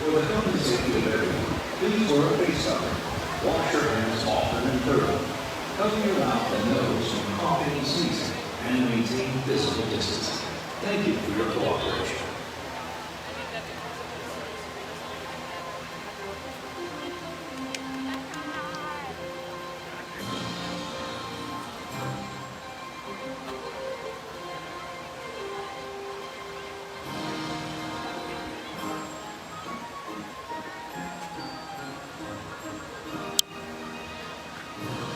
For the health and safety of everyone, please wear a face covering. Wash your hands often and thoroughly. Cover your mouth and nose from coughing and sneezing, and maintain physical distancing. Thank you for your cooperation.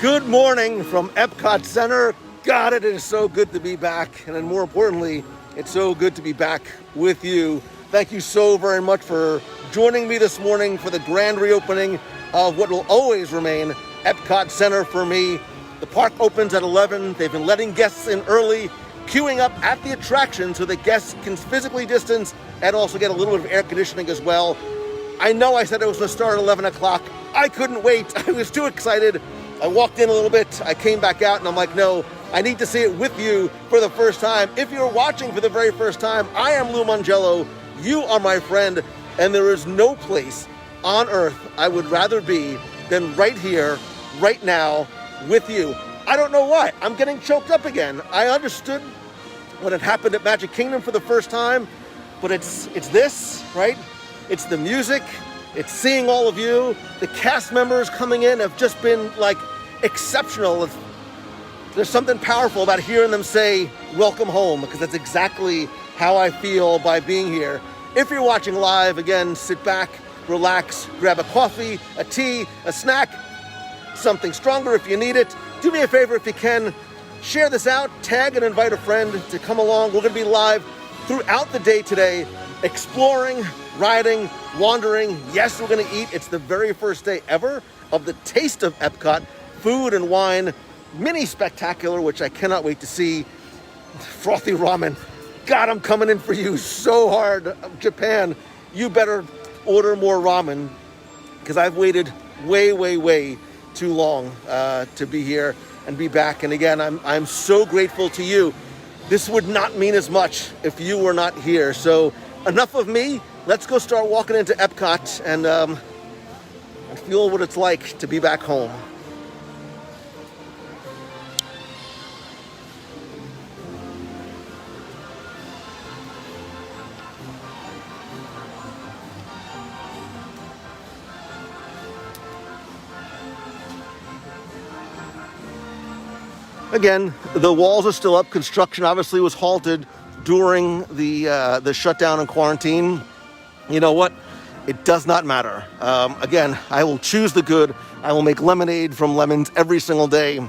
Good morning from EPCOT Center. God, it is so good to be back. And then more importantly, it's so good to be back with you. Thank you so very much for joining me this morning for the grand reopening of what will always remain EPCOT Center for me. The park opens at 11. They've been letting guests in early, queuing up at the attraction so that guests can physically distance and also get a little bit of air conditioning as well. I know I said it was going to start at 11 o'clock. I couldn't wait. I was too excited. I walked in a little bit, I came back out, and I'm like, no, I need to see it with you for the first time. If you're watching for the very first time, I am Lou Mangello, you are my friend, and there is no place on earth I would rather be than right here, right now, with you. I don't know why, I'm getting choked up again. I understood when it happened at Magic Kingdom for the first time, but it's this, right? It's the music. It's seeing all of you. The cast members coming in have just been like exceptional. There's something powerful about hearing them say, welcome home, because that's exactly how I feel by being here. If you're watching live, again, sit back, relax, grab a coffee, a tea, a snack, something stronger if you need it. Do me a favor if you can, share this out, tag and invite a friend to come along. We're gonna be live throughout the day today, exploring, riding, wandering. Yes, we're gonna eat. It's the very first day ever of the Taste of EPCOT, food and wine, mini spectacular, which I cannot wait to see. Frothy ramen. God, I'm coming in for you so hard. Japan, you better order more ramen because I've waited way too long to be here and be back. And again, I'm so grateful to you. This would not mean as much if you were not here. So enough of me. Let's go start walking into EPCOT and feel what it's like to be back home. Again, the walls are still up. Construction obviously was halted during the shutdown and quarantine. You know what? It does not matter. Again, I will choose the good. I will make lemonade from lemons every single day.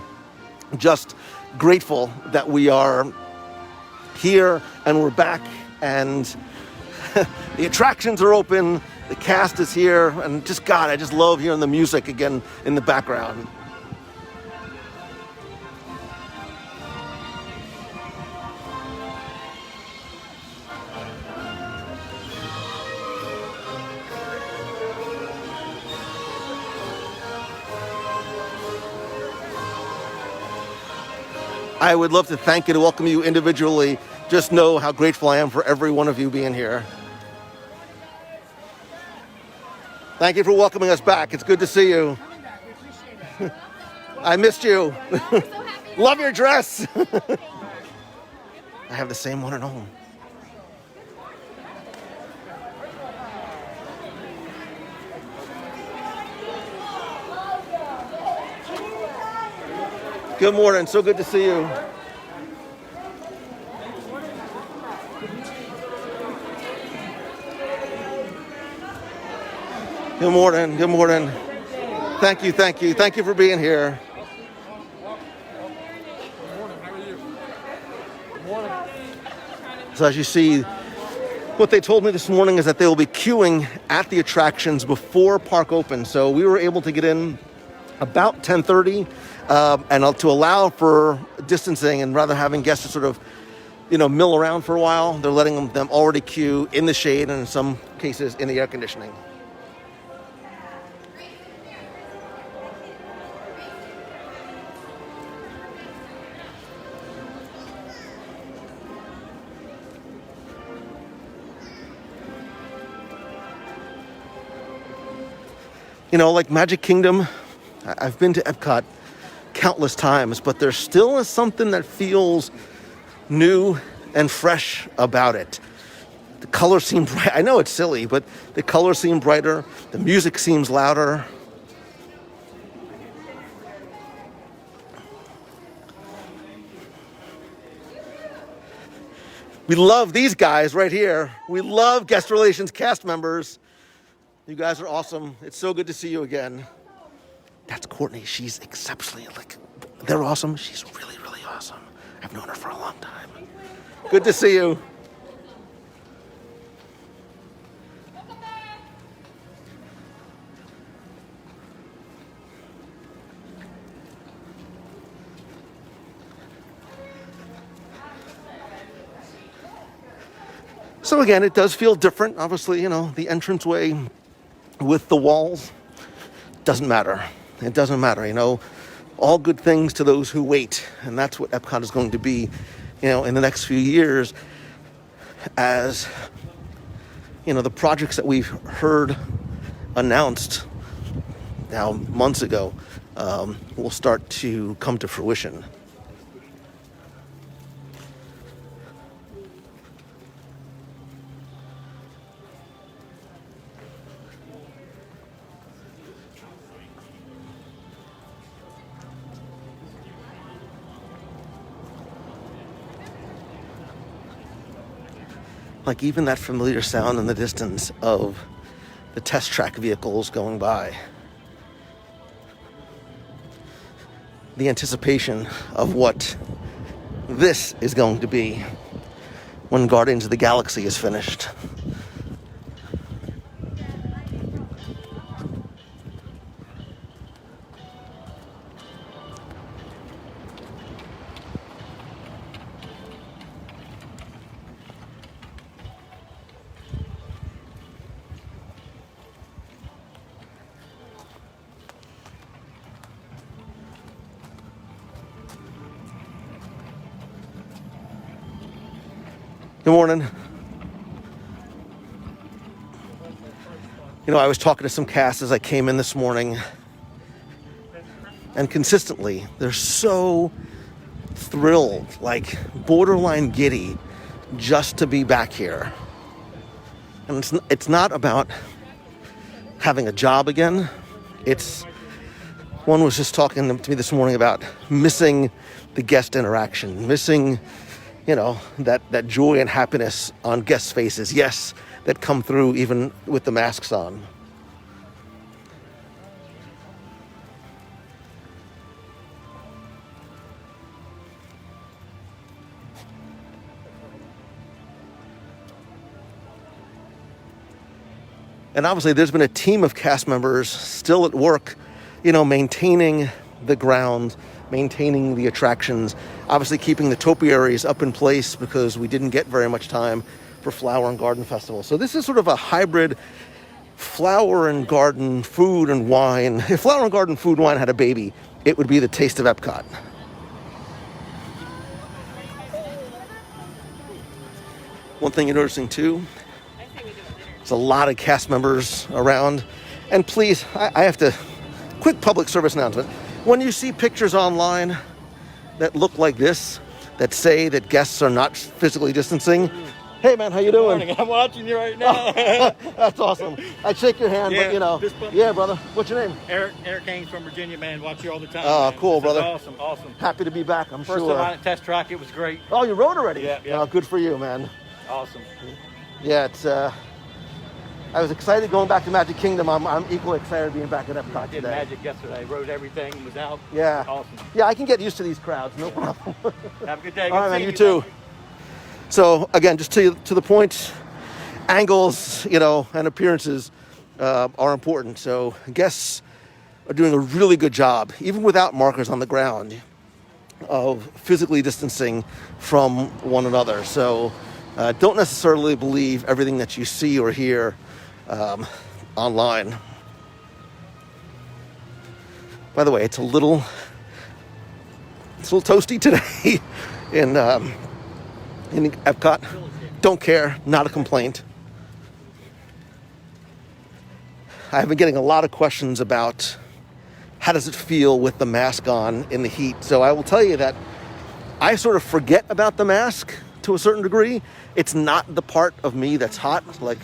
Just grateful that we are here and we're back and the attractions are open. The cast is here and just, God, I just love hearing the music again in the background. I would love to thank you, to welcome you individually. Just know how grateful I am for every one of you being here. Thank you for welcoming us back. It's good to see you. I missed you. Love your dress. I have the same one at home. Good morning. So good to see you. Good morning. Good morning. Thank you. Thank you. Thank you for being here. So as you see, what they told me this morning is that they will be queuing at the attractions before park opens. So we were able to get in about 10:30, and to allow for distancing and rather having guests to sort of, mill around for a while, they're letting them already queue in the shade and in some cases in the air conditioning. Like Magic Kingdom, I've been to EPCOT countless times, but there still is something that feels new and fresh about it. The colors seem bright. I know it's silly, but the colors seem brighter. The music seems louder. We love these guys right here. We love guest relations cast members. You guys are awesome. It's so good to see you again. That's Courtney. She's exceptionally, they're awesome. She's really, really awesome. I've known her for a long time. Good to see you. So again, it does feel different. Obviously, the entranceway with the walls doesn't matter. It doesn't matter, all good things to those who wait. And that's what EPCOT is going to be, in the next few years, as, the projects that we've heard announced now months ago will start to come to fruition. Like even that familiar sound in the distance of the test track vehicles going by. The anticipation of what this is going to be when Guardians of the Galaxy is finished. Good morning. I was talking to some cast as I came in this morning, and consistently, they're so thrilled, borderline giddy, just to be back here. And it's not about having a job again. One was just talking to me this morning about missing the guest interaction, missing that joy and happiness on guests' faces, yes, that come through even with the masks on. And obviously there's been a team of cast members still at work, maintaining the ground, maintaining the attractions, obviously keeping the topiaries up in place because we didn't get very much time for Flower and Garden Festival. So this is sort of a hybrid flower and garden, food and wine. If Flower and Garden Food and Wine had a baby, it would be the Taste of EPCOT. One thing you're noticing too, there's a lot of cast members around. And please, I have to, quick public service announcement. When you see pictures online that look like this, that say that guests are not physically distancing, Hey man, how you Good doing? morning. I'm watching you right now. That's awesome. I'd shake your hand, but you know. Yeah, brother. What's your name? Eric Haynes from Virginia, man. Watch you all the time. Oh, man. cool, This is brother. Awesome. Happy to be back, I'm First sure. time on test track, it was great. Oh, you rode already? Yeah. Oh, good for you, man. Awesome. Yeah, it's I was excited going back to Magic Kingdom. I'm equally excited being back at Epcot I did today. Magic yesterday. Rode everything. Was out. Yeah. Awesome. Yeah, I can get used to these crowds, no problem. Have a good day. All right, Good man, seeing you too. So again, just to the point, angles, you know, and appearances are important. So guests are doing a really good job, even without markers on the ground, of physically distancing from one another. So don't necessarily believe everything that you see or hear online. By the way, it's a little toasty today in Epcot. Don't care, not a complaint. I've been getting a lot of questions about how does it feel with the mask on in the heat. So I will tell you that I sort of forget about the mask to a certain degree. It's not the part of me that's hot. Like,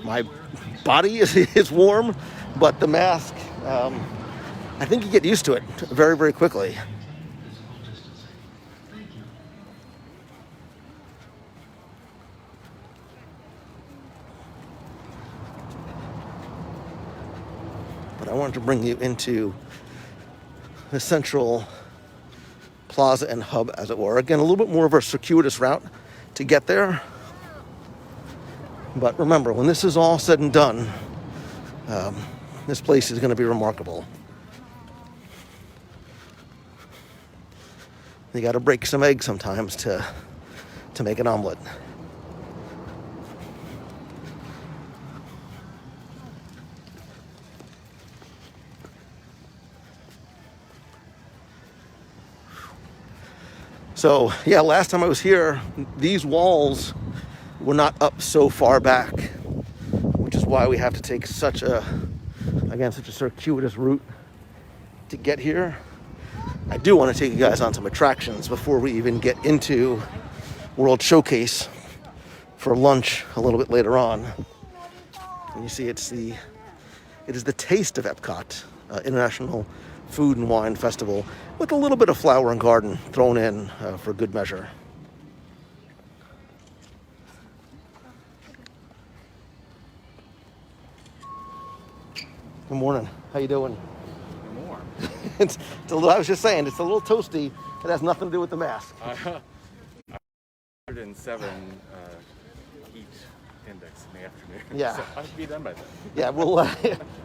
my body is warm, but the mask, I think you get used to it very, very quickly. But I wanted to bring you into the central plaza and hub, as it were. Again, a little bit more of a circuitous route to get there. But remember, when this is all said and done, this place is going to be remarkable. You got to break some eggs sometimes to make an omelet. So, yeah, last time I was here, these walls were not up so far back, which is why we have to take such a circuitous route to get here. I do want to take you guys on some attractions before we even get into World Showcase for lunch a little bit later on. And you see, it is the taste of Epcot, International Food and Wine Festival, with a little bit of flower and garden thrown in for good measure. Good morning. How you doing? More. It's a little, I was just saying, it's a little toasty. It has nothing to do with the mask. 107 heat index in the afternoon. Yeah. So I should be done by then. Yeah, we're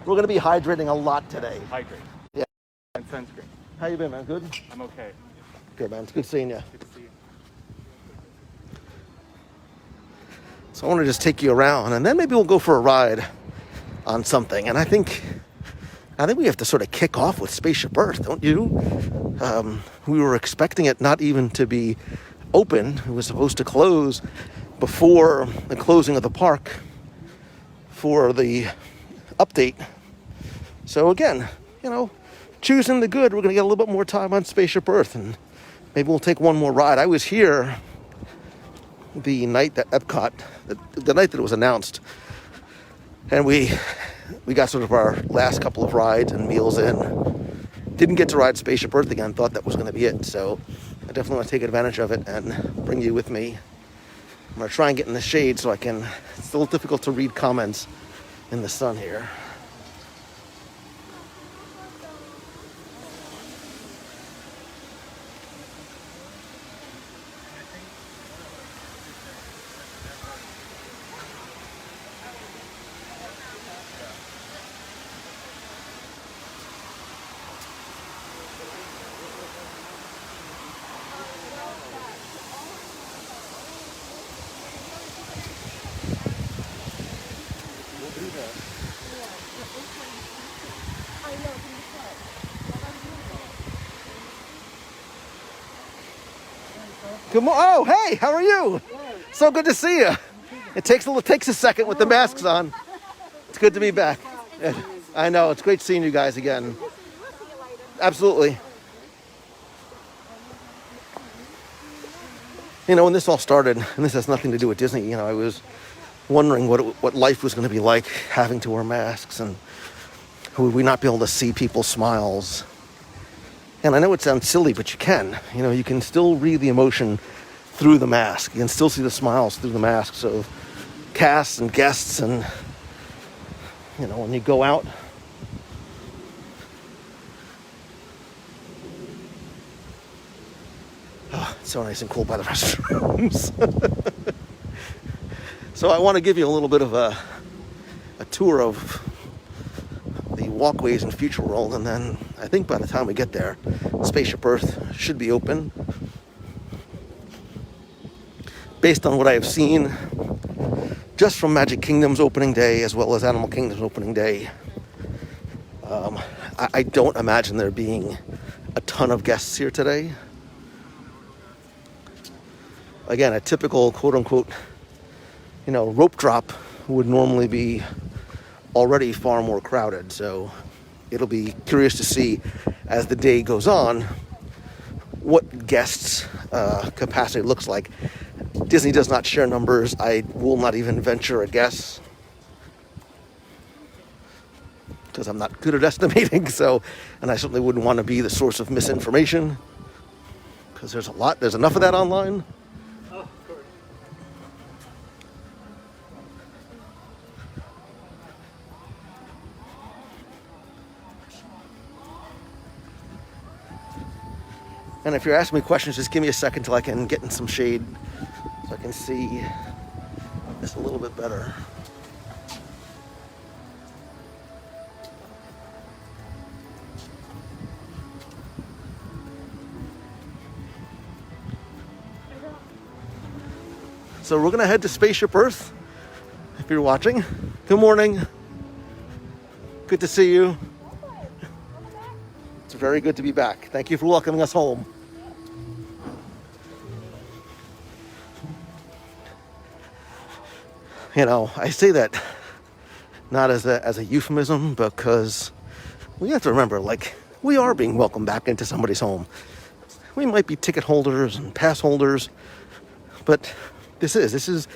going to be hydrating a lot today. Hydrate. Yeah. And sunscreen. How you been, man? Good? I'm okay. Good, man. It's good seeing you. Good to see you. So I want to just take you around, and then maybe we'll go for a ride on something. And I think we have to sort of kick off with Spaceship Earth, don't you? We were expecting it not even to be open. It was supposed to close before the closing of the park for the update. So again, you know, choosing the good, we're going to get a little bit more time on Spaceship Earth, and maybe we'll take one more ride. I was here the night that Epcot, the night that it was announced, and we got sort of our last couple of rides and meals in. Didn't get to ride Spaceship Earth again, thought that was going to be it. So I definitely want to take advantage of it and bring you with me. I'm going to try and get in the shade so I can, it's a little difficult to read comments in the sun here. Good morning. Oh, hey, how are you? So good to see you. It takes a second with the masks on. It's good to be back. I know, it's great seeing you guys again. Absolutely. You know, when this all started, and this has nothing to do with Disney, you know, I was wondering what life was going to be like having to wear masks, and would we not be able to see people's smiles. And I know it sounds silly, but you can. You know, you can still read the emotion through the mask. You can still see the smiles through the masks of cast and guests. And, you know, when you go out, oh, it's so nice and cool by the restrooms. So I want to give you a little bit of a tour of the walkways in Future World, and then I think by the time we get there, Spaceship Earth should be open. Based on what I have seen, just from Magic Kingdom's opening day as well as Animal Kingdom's opening day, I don't imagine there being a ton of guests here today. Again, a typical quote-unquote, you know, rope drop would normally be already far more crowded, so it'll be curious to see as the day goes on what guests' capacity looks like. Disney does not share numbers. I will not even venture a guess because I'm not good at estimating, so, and I certainly wouldn't want to be the source of misinformation because there's enough of that online. And if you're asking me questions, just give me a second till I can get in some shade so I can see this a little bit better. So we're gonna head to Spaceship Earth, if you're watching. Good morning. Good to see you. It's very good to be back. Thank you for welcoming us home. You know, I say that not as a euphemism, because we have to remember, like, we are being welcomed back into somebody's home. We might be ticket holders and pass holders, but this is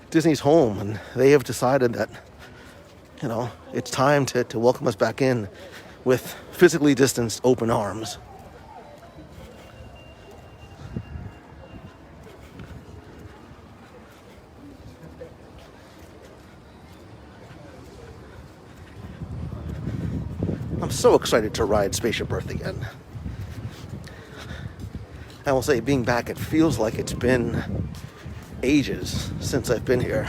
Disney's home, and they have decided that, you know, it's time to welcome us back in with physically distanced open arms. I'm so excited to ride Spaceship Earth again. I will say, being back, it feels like it's been ages since I've been here.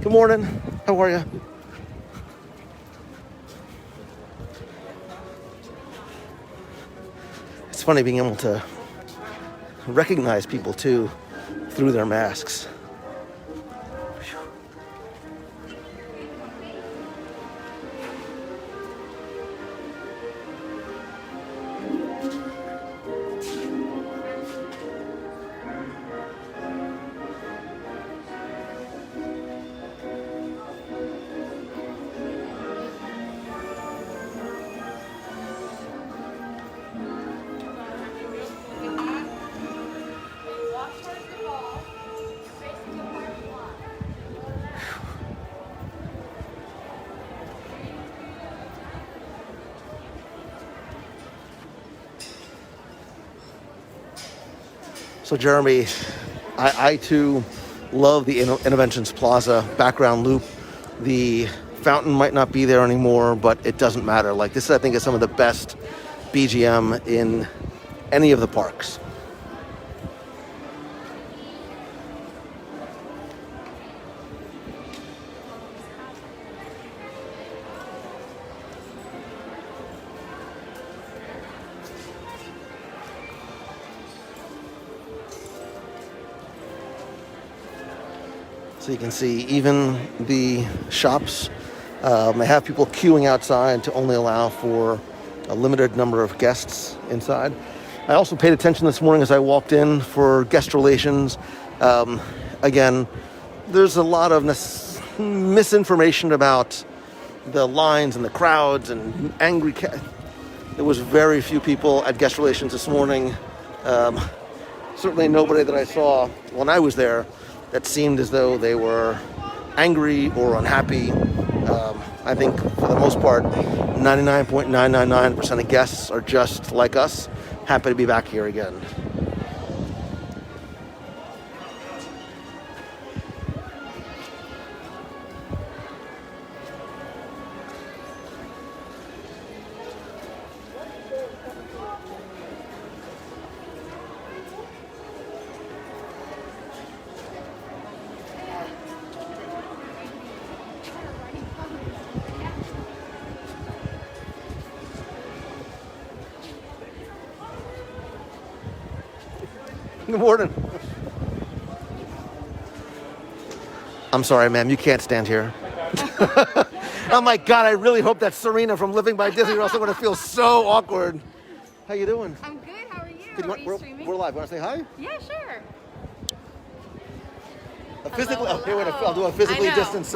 Good morning. How are you? It's funny being able to recognize people too through their masks. So Jeremy, I too love the Interventions Plaza background loop. The fountain might not be there anymore, but it doesn't matter. Like, this, I think, is some of the best BGM in any of the parks. So you can see even the shops may have people queuing outside to only allow for a limited number of guests inside. I also paid attention this morning as I walked in for guest relations. Again, there's a lot of misinformation about the lines and the crowds and angry There was very few people at guest relations this morning. certainly nobody that I saw when I was there that seemed as though they were angry or unhappy. I think for the most part, 99.999% of guests are just like us, happy to be back here again. Good morning. I'm sorry, ma'am, you can't stand here. Oh my God, I really hope that's Serena from Living by Disney, or else I'm going to feel so awkward. How you doing? I'm good. How are you? Are you streaming? We're live. Want to say hi? Yeah, sure. Okay, wait, I'll do a physically I know. distance.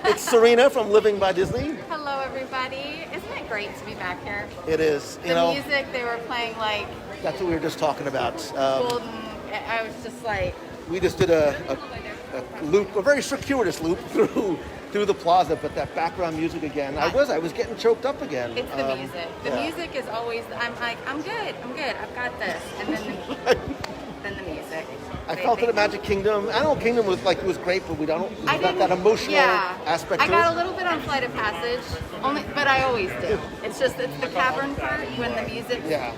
It's Serena from Living by Disney. Hello, everybody. Isn't it great to be back here? It is. The music they were playing, like That's what we were just talking about. golden. I was just like, We just did a loop, a very circuitous loop through the plaza, but that background music again. I was getting choked up again. it's the music. The music is always. I'm like, I'm good. I've got this. And then the music. I felt it at Magic Kingdom. Animal Kingdom was great, but we got that emotional aspect. I got a little bit on Flight of Passage, but I always do. It's the cavern part when the music. Yeah.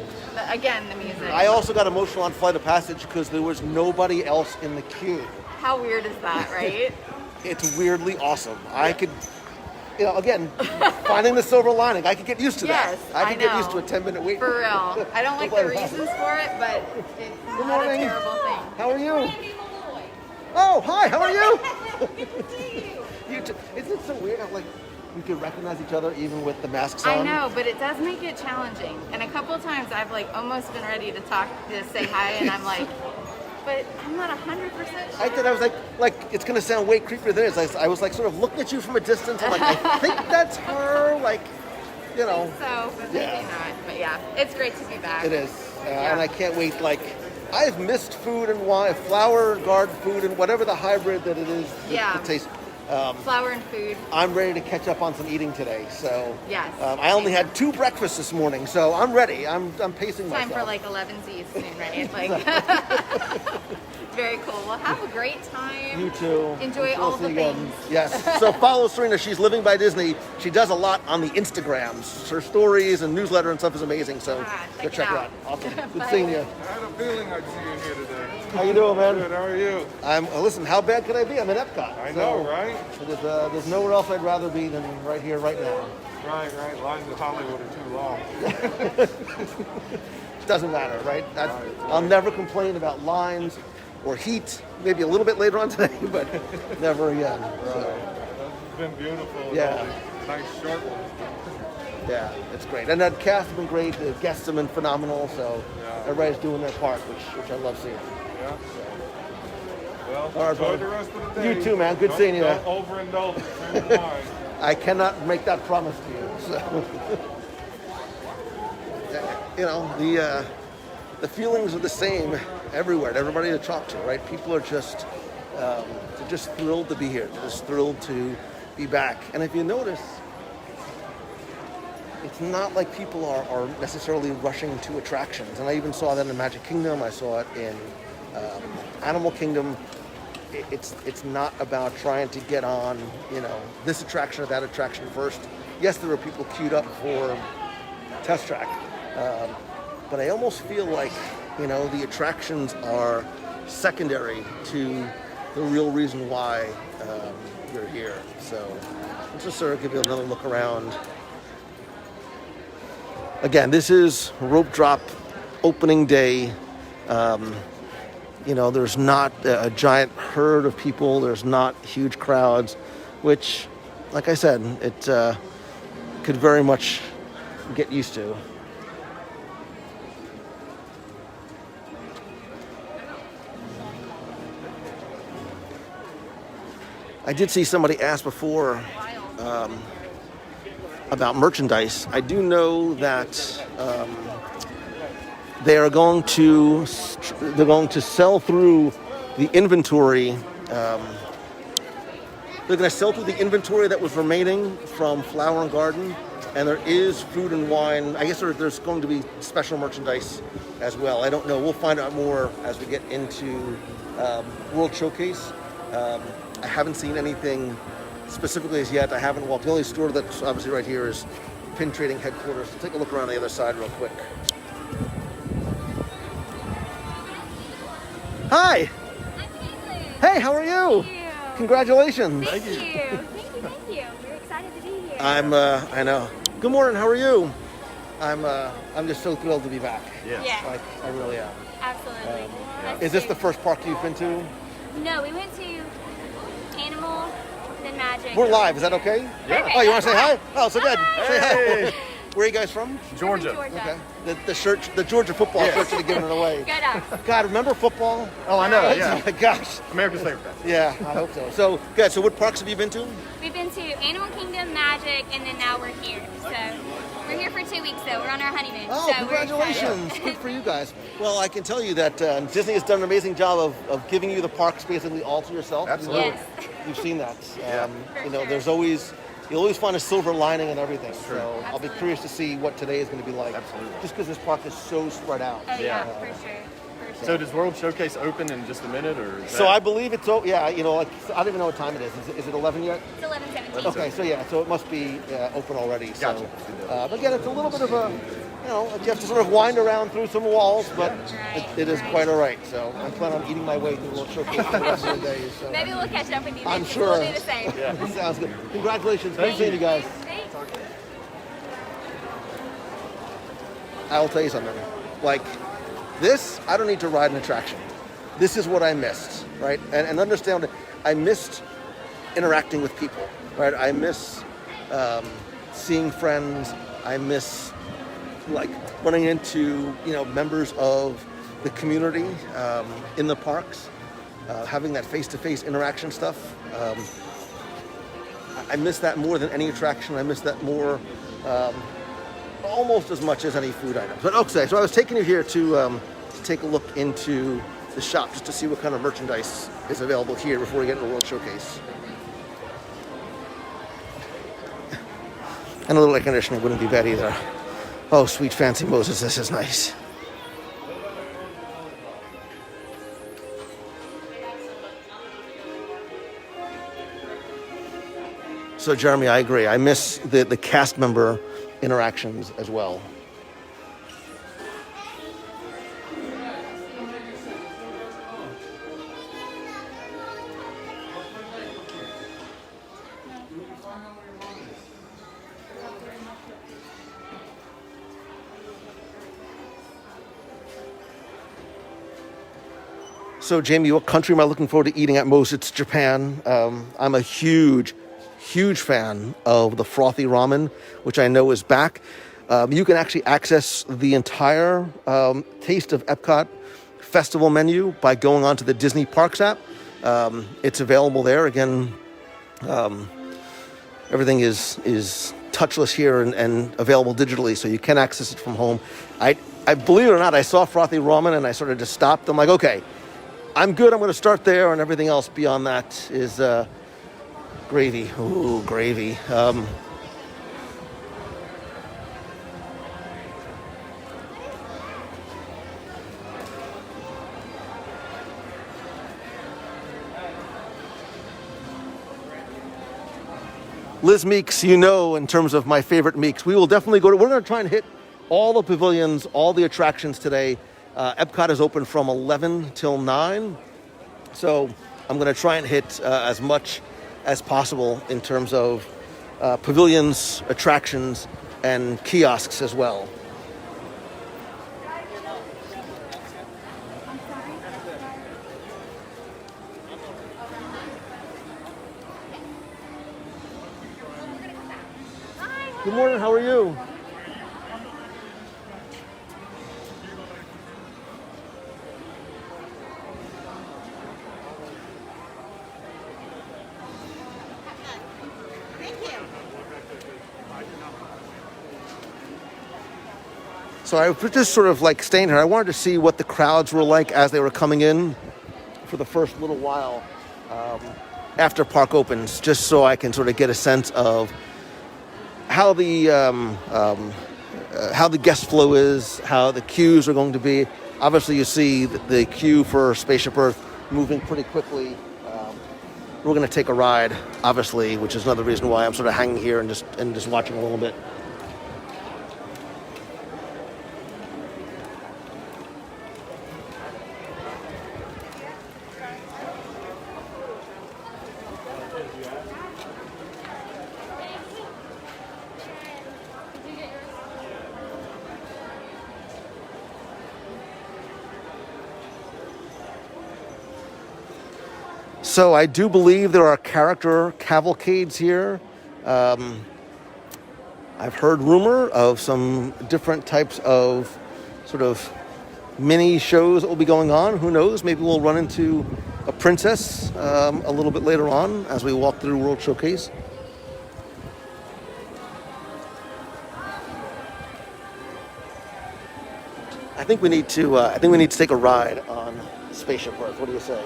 Again, the music. I also got emotional on Flight of Passage because there was nobody else in the queue. How weird is that, right? It's weirdly awesome. I could, again, finding the silver lining. I could get used to that. Yes, I could get know. used to a 10-minute wait. For real. I don't like the reasons for it, but it's Good not morning. a terrible thing. How are you? Oh, hi. How are you? Good to see you. You too. Isn't it so weird how we could recognize each other even with the masks on? I know, but it does make it challenging. And a couple of times I've almost been ready to say hi, and I'm like, but I'm not 100% sure. I thought I was like it's gonna sound way creepier than it is. I was sort of looking at you from a distance. I'm like, I think that's her. So, but maybe not. But yeah, it's great to be back. It is, and I can't wait. I've missed food and wine, flower garden food, and whatever the hybrid that it is. Yeah. It tastes. Flour and food. I'm ready to catch up on some eating today. So Yes. I only had 2 breakfasts this morning, so I'm ready. I'm pacing Time myself. for 11Z's soon, right? Very cool. Well, have a great time. You too. Enjoy We'll all see the you again. things. Yes. So follow Serena. She's Living by Disney. She does a lot on the Instagrams. Her stories and newsletter and stuff is amazing. So go check her out. Awesome. Good Bye. seeing you. I had a feeling I'd see you here today. How you doing, man? Good, how are you? Listen, how bad could I be? I'm in Epcot. I know, right? There's nowhere else I'd rather be than right here, right now. Right. Lines in Hollywood are too long. Doesn't matter, right? I'll never complain about lines or heat. Maybe a little bit later on today, but never again. So, It's been beautiful. Yeah. Nice short one. yeah, it's great. And that cast has been great. The guests have been phenomenal. So everybody's doing their part, which I love seeing. Yeah. Well, All right, enjoy brother. the rest of the day. You too, man. Good seeing you. Don't overindulge in food and wine. I cannot make that promise to you. So, the feelings are the same everywhere. Everybody to talk to, right? People are just they're just thrilled to be here. They're just thrilled to be back. And if you notice, it's not like people are necessarily rushing to attractions. And I even saw that in Magic Kingdom. I saw it in Animal Kingdom. It's not about trying to get on, this attraction or that attraction first. Yes, there are people queued up for Test Track, but I almost feel like, the attractions are secondary to the real reason why you're here. So let's just sort of give you another look around. Again, this is rope drop opening day. There's not a giant herd of people. There's not huge crowds, which, like I said, it could very much get used to. I did see somebody ask before about merchandise. I do know that they're going to sell through the inventory. They're going to sell through the inventory that was remaining from Flower and Garden, and there is food and wine. I guess there's going to be special merchandise as well. I don't know. We'll find out more as we get into World Showcase. I haven't seen anything specifically as yet. I haven't walked. The only store that's obviously right here is Pin Trading Headquarters. So take a look around the other side real quick. Hi. Hey, how are you? Thank you. Congratulations. Thank you. Thank you. We're excited to be here. I know. Good morning. How are you? I'm just so thrilled to be back. Yeah. Yeah, Like I really am. absolutely. Us Is this too. the first park you've been to? No, we went to Animal, then Magic. We're live. Is that okay? Yeah. Oh, you want to say hi? Oh, so good. Say Hey. hi. Where are you guys from? Georgia. Okay. The shirt, the Georgia football shirt should have given it away. Go Dogs. God, remember football? Oh, I know. Oh Yeah. my gosh. America's favorite. Yeah, I hope so. So, good. So, what parks have you been to? We've been to Animal Kingdom, Magic, and then now we're here. So we're here for 2 weeks though. We're on our honeymoon. Oh, so we're congratulations. excited. Good for you guys. Well, I can tell you that Disney has done an amazing job of giving you the parks basically all to yourself. Absolutely. Yes. You've seen that. Yeah. For You know, sure. there's always, you'll always find a silver lining in everything. true. So I'll be Absolutely. curious to see what today is going to be like. Absolutely. Just because this park is so spread out. Oh yeah, Yeah. for sure. For sure. So does World Showcase open in just a minute, or? Is So that- I believe it's, yeah, you know, like, I don't even know what time it is. Is it 11 yet? It's 11:17. Okay, so yeah, so it must be open already. So, Gotcha. but again, it's a little bit of a, you know, you have to sort of wind around through some walls, but it is quite all right. So I plan on eating my way through the World Showcase for the rest of the day. So. Maybe we'll catch up with you. I'm then, 'cause sure. We'll do the same. Yeah. Sounds good. Congratulations. Great seeing you guys. Thanks. I'll tell you something. Like this, I don't need to ride an attraction. This is what I missed, right? And understand, I missed interacting with people, right? I miss seeing friends. I miss like running into members of the community in the parks, having that face-to-face interaction stuff. I miss that more than any attraction. I miss that more, almost as much as any food items. But okay, so I was taking you here to take a look into the shop just to see what kind of merchandise is available here before we get into World Showcase. And a little air conditioning wouldn't be bad either. Oh, sweet fancy Moses, this is nice. So Jeremy, I agree. I miss the cast member interactions as well. So Jamie, what country am I looking forward to eating at most? It's Japan. I'm a huge fan of the frothy ramen, which I know is back. You can actually access the entire Taste of Epcot festival menu by going onto the Disney Parks app. It's available there. Again, everything is touchless here and available digitally, so you can access it from home. I believe it or not, I saw frothy ramen and I sort of just stopped. I'm like, okay, I'm good. I'm going to start there, and everything else beyond that is gravy. Ooh, gravy. Liz Meeks, you know, in terms of my favorite Meeks, we will definitely we're going to try and hit all the pavilions, all the attractions today. Epcot is open from 11 till 9. So I'm going to try and hit as much as possible in terms of pavilions, attractions, and kiosks as well. Good morning, how are you? So I was just sort of like staying here. I wanted to see what the crowds were like as they were coming in for the first little while after park opens, just so I can sort of get a sense of how the guest flow is, how the queues are going to be. Obviously, you see the queue for Spaceship Earth moving pretty quickly. We're going to take a ride, obviously, which is another reason why I'm sort of hanging here and just watching a little bit. So I do believe there are character cavalcades here. I've heard rumor of some different types of sort of mini shows that will be going on. Who knows? Maybe we'll run into a princess a little bit later on as we walk through World Showcase. I think we need to take a ride on Spaceship Earth. What do you say?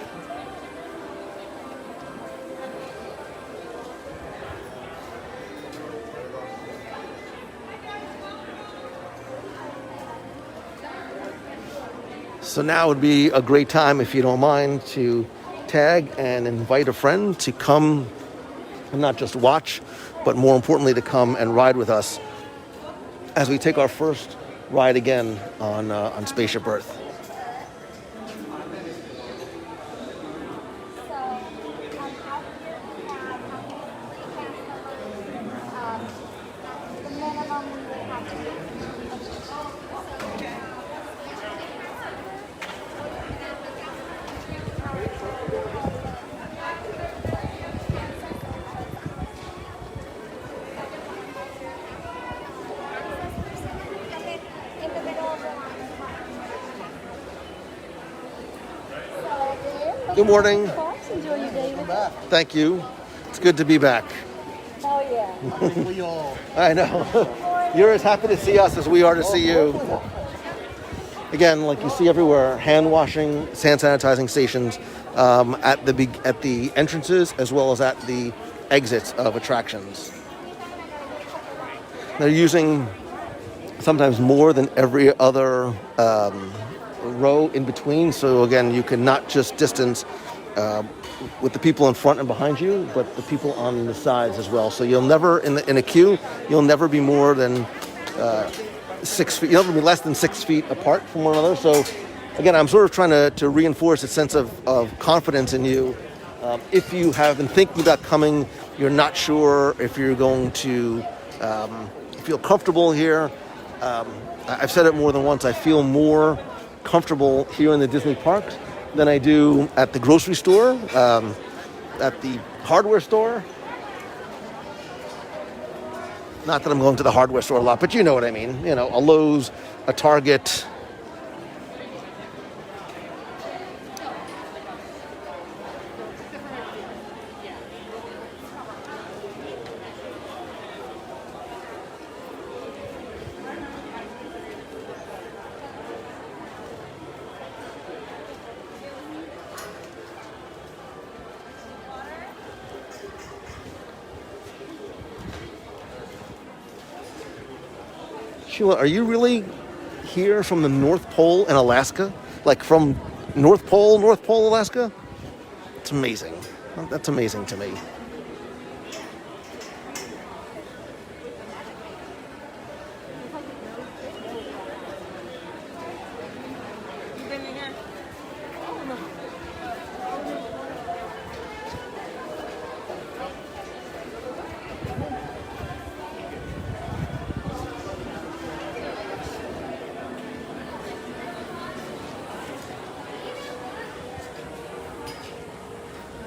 So now would be a great time, if you don't mind, to tag and invite a friend to come and not just watch, but more importantly, to come and ride with us as we take our first ride again on Spaceship Earth. Good morning. Enjoy your day with us. Thank you. It's good to be back. Oh, yeah. I know. You're as happy to see us as we are to see you. Again, like you see everywhere, hand washing, hand sanitizing stations at the entrances as well as at the exits of attractions. They're using sometimes more than every other row in between. So again, you can not just distance with the people in front and behind you, but the people on the sides as well. So you'll never, in a queue, you'll never be more than 6 feet. You'll never be less than 6 feet apart from one another. So again, I'm sort of trying to reinforce a sense of confidence in you. If you have been thinking about coming, you're not sure if you're going to feel comfortable here. I've said it more than once. I feel more comfortable here in the Disney parks than I do at the grocery store, at the hardware store. Not that I'm going to the hardware store a lot, but you know what I mean. You know, a Lowe's, a Target. Sheila, are you really here from the North Pole in Alaska? Like from North Pole, Alaska? It's amazing. That's amazing to me.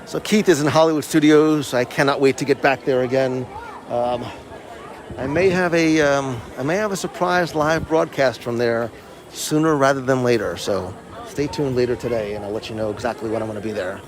So Keith is in Hollywood Studios. I cannot wait to get back there again. I may have a surprise live broadcast from there sooner rather than later. So stay tuned later today, and I'll let you know exactly when I'm going to be there.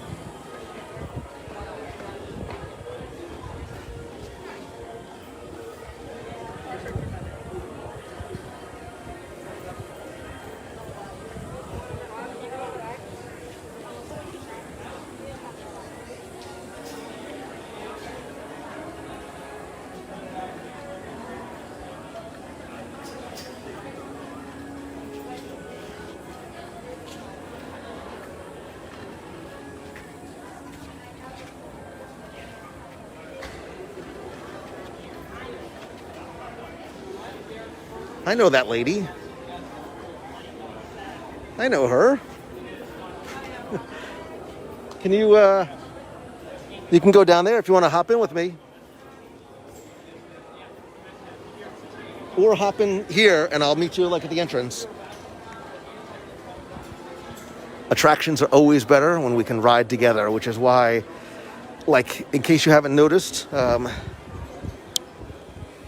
I know that lady. I know her. Can you, you can go down there if you want to hop in with me. Or hop in here and I'll meet you like at the entrance. Attractions are always better when we can ride together, which is why, like, in case you haven't noticed,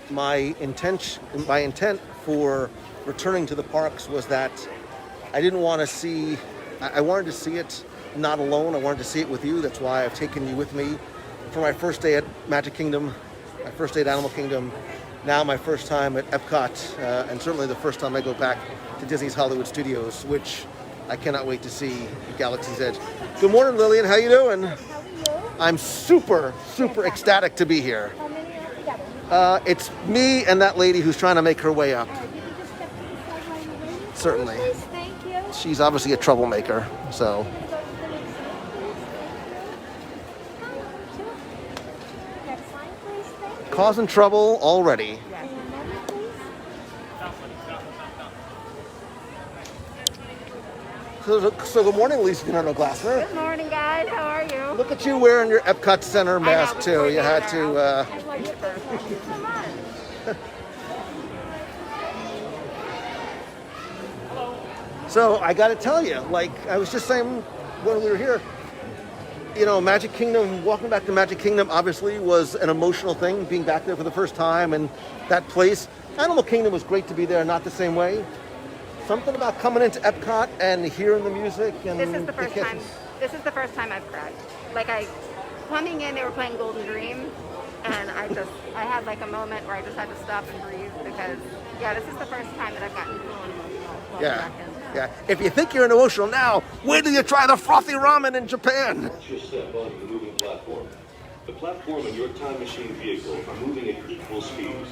my intent for returning to the parks was that I didn't want to see, I wanted to see it not alone. I wanted to see it with you. That's why I've taken you with me for my first day at Magic Kingdom, my first day at Animal Kingdom, now my first time at EPCOT, and certainly the first time I go back to Disney's Hollywood Studios, which I cannot wait to see Galaxy's Edge. Good morning, Lillian. How you doing? How are you? I'm super ecstatic to be here. How many are together? It's me and that lady who's trying to make her way up. You can just step to the side while you're waiting. Certainly. Please, thank you. She's obviously a troublemaker, so. Go to the next side, please. Thank you. Next line, please. Thank you. Causing trouble already. And another, please. So good morning, Lisa Gennaro Glassner. Good morning, guys. How are you? Look at you wearing your Epcot Center mask too. You had to. I like it perfect. Come on. So I got to tell you, like I was just saying when we were here, you know, Magic Kingdom. Walking back to Magic Kingdom obviously was an emotional thing. Being back there for the first time and that place. Animal Kingdom was great to be there. Not the same way. Something about coming into Epcot and hearing the music and This is the first kisses. time. This is the first time I've cried. Like coming in, they were playing Golden Dream, and I had like a moment where I just had to stop and breathe because, yeah, this is the first time that I've gotten full emotional. walking Yeah, back in. yeah. If you think you're emotional now, wait till you try the frothy ramen in Japan. Watch your step onto the moving platform. The platform and your time machine vehicle are moving at equal speeds.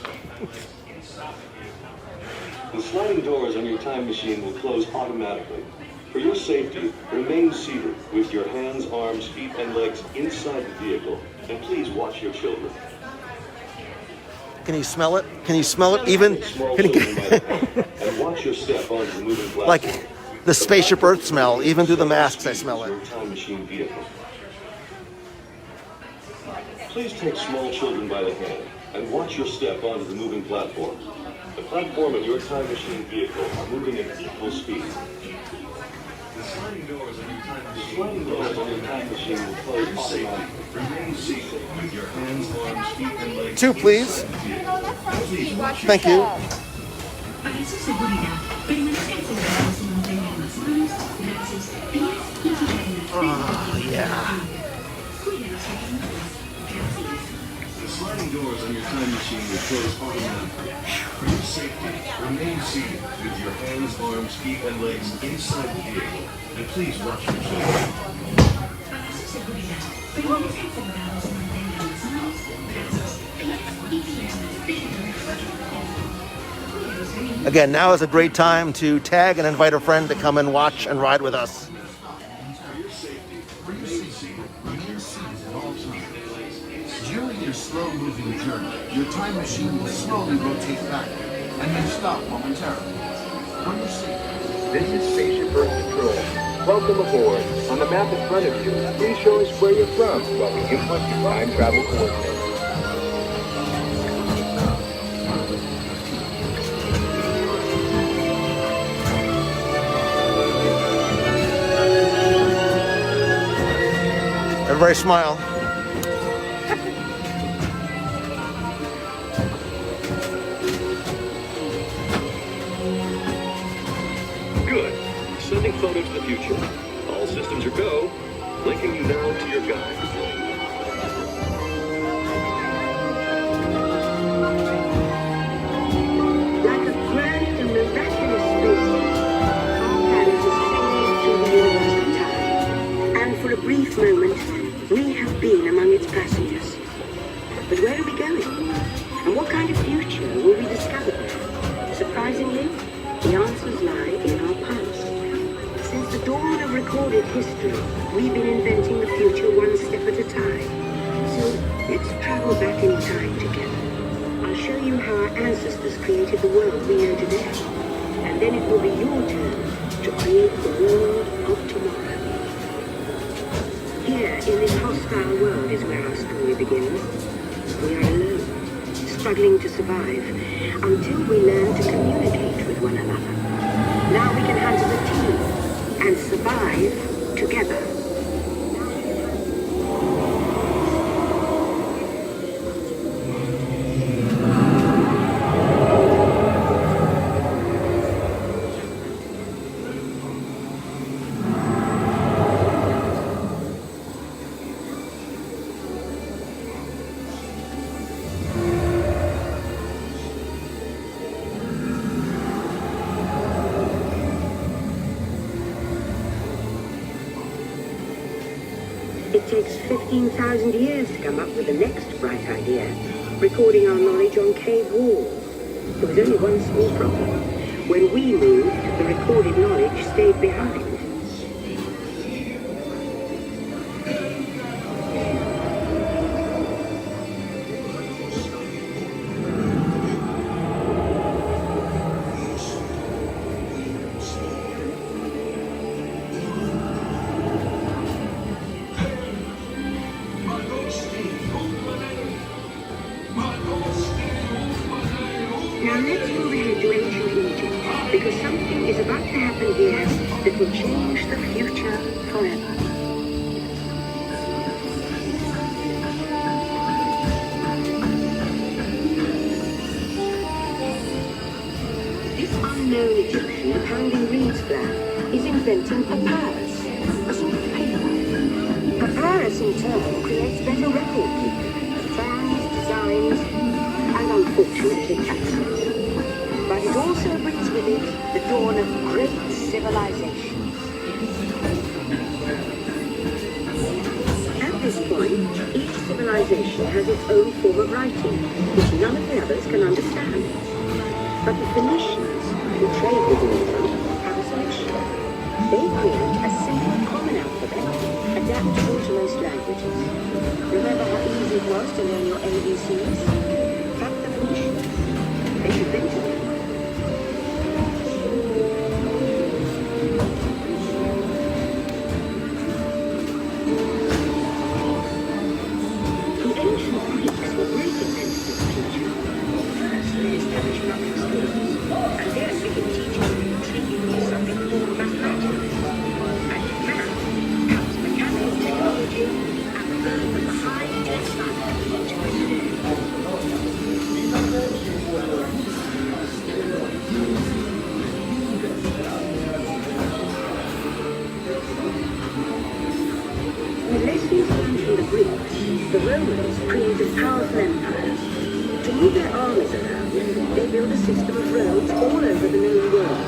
The sliding doors on your time machine will close automatically. For your safety, remain seated with your hands, arms, feet, and legs inside the vehicle. And please watch your children. Can you smell it? Can you smell it even? Small Can you children by the hand. And watch your step onto the moving platform. like the spaceship Earth smell, even through the masks I smell it. Your time machine vehicle. Please take small children by the hand and watch your step onto the moving platform. The platform and your time machine vehicle are moving at equal speed. The sliding doors on your time machine will close automatically. Remain seated with your hands, arms, feet, and legs. Two, please. Thank you. Para su seguridad, permanezcan sentados y mantengan las manos, brazos, pies y piernas. Yeah. Cuídanos aquí. Gracias. The sliding doors on your time machine will close automatically. For your safety, remain seated with your hands, arms, feet, and legs inside the vehicle. And please watch your children. Para su seguridad, permanezcan sentados y mantengan las manos, brazos, pies y piernas. Again, now is a great time to tag and invite a friend to come and watch and ride with us. Remain seated at all times. During your slow-moving journey, your time machine will slowly rotate back and then stop momentarily. When you're safe. This is Spaceship Earth Control. Welcome aboard. On the map in front of you, please show us where you're from while we input your time travel coordinates. Everybody smile. Good. Sending photo to the future. All systems are go. Linking you now to your guide. Like a grand and miraculous spaceship, our planet is sailing through the universe of time. And for a brief moment, we have been among its passengers. But where are we going? And what kind of future will we discover there? Surprisingly, the answers lie in our past. Since the dawn of recorded history, we've been inventing the future one step at a time. So let's travel back in time together. I'll show you how our ancestors created the world we know today. And then it will be your turn to create the world of tomorrow. Here, in this hostile world, is where our story begins. We are alone, struggling to survive, until we learn to communicate with one another. Now we can hunt as a team and survive together. It takes 15,000 years to come up with the next bright idea, recording our knowledge on cave walls. There was only one small problem. When we moved, the recorded knowledge stayed behind. Now let's move ahead to ancient Egypt, because something is about to happen here that will change the future forever. This unknown Egyptian pounding reed's flour is inventing papyrus, a sort of paper. Papyrus in turn creates better record keeping, plans, designs, and unfortunately taxes. But it also brings with it the dawn of great civilization. At this point, each civilization has its own form of writing, which none of the others can understand. But the Phoenicians, who trade with England, have a solution. They create a simple common alphabet, adaptable to most languages. Remember how easy it was to learn your ABCs? But the Phoenicians, they invented it. The ancient Greeks were great inventors of the future. First, they established public schools, and then began teaching intriguing something called mathematics. And math comes mechanical technology and the birth of the high-tech life we enjoy today. With lessons learned from the Greeks, the Romans created powerful empires. To move their armies around, they built a system of roads all over the known world.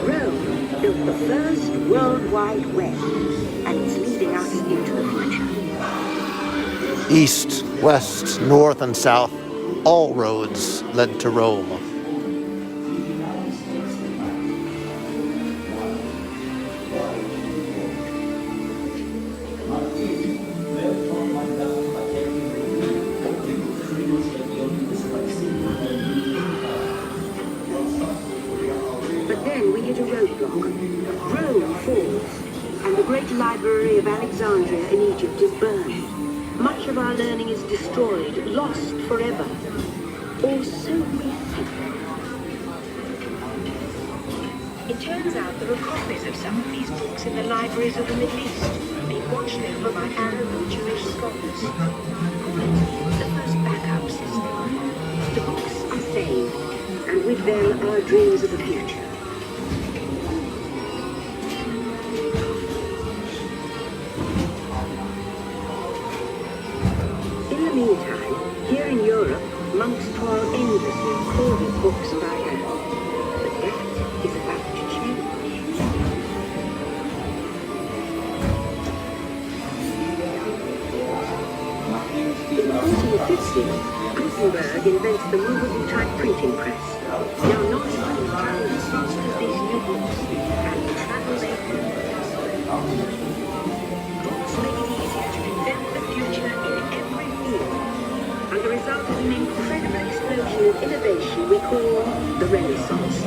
Rome built the first World Wide Web, and it's leading us into the future. East, west, north, and south, all roads led to Rome. But then we hit a roadblock. Rome falls, and the great library of Alexandria in Egypt is burned. Much of our learning is destroyed, lost forever. Or so we think. It turns out there are copies of some of these books in the libraries of the Middle East, being watched over by Arab and Jewish scholars. The first backup system. The books are saved, and with them our dreams of the future. In the meantime, here in Europe, monks toil endlessly recording books by hand. But that is about to change. In 1450, Gutenberg invents the movable type printing press. Now not only travel as fast as these new books, and travel they do. Books make it easier to invent the future in every field, and the result is an incredible explosion of innovation we call the Renaissance.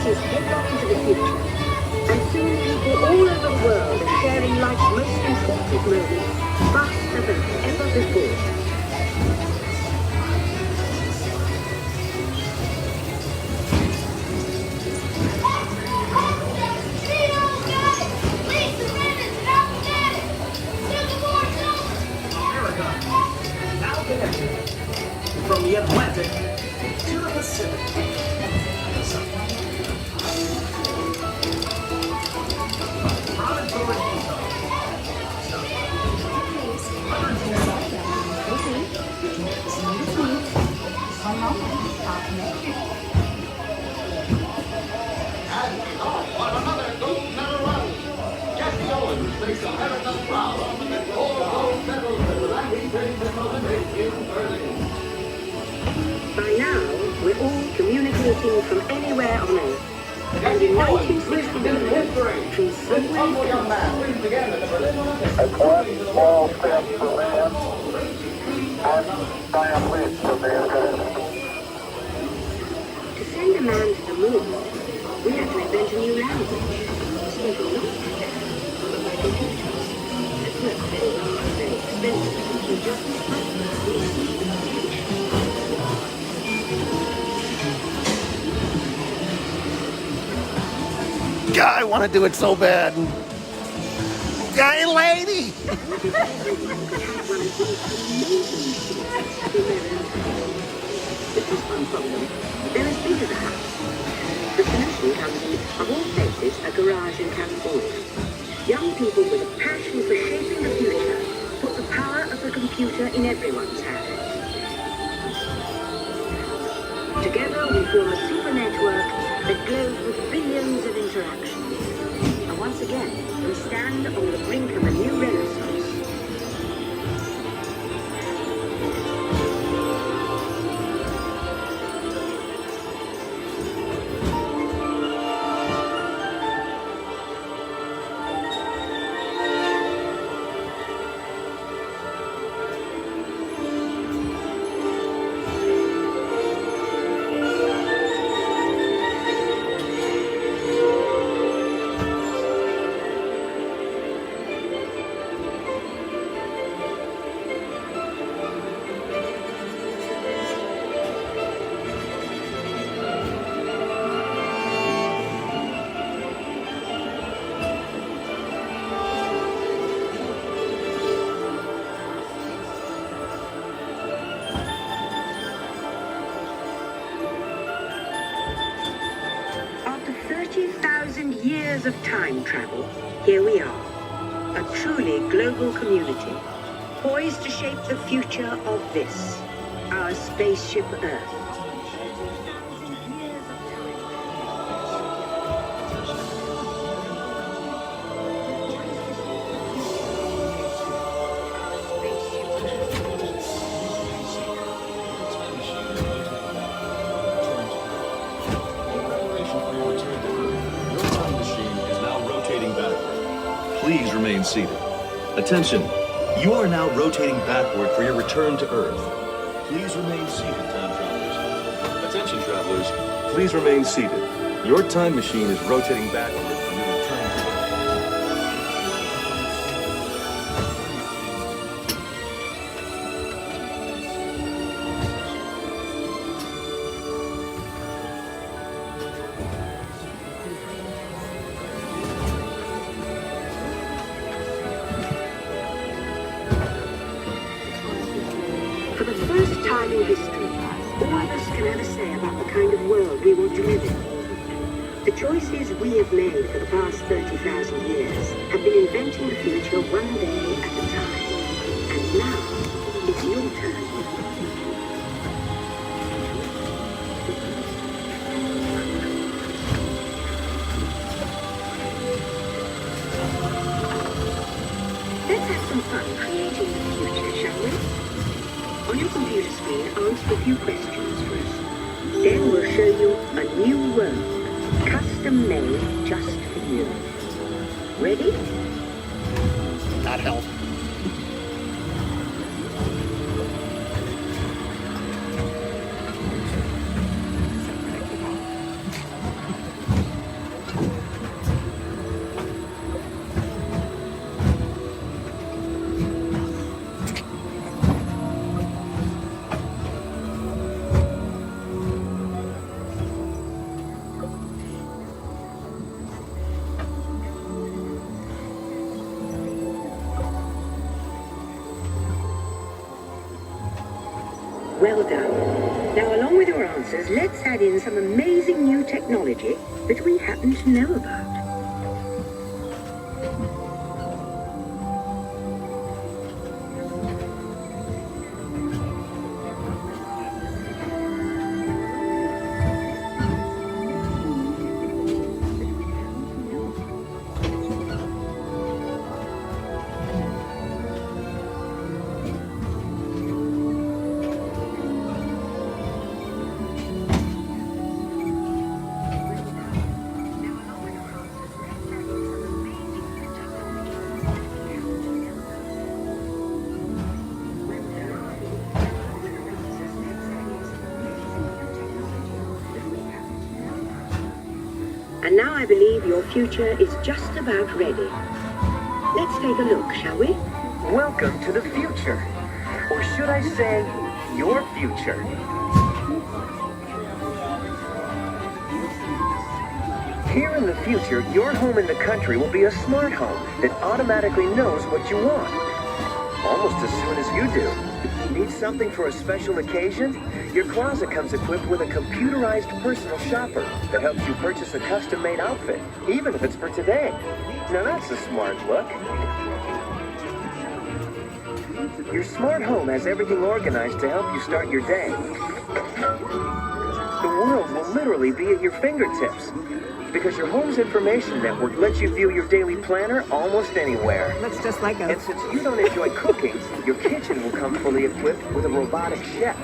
Headlong into the future, and soon people all over the world are sharing life's most important moments faster than ever before. From the Atlantic to the Pacific. By now, we're all communicating from anywhere on Earth. And in 1969, from somewhere That's one small step for man, one giant leap for mankind. to send a man to the moon, we had to invent a new language. Simple enough. By computers. At first, very hard, very expensive, and just as God, I want to do it so bad. Guy, lady. This is one problem. They're as big as a house. The solution comes in, of all places, a garage in California. Young people with a passion for shaping the future put the power of the computer in everyone's hands. Together we form a super network that glows with billions of interactions. And once again, we stand on the brink of a new renaissance. After 30,000 years of time travel, here we are, a truly global community, poised to shape the future of this, our spaceship Earth. Please remain seated. Attention, you are now rotating backward for your return to Earth. Please remain seated, time travelers. Attention, travelers, please remain seated. Your time machine is rotating backward for your return to Earth. For the first time in history, all of us can have a say about the kind of world we want to live in. The choices we have made for the past 30,000 years have been inventing the future one day at a time. And Now, it's your turn. Let's have some fun creating the future, shall we? On your computer screen, answer a few questions first. Then we'll show you a new world, custom made just for you. Ready? That helped. Well done. Now, along with your answers, let's add in some amazing new technology that we happen to know about. And now I believe your future is just about ready. Let's take a look, shall we? Welcome to the future. Or should I say, your future. Here in the future, your home in the country will be a smart home that automatically knows what you want. Almost as soon as you do. Need something for a special occasion? Your closet comes equipped with a computerized personal shopper that helps you purchase a custom-made outfit, even if it's for today. Now that's a smart look. Your smart home has everything organized to help you start your day. The world will literally be at your fingertips because your home's information network lets you view your daily planner almost anywhere. Looks just like us. And since you don't enjoy cooking, your kitchen will come fully equipped with a robotic chef.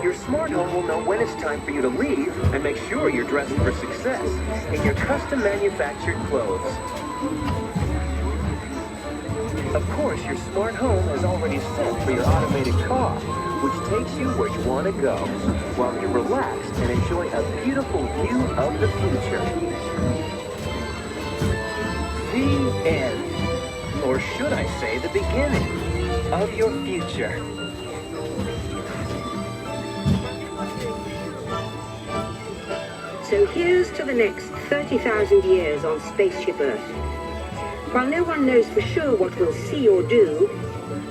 Your smart home will know when it's time for you to leave and make sure you're dressed for success in your custom manufactured clothes. Of course, your smart home is already set for your automated car, which takes you where you want to go, while you relax and enjoy a beautiful view of the future. The end, or should I say the beginning, of your future. So here's to the next 30,000 years on Spaceship Earth. While no one knows for sure what we'll see or do,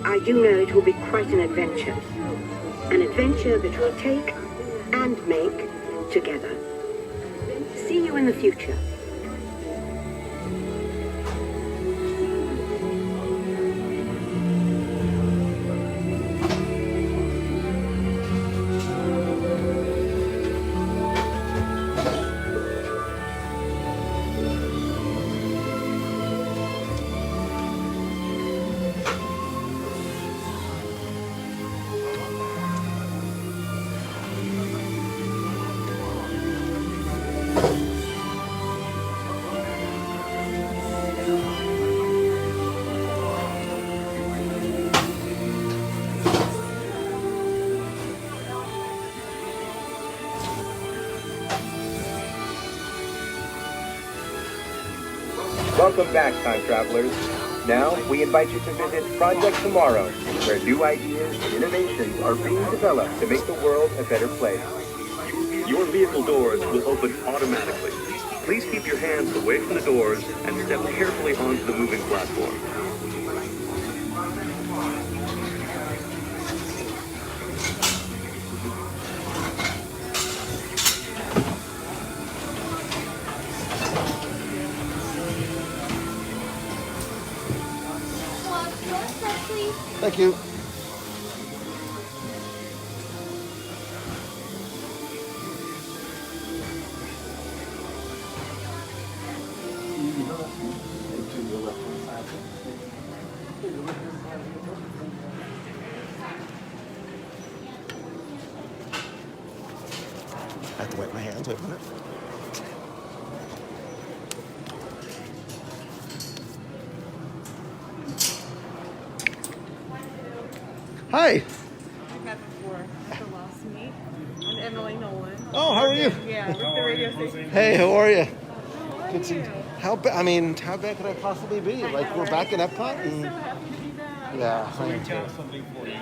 I do know it will be quite an adventure. An adventure that we'll take and make together. See you in the future. Welcome back, time travelers. Now, we invite you to visit Project Tomorrow, where new ideas and innovations are being developed to make the world a better place. Your vehicle doors will open automatically. Please keep your hands away from the doors and step carefully onto the moving platform. please. Thank you. I have to wipe my hands. Wait a minute. Hi. I met before at the last meet. I'm Emily Nolan. Oh, how are you? Yeah, with the radio station. Hey, how are you? How are Good to you? how bad could I possibly be? Like we're back in Epcot. I'm And, so happy to be back. yeah. So we got something for you.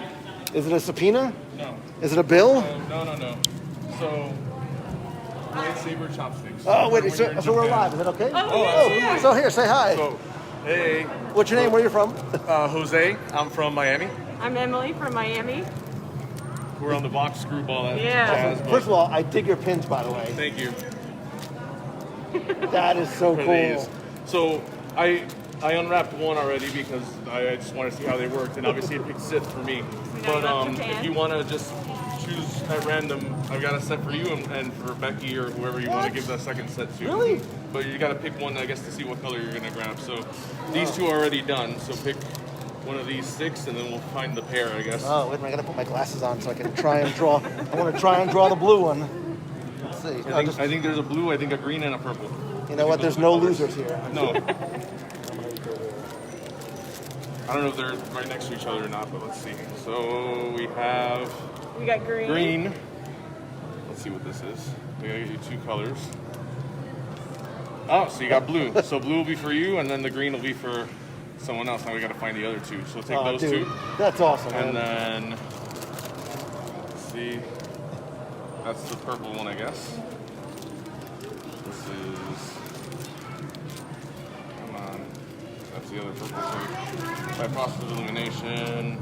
Is it a subpoena? No. Is it a bill? No. So, lightsaber chopsticks. Oh wait, When so, you're in so we're Japan. live. Is it okay? Oh, absolutely. So here, say hi. So, hey. What's your name? Where are you from? Jose. I'm from Miami. I'm Emily from Miami. We're on the box group, all that Yeah. jazz. First of all, I dig your pins, by the way. Thank you. That is so for cool. these. So I unwrapped one already because I just wanted to see how they worked, and obviously it picked Sith for me. But if you want to just choose at random, I've got a set for you and for Becky or whoever you want to give that second set to. Really? But you got to pick one, I guess, to see what color you're gonna grab. So these two are already done. So pick one of these 6, and then we'll find the pair, I guess. Oh, wait a minute, I gotta put my glasses on so I can try and draw. I want to try and draw the blue one. Let's see. I think there's a blue, I think a green, and a purple. You know what? There's no losers here. No. I don't know if they're right next to each other or not, but let's see. So we got green. green. Let's see what this is. We gotta get you 2 colors. Oh, so you got blue. So blue will be for you, and then the green will be for someone else. Now we gotta find the other 2. So take those dude, 2. That's awesome, And man. then, let's see. That's the purple one, I guess. This is, come on. That's the other purple too. By process of illumination.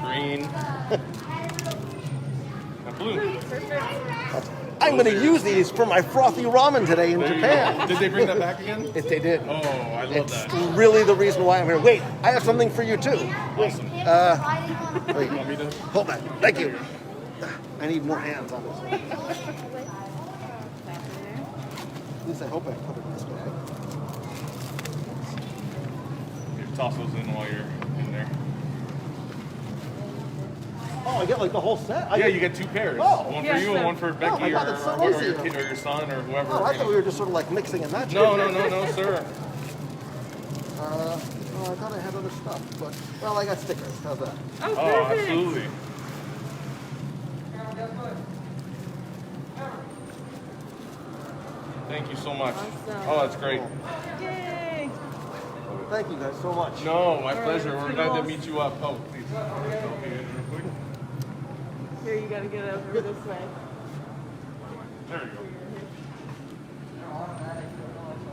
Green. And blue. I'm going to use these for my frothy ramen today in There you Japan. go. Did they bring that back again? They did. Oh, I love It's that. really the reason why I'm here. Wait, I have something for you too. Awesome. Wait, Want me to? hold that. Thank you. I need more hands on this. At least I hope I put it this way. You toss those in while you're in there. Oh, I get like the whole set? Yeah, you get 2 pairs. Oh. One for you and one for Becky my God, that's so or easy. your kid or your son or whoever. Oh, I you thought know. we were just sort of like mixing and matching. No, sir. Oh, I thought I had other stuff, but, well, I got stickers. How's that? Oh, absolutely. Thank you so much. Oh, that's great. Yay! Thank you guys so much. No, my pleasure. We're glad to meet you up. Oh, please. Here, you gotta get over this way. There you go.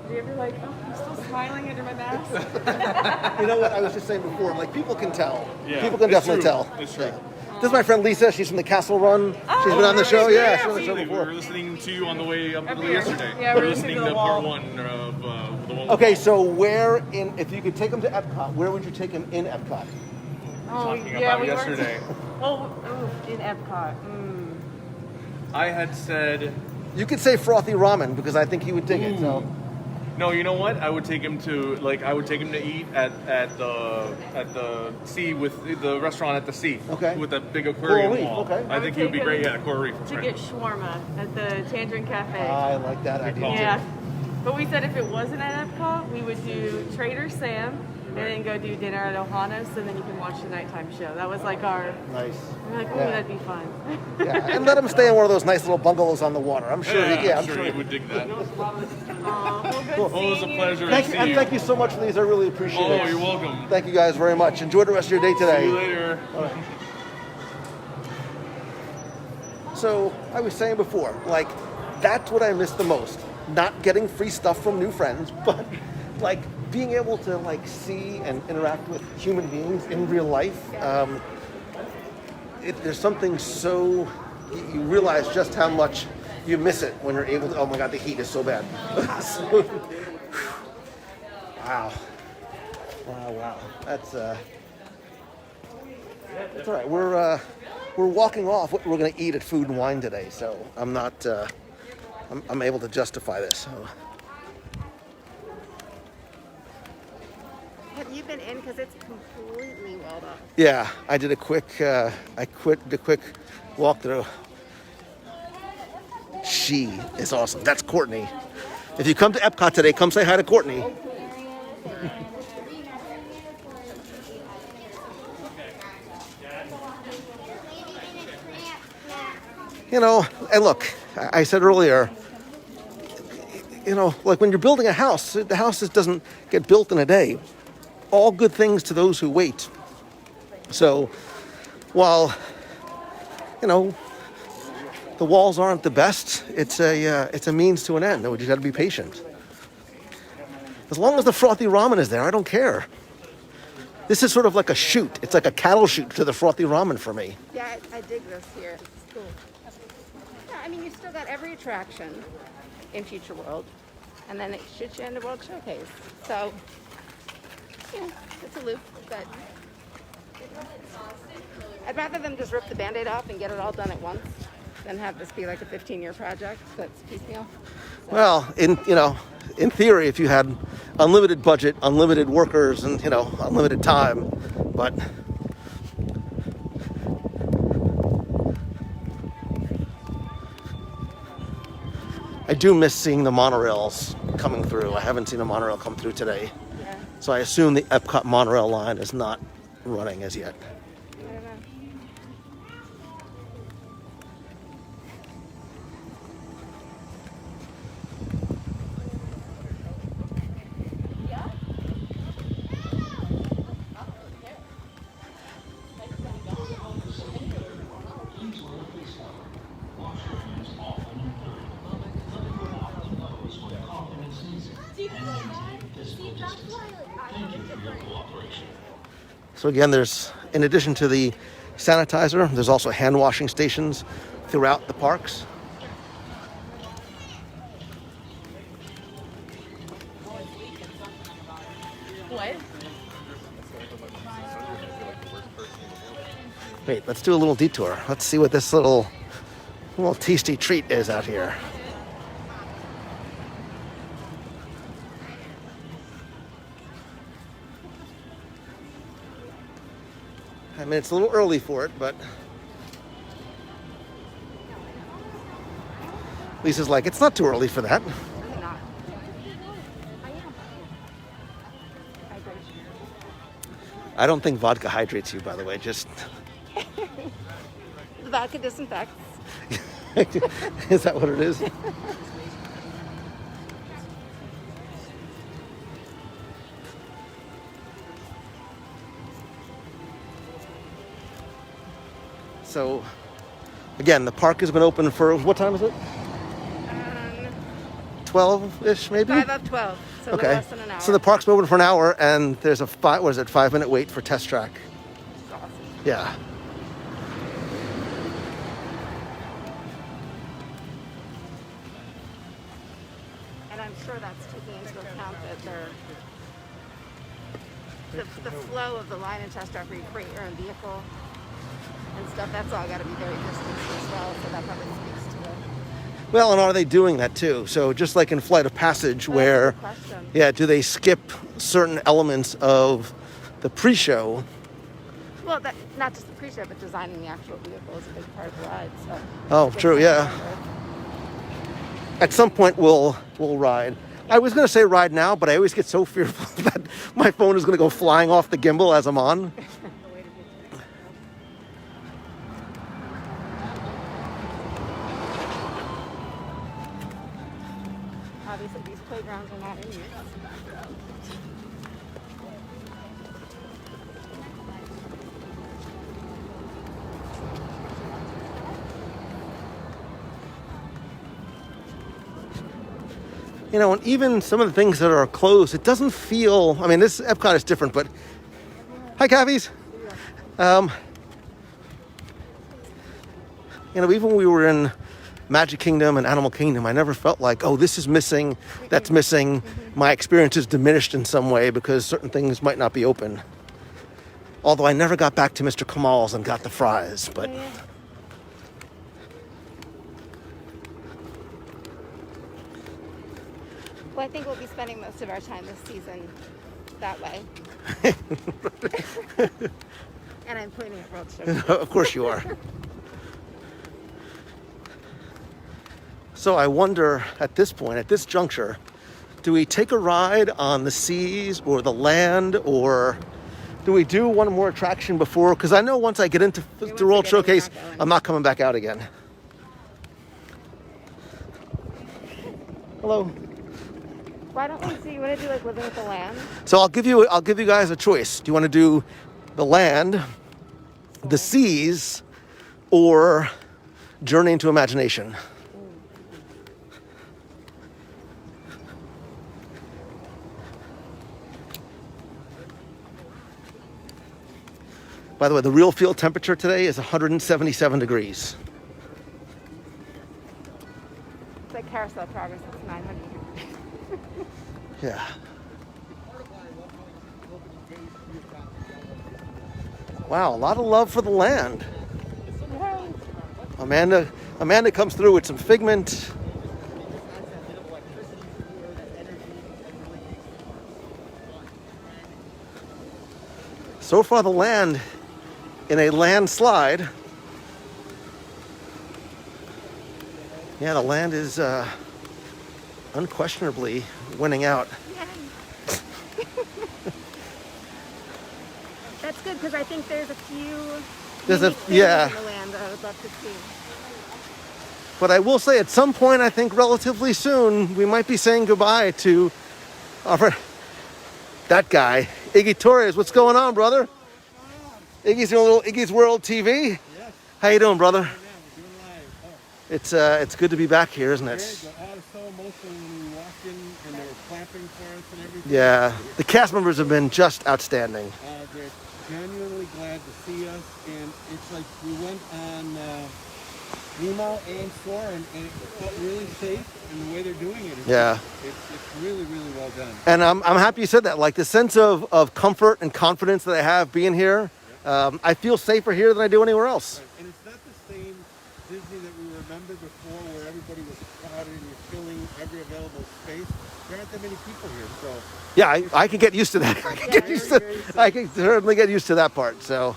Do you ever like, oh, I'm still smiling under my mask? You know what? I was just saying before, like, people can tell. Yeah, People can it's definitely true. tell. It's true. This is my friend Lisa. She's from the Castle Run. She's been on the show. Yeah, she's been on the show absolutely. We before. were listening to you on the way up Up here. yesterday. Yeah, we we're were listening listening to to the part wall. 1 of the one. Okay, so where in, if you could take him to Epcot, where would you take him in Epcot? Talking about we yesterday. In Epcot. I had said. You could say frothy ramen because I think he would dig it. So. No, you know what? I would take him to eat at the sea with the restaurant at the sea. Okay. With the big aquarium Coral Reef, wall. okay. I think he would be great. Yeah, Coral Reef. To get shawarma at the Tangerine Cafe. I like that idea. Yeah. But we said if it wasn't at Epcot, we would do Trader Sam and then go do dinner at Ohana's, and then you can watch the nighttime show. That was like our. Nice. We're like, oh, Yeah. that'd be fun. Yeah, and let him stay in one of those nice little bungalows on the water. I'm sure. I'm sure he would dig that. Cool. Oh, it was a pleasure Thank to you, see and you. thank you so much for these. I really appreciate it. Oh, you're welcome. Thank you guys very much. Enjoy the rest of your day today. See you later. All right. So I was saying before, like, that's what I miss the most. Not getting free stuff from new friends, but like being able to like see and interact with human beings in real life. There's something so, you realize just how much you miss it when you're able to, oh my God, the heat is so bad. So, wow. Wow. That's, It's all right. We're walking off what we're going to eat at Food and Wine today, so I'm not. I'm able to justify this. So. Have you been in? Because it's completely walled up. Yeah, I did a quick. Quick walkthrough. She is awesome. That's Courtney. If you come to EPCOT today, come say hi to Courtney. You know, and look, I said earlier, you know, like when you're building a house, the house doesn't get built in a day. All good things to those who wait. So, while, you know, the walls aren't the best, it's a means to an end. We just got to be patient. As long as the frothy ramen is there, I don't care. This is sort of like a chute. It's like a cattle chute to the frothy ramen for me. Yeah, I dig this here. It's cool. Yeah, I mean, you still got every attraction in Future World, and then it shoots you into World Showcase. So, yeah, it's a loop, but I'd rather them just rip the Band-Aid off and get it all done at once than have this be like a 15-year project that's piecemeal. So. Well, in theory, if you had unlimited budget, unlimited workers, and, unlimited time, but I do miss seeing the monorails coming through. I haven't seen a monorail come through today. Yeah. So I assume the EPCOT monorail line is not running as yet. I don't know. So again, in addition to the sanitizer, there's also hand washing stations throughout the parks. What? Wait, let's do a little detour. Let's see what this little tasty treat is out here. I mean, it's a little early for it, but Lisa's like, it's not too early for that. Really not. I don't think vodka hydrates you, by the way, just... Vodka disinfects. Is that what it is? So, again, the park has been open for, what time is it? 12-ish, maybe? 5 of 12, so a little less than an hour. So the park's been open for an hour, and there's a 5-minute wait for Test Track. That's awesome. Yeah. And I'm sure that's taking into account that the flow of the line and Test Track where you create your own vehicle and stuff, that's all got to be very distanced as well, so that probably speaks to it. Well, and are they doing that too? So just like in Flight of Passage, where, do they skip certain elements of the pre-show? Well, not just the pre-show, but designing the actual vehicle is a big part of the ride. So. Oh, true, yeah. At some point, we'll ride. I was going to say ride now, but I always get so fearful that my phone is going to go flying off the gimbal as I'm on. Obviously, these playgrounds are not in use. And even some of the things that are closed, it doesn't feel... I mean, this EPCOT is different, but... Hi, Cavies! Even when we were in Magic Kingdom and Animal Kingdom, I never felt like, oh, this is missing, that's missing. My experience is diminished in some way because certain things might not be open. Although I never got back to Mr. Kamal's and got the fries, but... Well, I think we'll be spending most of our time this season that way. And I'm pointing at World Showcase. Of course you are. So I wonder, at this point, at this juncture, do we take a ride on the seas or the land, or do we do one more attraction before? Because I know once I get into the World Showcase, I'm not coming back out again. Hello. Why don't we see? You want to do like Living with the Land? So I'll give you guys a choice. Do you want to do the land, the seas, or Journey into Imagination? By the way, the real field temperature today is 177 degrees. It's like Carousel Progress. It's 900. Yeah. Wow, a lot of love for the land. Amanda comes through with some Figment. So far, the land in a landslide. Yeah, the land is unquestionably winning out. That's good because I think there's a few. There's a in the land that I would love to see. But I will say, at some point, I think relatively soon, we might be saying goodbye to that guy, Iggy Torres. What's going on, brother? Iggy's doing a little Iggy's World TV. Yes. How you doing, brother? It's good to be back here, isn't it? I was so emotional when we walked in and they were clapping for us and everything. Yeah, the cast members have been just outstanding. They're genuinely glad to see us, and it's like we went on Nemo and Soar, and it felt really safe, and the way they're doing it, it's really, really well done. And I'm happy you said that. Like the sense of comfort and confidence that I have being here, I feel safer here than I do anywhere else. Right. And it's not the same Disney that we remember before, where everybody was crowded and you're filling every available space. There aren't that many people here, so. Yeah, I can get used to that. I can certainly get used to that part. So.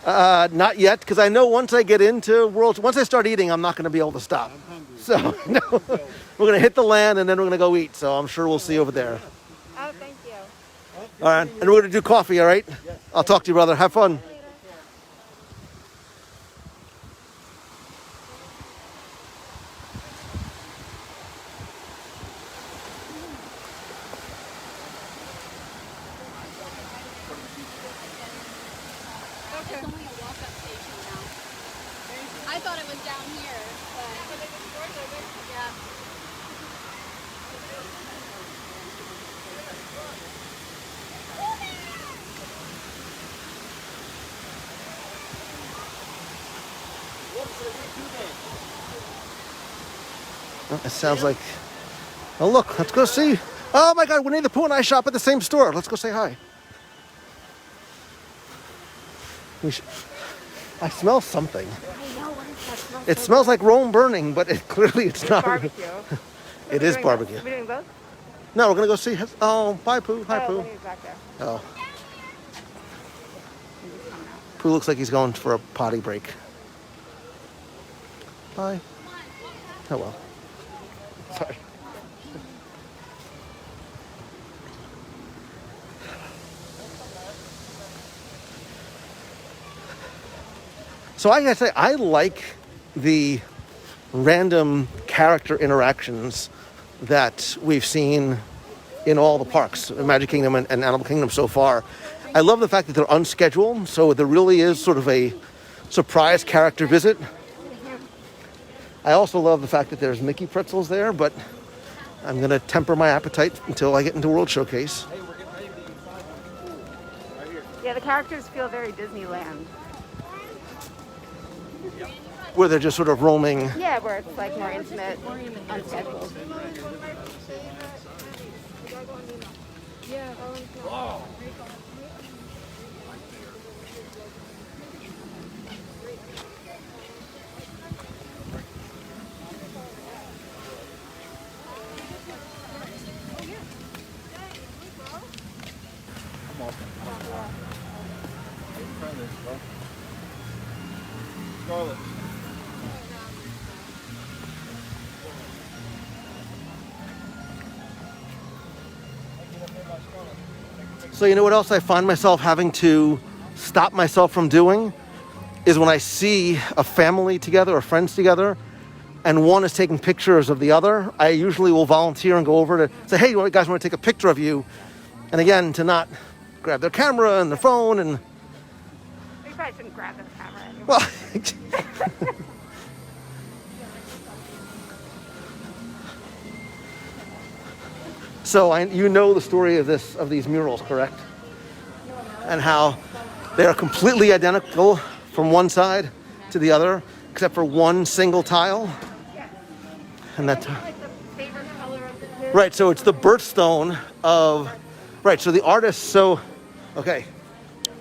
Not yet, because I know once I get into once I start eating, I'm not going to be able to stop. So no, we're going to hit the land and then we're going to go eat. So I'm sure we'll see you over there. Oh, thank you. All right, and we're going to do coffee. All right. Yes. I'll talk to you, brother. Have fun. It's only a walk-up station now. I thought it was down here, but yeah. It sounds like. Oh look, let's go see. Oh my God, Winnie the Pooh and I shop at the same store. Let's go say hi. I smell something. I know, what is that smell? It smells like Rome burning, but clearly it's not. Barbecue. It is barbecue. Are we doing both? No, we're gonna go see. Oh, bye, Pooh. Hi, Pooh. Winnie's back there. Oh. Pooh looks like he's going for a potty break. Bye. Oh well. Sorry. So I gotta say, I like the random character interactions that we've seen in all the parks, Magic Kingdom and Animal Kingdom so far. I love the fact that they're unscheduled, so there really is sort of a surprise character visit. I also love the fact that there's Mickey pretzels there, but I'm gonna temper my appetite until I get into World Showcase. Yeah, the characters feel very Disneyland. Where they're just sort of roaming. Yeah, where it's like more intimate, unscheduled. Yeah, that one's not. Wow. Scarlet. So you know what else I find myself having to stop myself from doing is when I see a family together or friends together and one is taking pictures of the other, I usually will volunteer and go over to say, hey, you guys want to take a picture of you? And again, to not grab their camera and their phone and... You probably shouldn't grab the camera anymore. Well... So you know the story of these murals, correct? And how they are completely identical from one side to the other, except for one single tile. And that. Right. So it's the birthstone of. Right. So the artist. So, okay.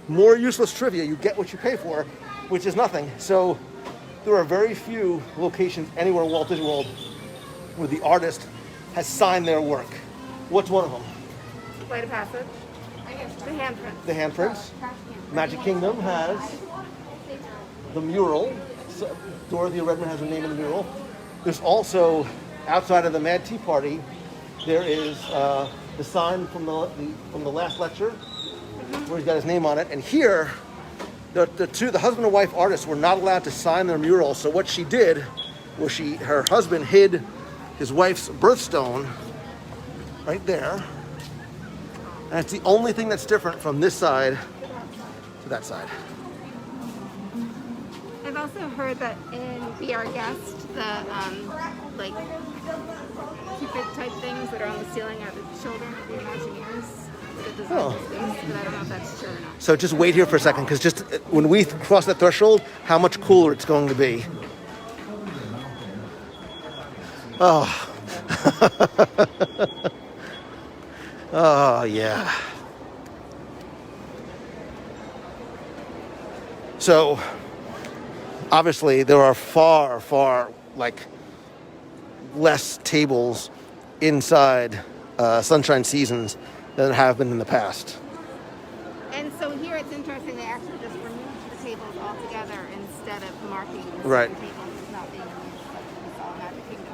More useless trivia. You get what you pay for, which is nothing. So there are very few locations anywhere in Walt Disney World where the artist has signed their work. What's one of them? Flight of Passage. The handprints. The handprints. Magic Kingdom has the mural. So Dorothy Redmond has her name in the mural. There's also, outside of the Mad Tea Party, there is the sign from the last lecture where he's got his name on it. And here, the husband and wife artists were not allowed to sign their mural. So what she did was her husband hid his wife's birthstone right there. And it's the only thing that's different from this side to that side. I've also heard that in Be Our Guest, the like Cupid type things that are on the ceiling are the children of the Imagineers that designed the space, but I don't know if that's true or not. So just wait here for a second, because just when we cross that threshold, how much cooler it's going to be. Oh. Oh, yeah. So, obviously, there are far, less tables inside Sunshine Seasons than there have been in the past. And so here it's interesting, they actually just removed the tables altogether instead of marking the Right. tables as not being used like we saw in Magic Kingdom.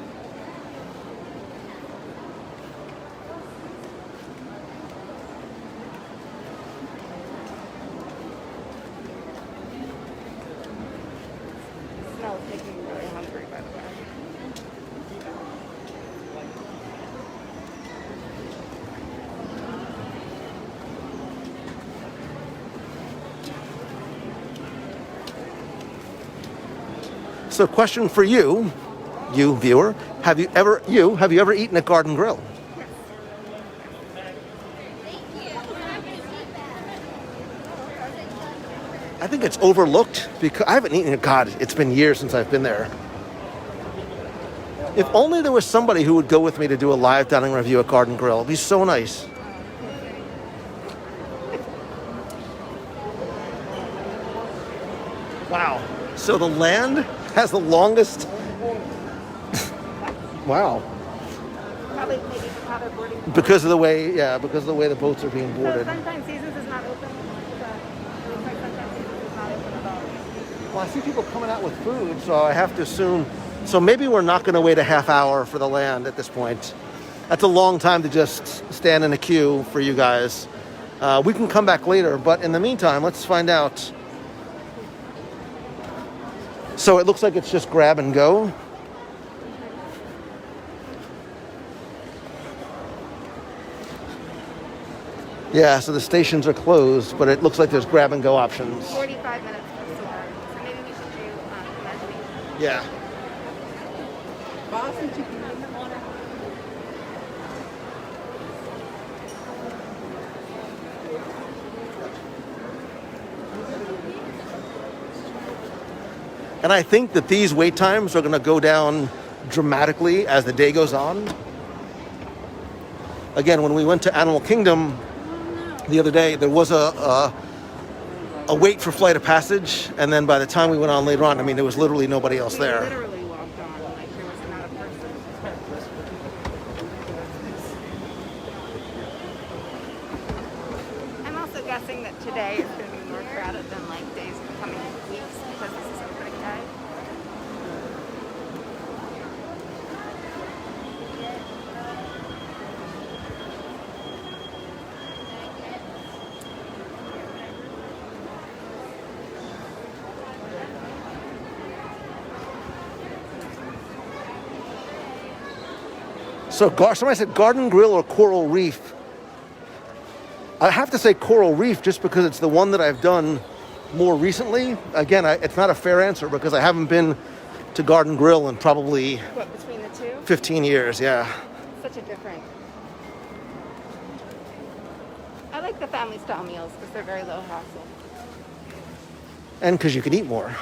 Smells making me really hungry, by the way. So, question for you viewer, have you ever eaten at Garden Grill? I think it's overlooked because I haven't eaten it. God, it's been years since I've been there. If only there was somebody who would go with me to do a live dining review at Garden Grill. It'd be so nice. Wow. So the land has the longest. Wow. Probably maybe how they're boarding. Because of the way the boats are being So boarded. Sunshine Seasons is not open. It looks like Sunshine Seasons is not open at all. Well, I see people coming out with food, so I have to assume. So maybe we're not going to wait a half hour for the land at this point. That's a long time to just stand in a queue for you guys. We can come back later, but in the meantime, let's find out. So it looks like it's just grab and go. Yeah, so the stations are closed, but it looks like there's grab and go options. 45 minutes for Soar. So maybe we should do Imagination. Yeah. Boston chicken in the morning. And I think that these wait times are going to go down dramatically as the day goes on. again, when we went to Animal Kingdom the other day, there was a wait for Flight of Passage, and then by the time we went on later on, I mean, there was literally nobody else there. Literally walked on, like there was not a person. I'm also guessing that today is going to be more crowded than like days in the coming weeks because this is opening day. So somebody said Garden Grill or Coral Reef. I have to say Coral Reef just because it's the one that I've done more recently. Again, it's not a fair answer because I haven't been to Garden Grill in probably What, between the two? 15 years, yeah. Such a different. I like the family style meals because they're very low hassle. And because you can eat more.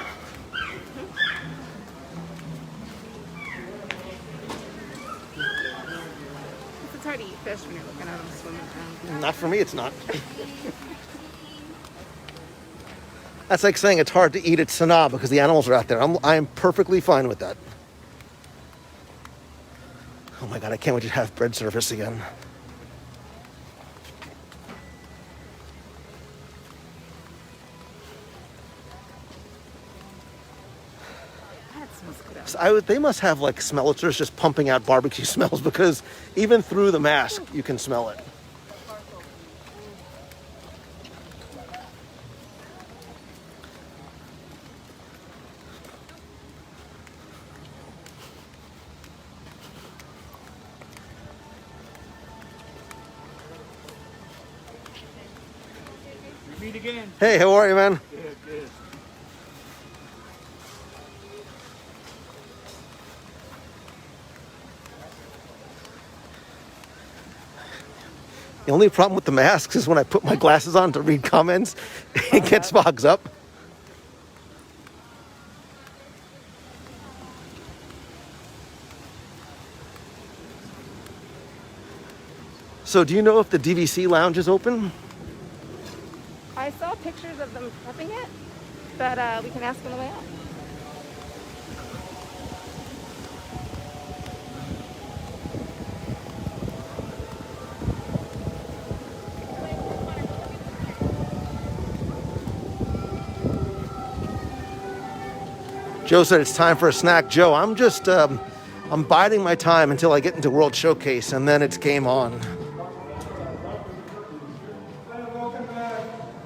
It's hard to eat fish when you're looking at them swimming around. Not for me, it's not. That's like saying it's hard to eat at Sanaa because the animals are out there. I'm perfectly fine with that. Oh my God, I can't wait to have bread service again. That smells good. So they must have like smellers just pumping out barbecue smells because even through the mask, you can smell it. We meet again. Hey, how are you, man? Good, good. The only problem with the masks is when I put my glasses on to read comments, it gets fogs up. So do you know if the DVC lounge is open? I saw pictures of them prepping it, but we can ask on the way out. Joe said it's time for a snack. Joe, I'm just, I'm biding my time until I get into World Showcase, and then it's game on.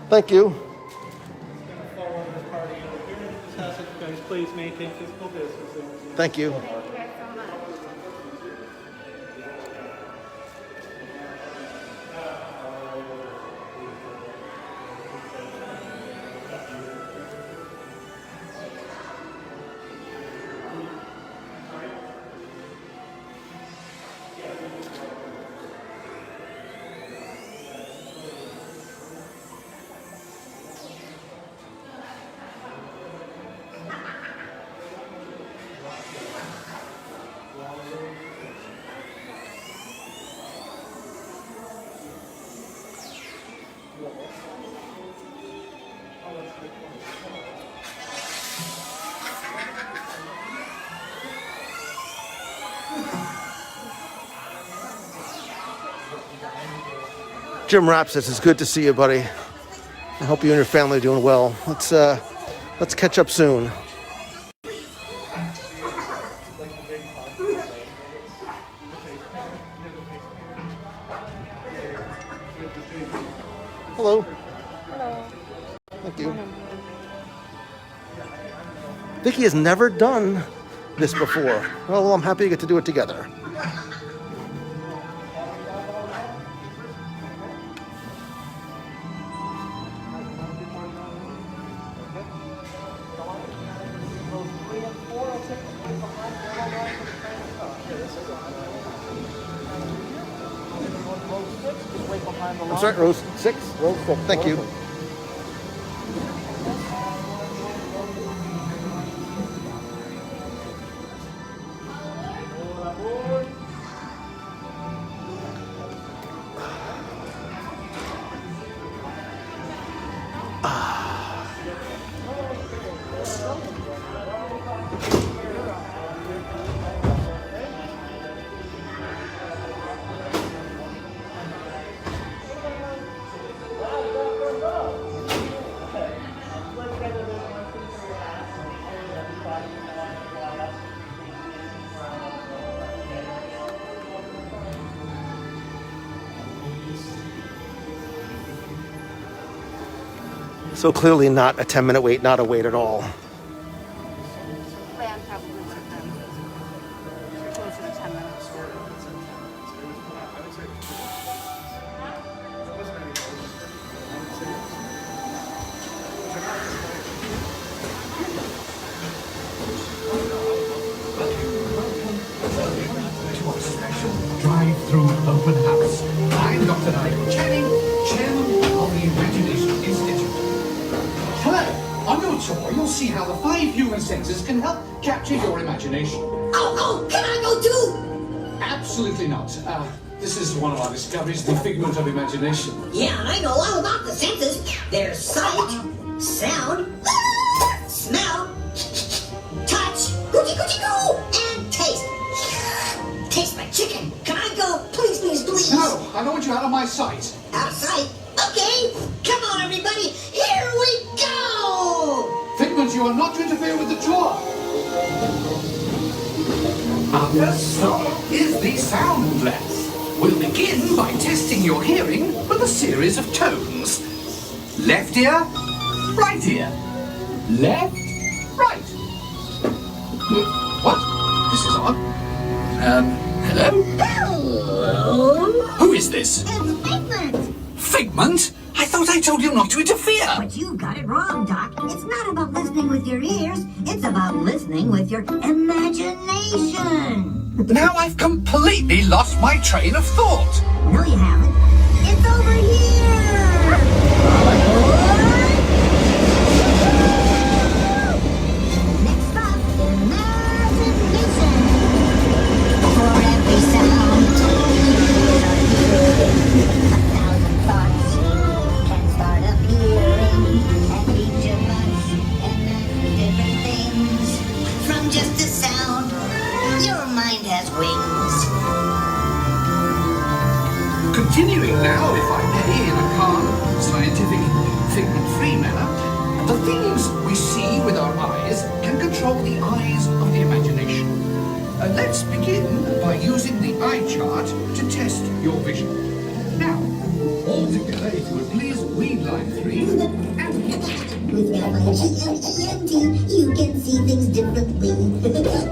Thank you. Please maintain physical distancing. Thank you. Jim Rapp says it's good to see you, buddy. I hope you and your family are doing well. Let's catch up soon. Hello. Hello. Thank you. Vicky has never done this before. Well, I'm happy to get to do it together. I'm sorry, row 6? Row 6. Thank you. So clearly not a 10-minute wait, not a wait at all. Land probably took them closer to 10 minutes. Drive-through open house. I'm Dr. Nigel Channing, Chairman of the Imagination Institute. Hello. On your tour, you'll see how the 5 human senses can help capture your imagination. Oh, can I go too? Absolutely not. This is one of our discoveries, the figment of imagination. Yeah, and I know all about the senses. There's sight, sound, smell, touch, coochie-coochie-coo, and taste. Taste my chicken. Can I go? Please, please, please. No, I don't want you out of my sight. Out of sight? Okay. Come on, everybody. Here we go. Figment, you are not to interfere with the tour. Our first stop is the sound glass. We'll begin by testing your hearing with a series of tones. Left ear, right ear. Left, right. What? This is odd. Hello? Hello? Who is this? It's Figment. Figment? I thought I told you not to interfere. But you got it wrong, Doc. It's not about listening with your ears. It's about listening with your imagination. Now I've completely lost my train of thought. No, you haven't. It's over here. Next stop, imagination. For every sound, a thousand thoughts can start appearing, and each of us imagines different things. From just a sound, your mind has wings. Continuing now, if I may, in a calm, scientific, figment-free manner, the things we see with our eyes can control the eyes of the imagination. Let's begin by using the eye chart to test your vision. Now, all together, if you would please read line 3 and hit. With F-I-G-M-E-N-T, you can see things differently.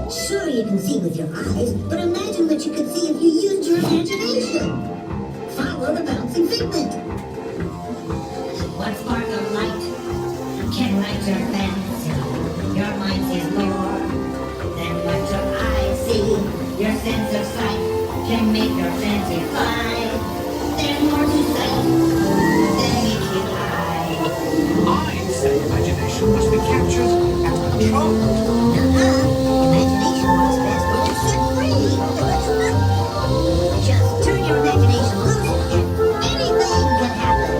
Sure, you can see with your eyes, but imagine what you could see if you used your imagination. Follow the bouncing figment. What spark of light can light your fancy? Your mind sees more than what your eyes see. Your sense of sight can make your fancy fly. There's more to sight than meets the eye. I say imagination must be captured and controlled. Imagination works best when it's set free. Just turn your imagination loose and anything can happen.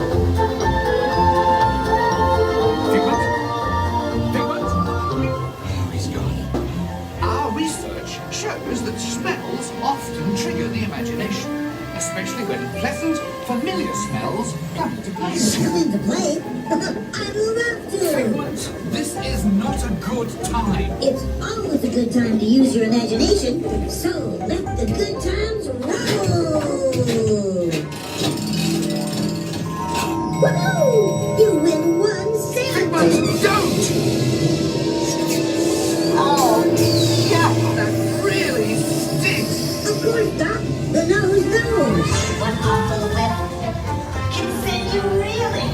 Oh, he's gone. Our research shows that smells often trigger the imagination, especially when pleasant, familiar smells come into play. Come into play? I'd love to. Figment, this is not a good time. It's always a good time to use your imagination, so let the good times roll. Woohoo! You win one cent. Figment, don't! Oh, yeah, that really stinks. Of course, Doc. The nose knows. One awful whiff can send you reeling.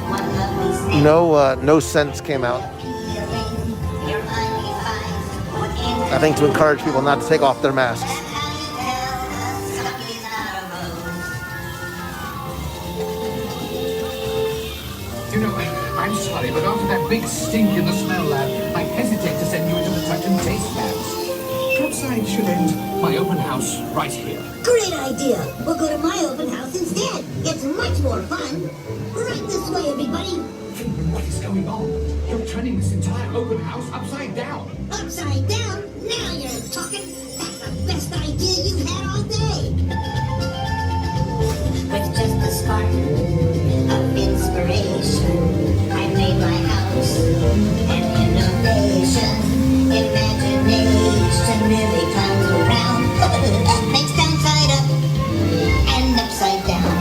One lovely sniff. No scents came out. Your eye finds I think to encourage people not to take off their masks. You know, I'm sorry, but after that big stink in the smell lab, I hesitate to send you into the touch and taste labs. Perhaps I should end my open house right here. Great idea. We'll go to my open house instead. It's much more fun. Right this way, everybody. What is going on? You're turning this entire open house upside down. Upside down? Now you're talking. That's the best idea you've had all day. With just a spark of inspiration, I made my house an innovation. Imagination really comes around. Makes downside up and upside down.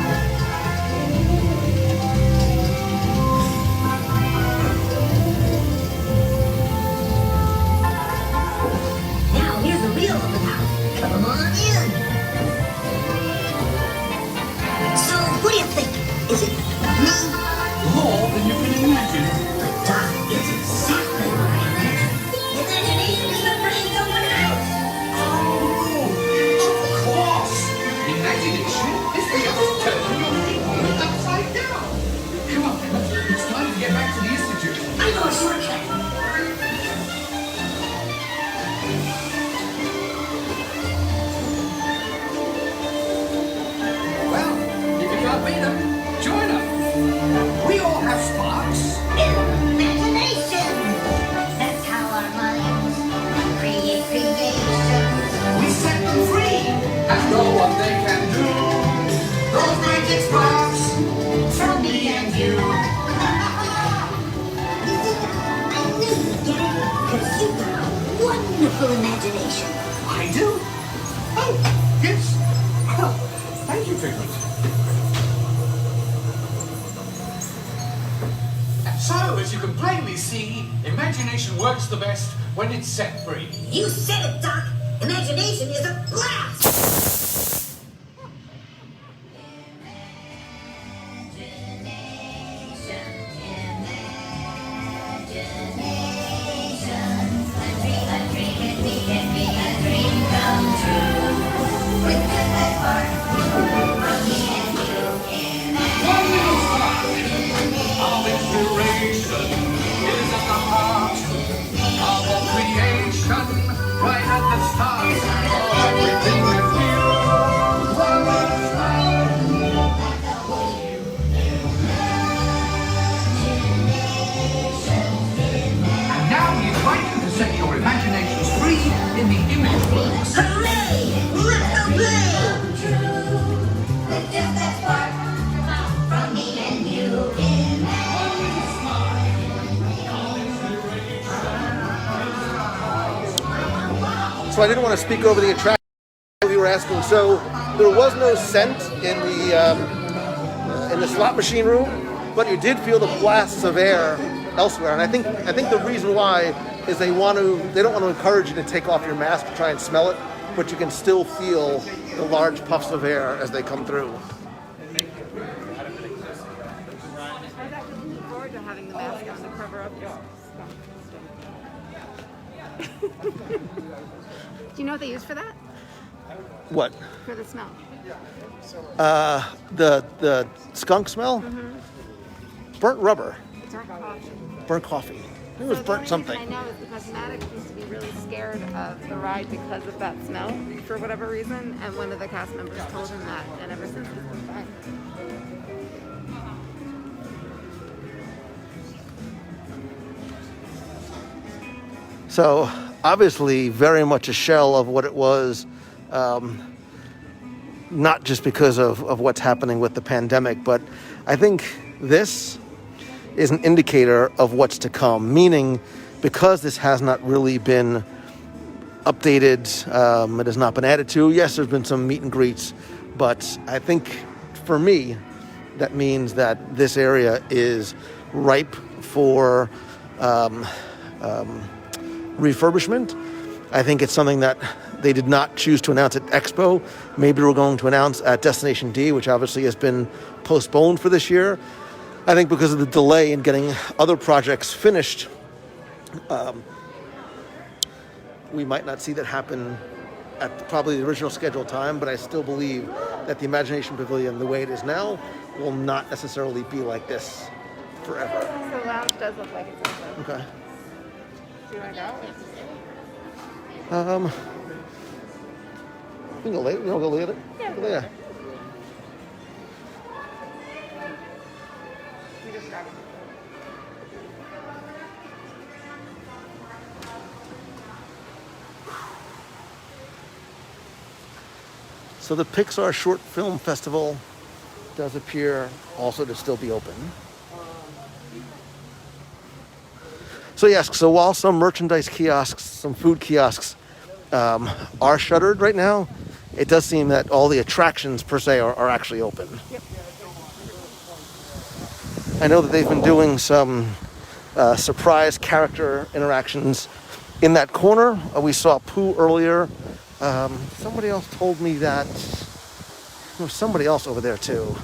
have sparks? Imagination! That's how our minds create creations. We set them free and know what they can do. Those magic sparks from me and you. I knew you'd get it, because you've got a wonderful imagination. I do? Oh, yes. Well, thank you, Figment. So, as you can plainly see, imagination works the best when it's set free. You said it, Doc. Imagination is a blast! One little spark of inspiration is at the heart of all creation, right at the start of everything that's new. One little spark. And now we invite you to set your imaginations free in the image works. Hooray! Let's go play! With just that spark from me and you. So I didn't want to speak over the attraction you were asking. So there was no scent in the slot machine room, but you did feel the blasts of air elsewhere. And I think the reason why is they don't want to encourage you to take off your mask to try and smell it, but you can still feel the large puffs of air as they come through. I was actually looking forward to having the mask on to cover up your Do you know what they use for that? What? For the smell. The skunk smell? Mm-hmm. Burnt rubber. Burnt coffee. Burnt coffee. It was burnt something. I know is because Maddox used to be really scared of the ride because of that smell for whatever reason, and one of the cast members told him that, and ever since he's been fine. So obviously very much a shell of what it was, not just because of what's happening with the pandemic, but I think this is an indicator of what's to come, meaning because this has not really been updated, it has not been added to. Yes, there's been some meet and greets, but I think for me, that means that this area is ripe for refurbishment. I think it's something that they did not choose to announce at Expo. Maybe we're going to announce at Destination D, which obviously has been postponed for this year. I think because of the delay in getting other projects finished, we might not see that happen at probably the original scheduled time, but I still believe that the Imagination Pavilion, the way it is now, will not necessarily be like this forever. The lounge does look like it's open. Okay. Do you want to go? We can go late. You want to go later? Yeah. Go later. We just grab it. So the Pixar Short Film Festival does appear also to still be open. So yes, so while some merchandise kiosks, some food kiosks are shuttered right now, it does seem that all the attractions per se are actually open. Yep. I know that they've been doing some surprise character interactions in that corner. We saw Pooh earlier. Somebody else told me that there was somebody else over there too.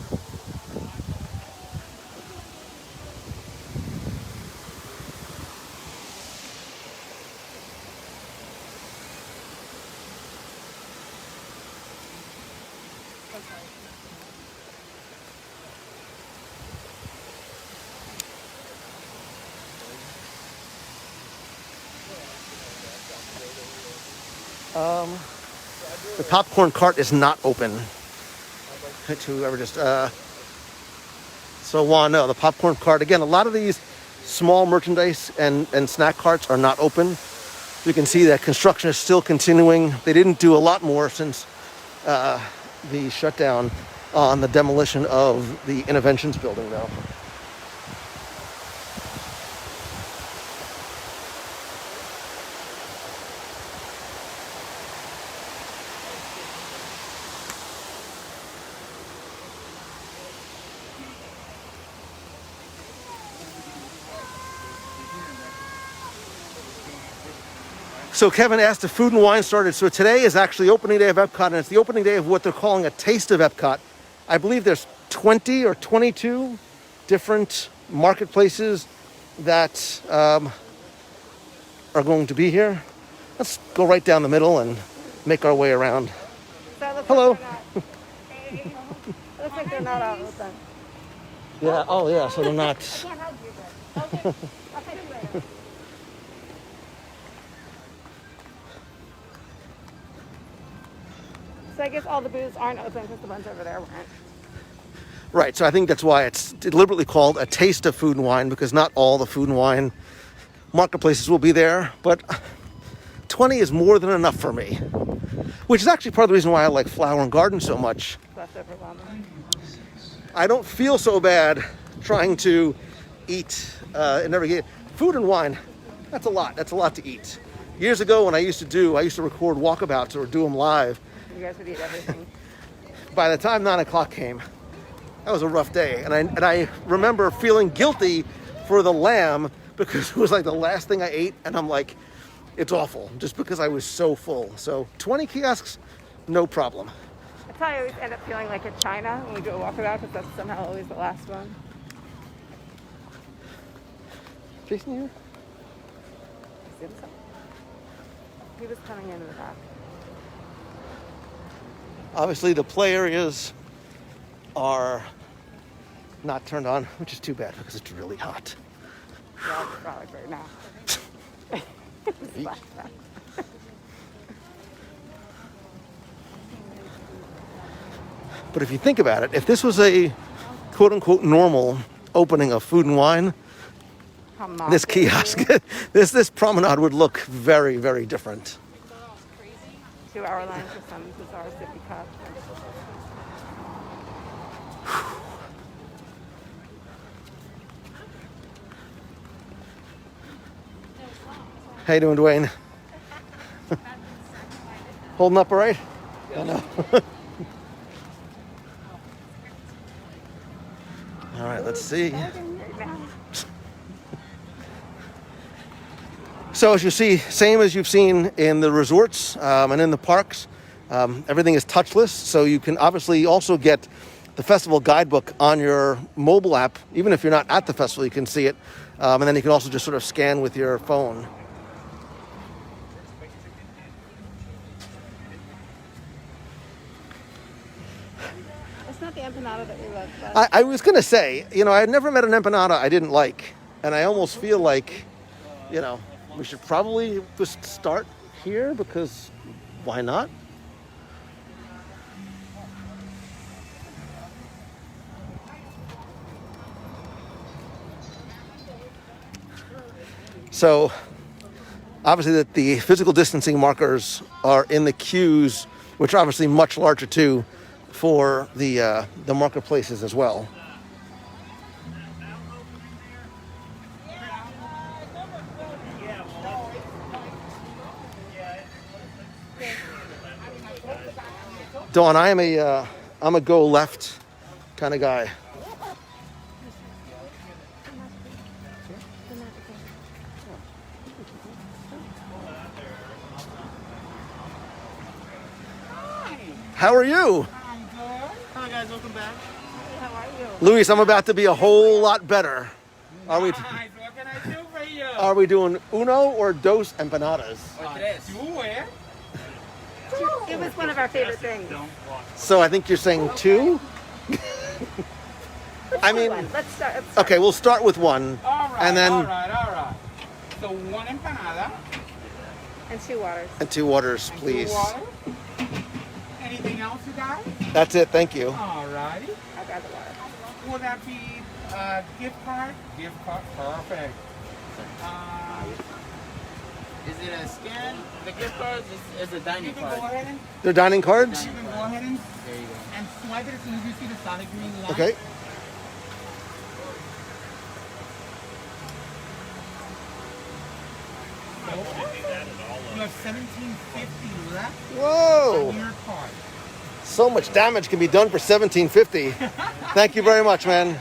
The popcorn cart is not open to whoever just. So So Wano, the popcorn cart. Again, a lot of these small merchandise and snack carts are not open. You can see that construction is still continuing. They didn't do a lot more since the shutdown on the demolition of the Interventions building, though. So Kevin asked if Food and Wine started. So today is actually opening day of EPCOT, and it's the opening day of what they're calling a Taste of EPCOT. I believe there's 20 or 22 different marketplaces that are going to be here. Let's go right down the middle and make our way around. Hello. It looks like they're not all open. Yeah, oh yeah, so they're not. I can't help you then. Okay, I'll take you later. So I guess all the booths aren't open because the ones over there weren't. Right, so I think that's why it's deliberately called a Taste of Food and Wine, because not all the food and wine marketplaces will be there, but 20 is more than enough for me, which is actually part of the reason why I like Flower and Garden so much. That's overwhelming. I don't feel so bad trying to eat and never get food and wine. That's a lot to eat. Years ago when I used to record walkabouts or do them live. You guys would eat everything. By the time 9 o'clock came, that was a rough day. And I remember feeling guilty for the lamb because it was like the last thing I ate. And I'm like, it's awful just because I was so full. So 20 kiosks, no problem. That's how I always end up feeling like in China when we do a walkabout, because that's somehow always the last one. Jason, you? He was coming into the back. Obviously, the play areas are not turned on, which is too bad because it's really hot. Yeah, it's probably right now. But if you think about it, if this was a quote-unquote normal opening of Food and Wine, this kiosk, this promenade would look very, very different. 2-hour line for some bizarre sippy cup. How you doing, Dwayne? Holding up all right? I know. All right, let's see. So as you see, same as you've seen in the resorts and in the parks, everything is touchless. So you can obviously also get the festival guidebook on your mobile app. Even if you're not at the festival, you can see it. And then you can also just sort of scan with your phone. It's not the empanada that we love. I was going to say, I had never met an empanada I didn't like. And I almost feel like, we should probably just start here because why not? So obviously the physical distancing markers are in the queues, which are obviously much larger too, for the marketplaces as well. Dawn, I'm a go left kind of guy. How are you? I'm good. Hello guys, welcome back. How are you? Luis, I'm about to be a whole lot better. Are we? Nice. What can I do for you? Are we doing uno or dos empanadas? It was one of our favorite things. So I think you're saying two? I mean, Let's start. Okay, we'll start with one. All right, and then all right. So one empanada. And 2 waters. And 2 waters, And please. 2 waters. Anything else you guys? That's it, thank you. All righty. I'll grab the water. Will that be gift card? Gift card, perfect. Is it a scan? The gift card is a dining card. Go ahead and, They're dining cards? you can go ahead and, there you go. And swipe it as soon as you see the solid green line. Okay. You have $17.50 left Whoa. on your card. So much damage can be done for $17.50. Thank you very much, man.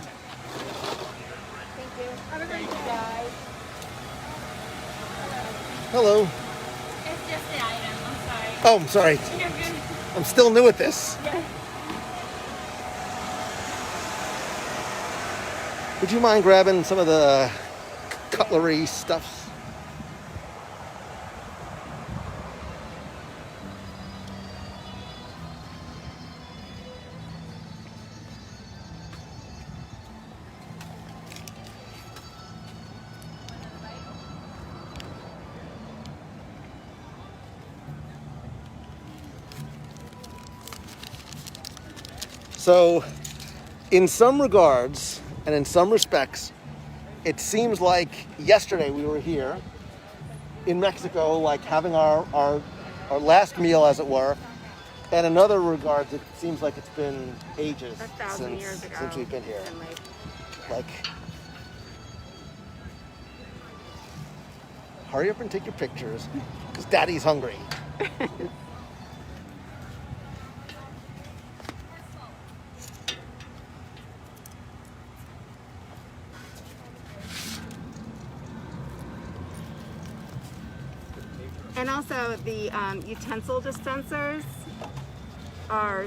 Hello. It's just the item. I'm sorry. Oh, I'm sorry. You're good. I'm still new at this. Yeah. Would you mind grabbing some of the cutlery stuffs? So, in some regards, and in some respects, it seems like yesterday we were here in Mexico, like having our last meal, as it were. And in other regards, it seems like it's been ages 1,000 years ago. since we've been here. Like, hurry up and take your pictures, because Daddy's hungry. And also the utensil dispensers are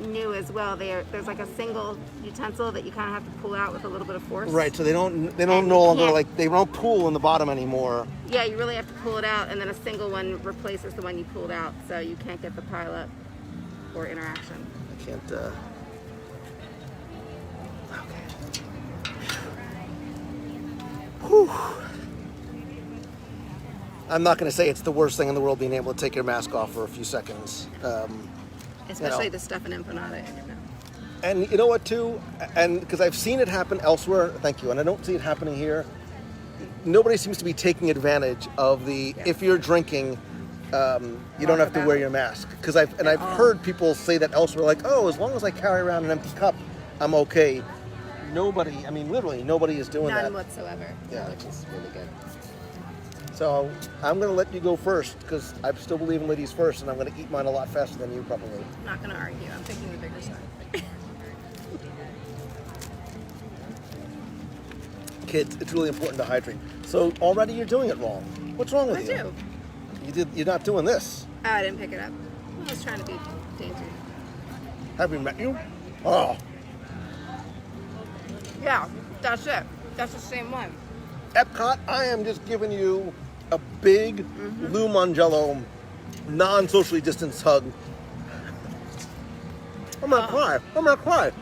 new as well. There's like a single utensil that you kind of have to pull out with a little bit of force. Right, so they don't no longer, like, they don't pool in the bottom anymore. Yeah, you really have to pull it out, and then a single one replaces the one you pulled out, so you can't get the pile up or interaction. I can't, Whew. I'm not going to say it's the worst thing in the world being able to take your mask off for a few seconds. Especially the stuff in empanada. And you know what, too? And because I've seen it happen elsewhere, thank you, and I don't see it happening here. Nobody seems to be taking advantage of the, if you're drinking, you don't have to wear your mask. Because I've heard people say that elsewhere, like, oh, as long as I carry around an empty cup, I'm okay. Nobody, I mean, literally, nobody is doing that. None whatsoever, Yeah. which is really good. So I'm going to let you go first, because I still believe in ladies first, and I'm going to eat mine a lot faster than you probably. I'm not going to argue. I'm picking the bigger side. Kids, it's really important to hydrate. So already you're doing it wrong. What's wrong with you? You're not doing this. Oh, I didn't pick it up. I was trying to be dainty. Have we met you? Oh. Yeah, that's it. That's the same one. EPCOT, I am just giving you a big Lou Mangello, non-socially distanced hug. I'm gonna cry. I'm gonna cry.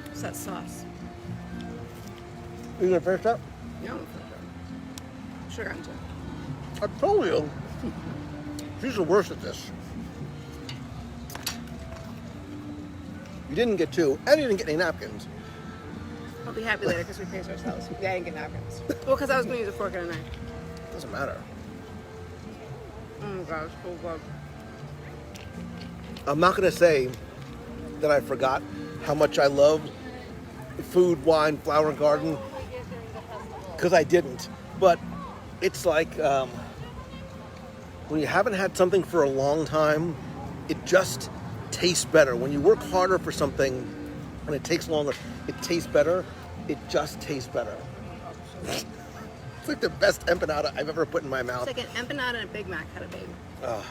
It's that sauce. You gonna finish that? No, sugar on top. I told you. She's the worst at this. You didn't get two, and you didn't get any napkins. I'll be happy later because we pace ourselves. Yeah, I didn't get napkins. Well, because I was going to use a fork and a knife. Doesn't matter. Oh my god, it's so good. I'm not gonna say that I forgot how much I loved food, wine, flower, and garden, because I didn't. But it's like when you haven't had something for a long time, it just tastes better. When you work harder for something and it takes longer, it tastes better. It just tastes better. It's like the best empanada I've ever put in my mouth. It's like an empanada and a Big Mac had a baby. Do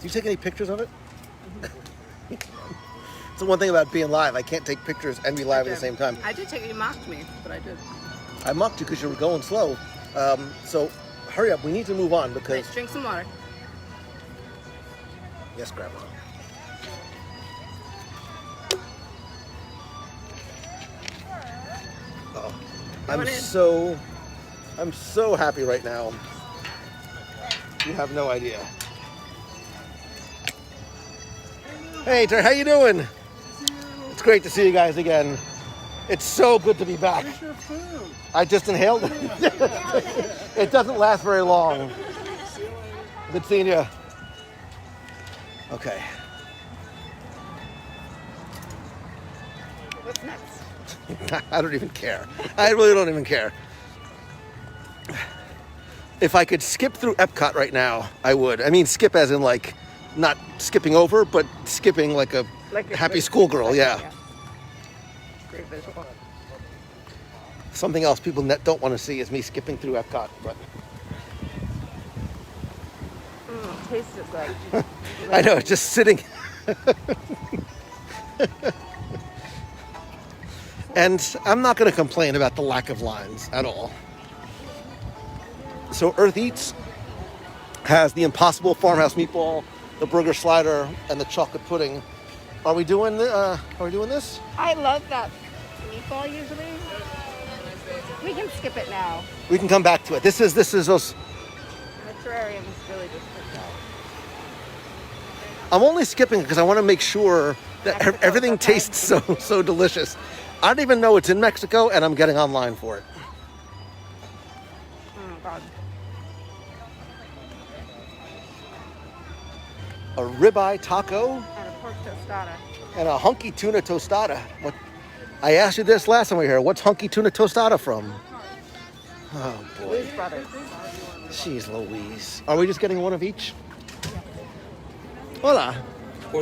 you take any pictures of it? It's the one thing about being live. I can't take pictures and be live at the same time. I did take it. You mocked me, but I did. I mocked you because you were going slow. So hurry up. We need to move on because... Let's drink some water. Yes, Grandma. Oh, I'm so happy right now. You have no idea. Hey, Terry, how you doing? great to see you guys again. It's so good to be back. Where's your food? I just inhaled it. It doesn't last very long. Good seeing you. Okay. What's next? I don't even care. I really don't even care. If I could skip through EPCOT right now, I would. I mean, skip as in like, not skipping over, but skipping like a happy schoolgirl, yeah. Great visual. Something else people don't want to see is me skipping through EPCOT, but Tastes just like. I know, it's just sitting. And I'm not going to complain about the lack of lines at all. So Earth Eats has the Impossible Farmhouse Meatball, the Burger Slider, and the Chocolate Pudding. Are we doing this? I love that meatball usually. We can skip it now. We can come back to it. This is us. The terrarium is really just picked out. I'm only skipping because I want to make sure that everything tastes so delicious. I don't even know it's in Mexico, and I'm getting online for it. Oh God. A ribeye taco And a pork tostada. and a hunky tuna tostada. What? I asked you this last time we were here. What's hunky tuna tostada from? Oh boy. Blues Brothers. Jeez Louise. Are we just getting one of each? Hola.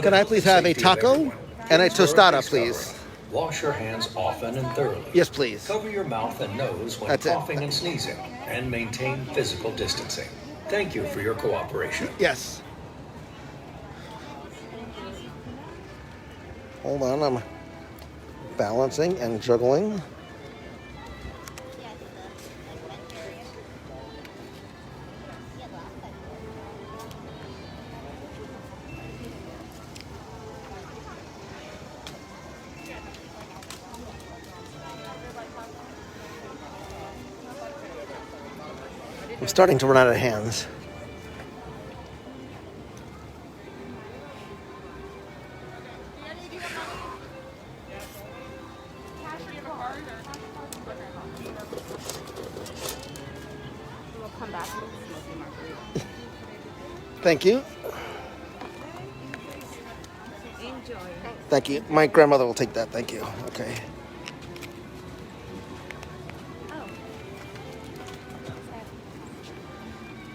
Can I please have a taco and a tostada, please? Wash your hands often and thoroughly. Yes, please. Cover your mouth and nose when That's it. coughing and sneezing, and maintain physical distancing. Thank you for your cooperation. Yes. Hold on, I'm balancing and juggling. I'm starting to run out of hands. We'll come back with a smoky margarita. Thank you. Enjoy. Thank you. My grandmother will take that. Thank you. Okay.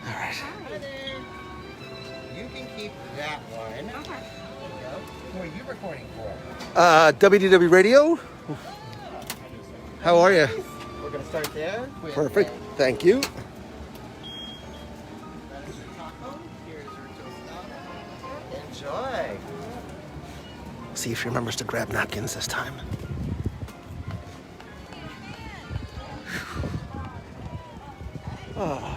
All right. You can keep that one. Okay. Who are you recording for? WDW Radio. How are you? We're going to start there. With Perfect. Thank you. Enjoy. See if she remembers to grab napkins this time. Oh.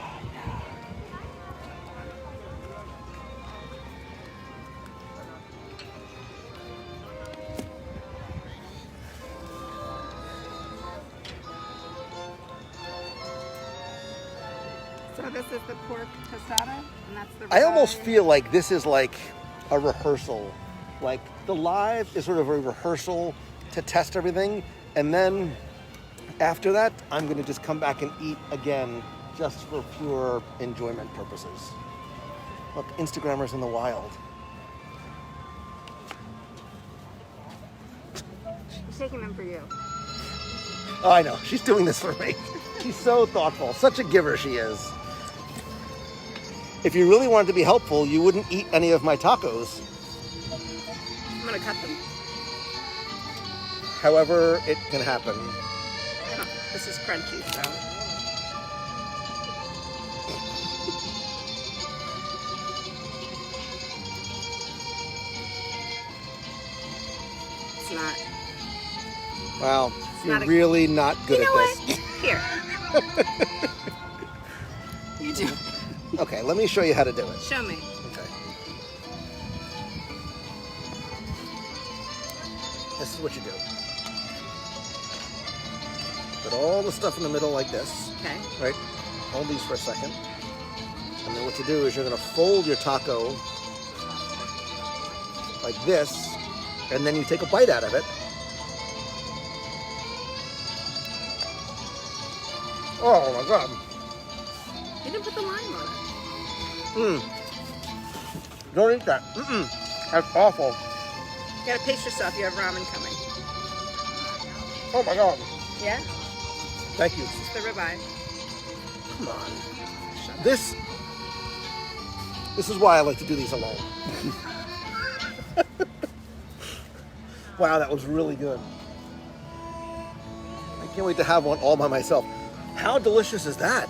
So this is the pork tostada, and that's the. I almost feel like this is like a rehearsal. Like the live is sort of a rehearsal to test everything, and then after that, I'm going to just come back and eat again just for pure enjoyment purposes. Look, Instagrammers in the wild. She's taking them for you. Oh, I know. She's doing this for me. She's so thoughtful. Such a giver she is. If you really wanted to be helpful, you wouldn't eat any of my tacos. I'm gonna cut them. However, it can happen. Oh, this is crunchy, so. It's not. Wow, It's you're not really not good You know at this. what? Here. You do. Okay, let me show you how to do it. Show me. Okay. This is what you do. Put all the stuff in the middle like this. Okay. Right? Hold these for a second. And then what you do is you're going to fold your taco like this, and then you take a bite out of it, Oh my God. You didn't put the lime on it. Don't eat that. That's awful. You gotta pace yourself. You have ramen coming. Oh my God. Yeah? Thank you. It's the ribeye. Come on. This is why I like to do these alone. Wow, that was really good. I can't wait to have one all by myself. How delicious is that?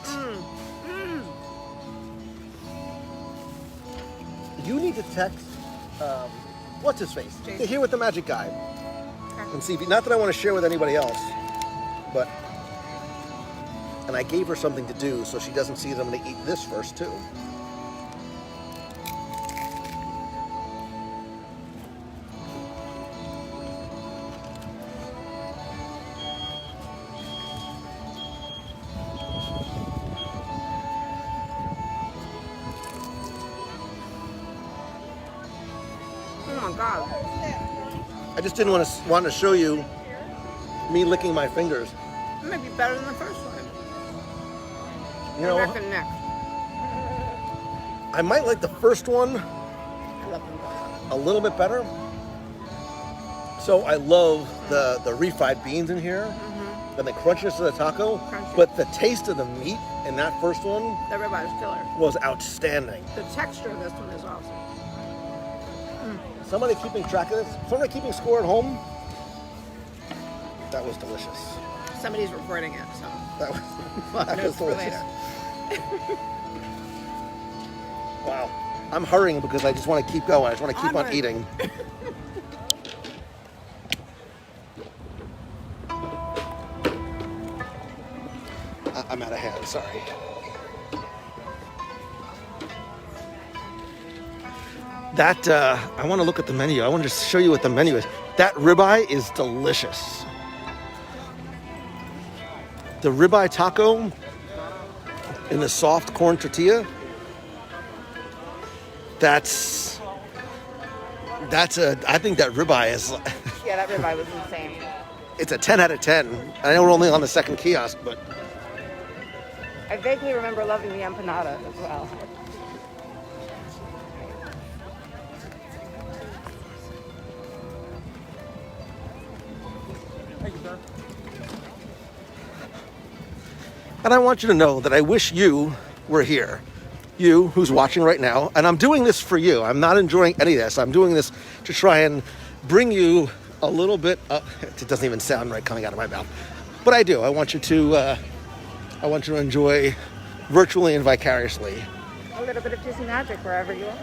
You need to text, what's his face? Jason. Here with the magic guy. And see, not that I want to share with anybody else, but, and I gave her something to do so she doesn't see that I'm going to eat this first too. Oh my God. I just didn't want to show you me licking my fingers. It might be better than the first one. You know, Neck and neck. I might like the first one I love them both. a little bit better. So I love the refried beans in here and the crunchiness of the taco, but the taste of the meat in that first one The ribeye is killer. was outstanding. The texture of this one is awesome. Somebody keeping track of this? Somebody keeping score at home? That was delicious. Somebody's recording it, so. That was, Well, that notes was for delicious. later. Wow. I'm hurrying because I just want to keep going. I just want to keep on eating. I'm out of hand, sorry. That, I want to look at the menu. I want to just show you what the menu is. That ribeye is delicious. The ribeye taco in the soft corn tortilla, I think that ribeye is, Yeah, that ribeye was insane. it's a 10 out of 10. I know we're only on the second kiosk, but I vaguely remember loving the empanada as well. and I want you to know that I wish you were here. You who's watching right now, and I'm doing this for you. I'm not enjoying any of this. I'm doing this to try and bring you a little bit it doesn't even sound right coming out of my mouth, but I do. I want you to enjoy virtually and vicariously. A little bit of Disney magic wherever you are.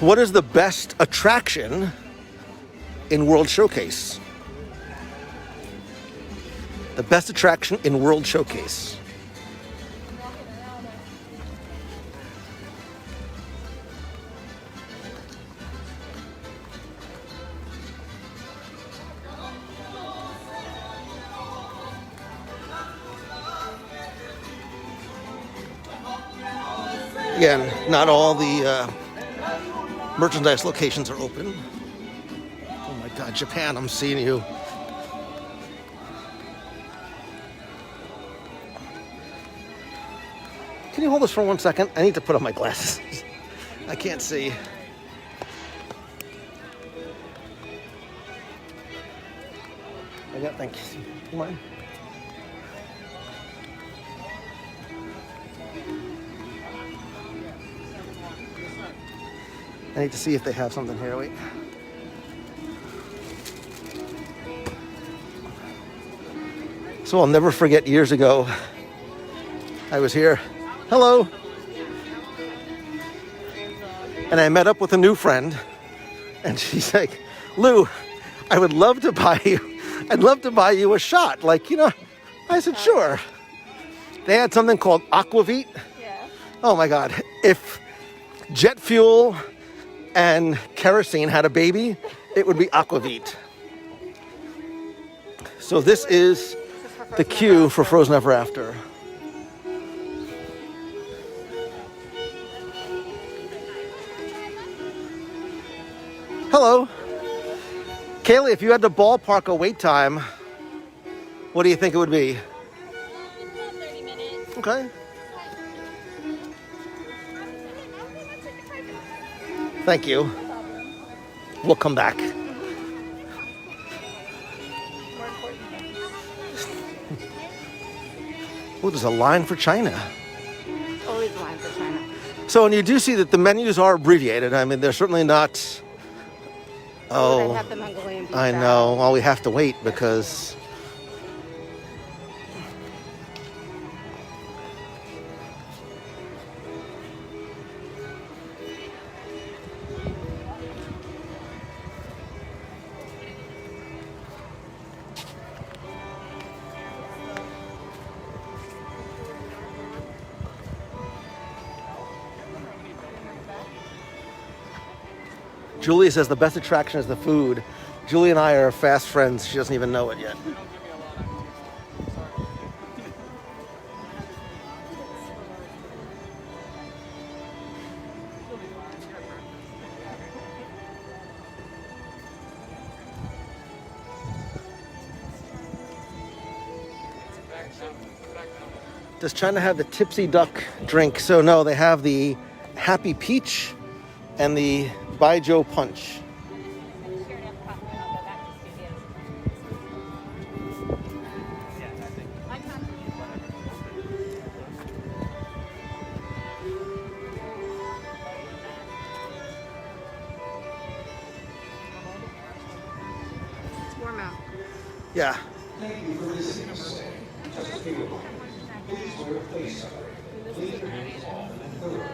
What is the best attraction in World Showcase? The best attraction in World Showcase. Again, not all the merchandise locations are open. Oh my God, Japan, I'm seeing you. Can you hold this for 1 second? I need to put on my glasses. I can't see. Thank you. You mind? I need to see if they have something here. Wait. So I'll never forget years ago, I was here. Hello. And I met up with a new friend, and she's like, Lou, I would love to buy you a shot. Like, you know, I said, sure. They had something called Aquavit. Yeah. Oh my God. If jet fuel and kerosene had a baby, it would be Aquavit. So this is the queue for Frozen Ever After. Hello. Kaylee, if you had to ballpark a wait time, what do you think it would be? 30 minutes. Okay. Thank you. We'll come back. Oh, there's a line for China. Always a line for China. So, and you do see that the menus are abbreviated. I mean, they're certainly not. Oh, they have the Mongolian beef I know. Well, we have to wait because. Julie says the best attraction is the food. Julie and I are fast friends. She doesn't even know it yet. Does China have the tipsy duck drink? So no, they have the Happy Peach and the Baijiu Punch. It's warm out. Yeah. Thank you for listening today. Just a few of them. Please wear a face covering. Clean your hands often and thoroughly.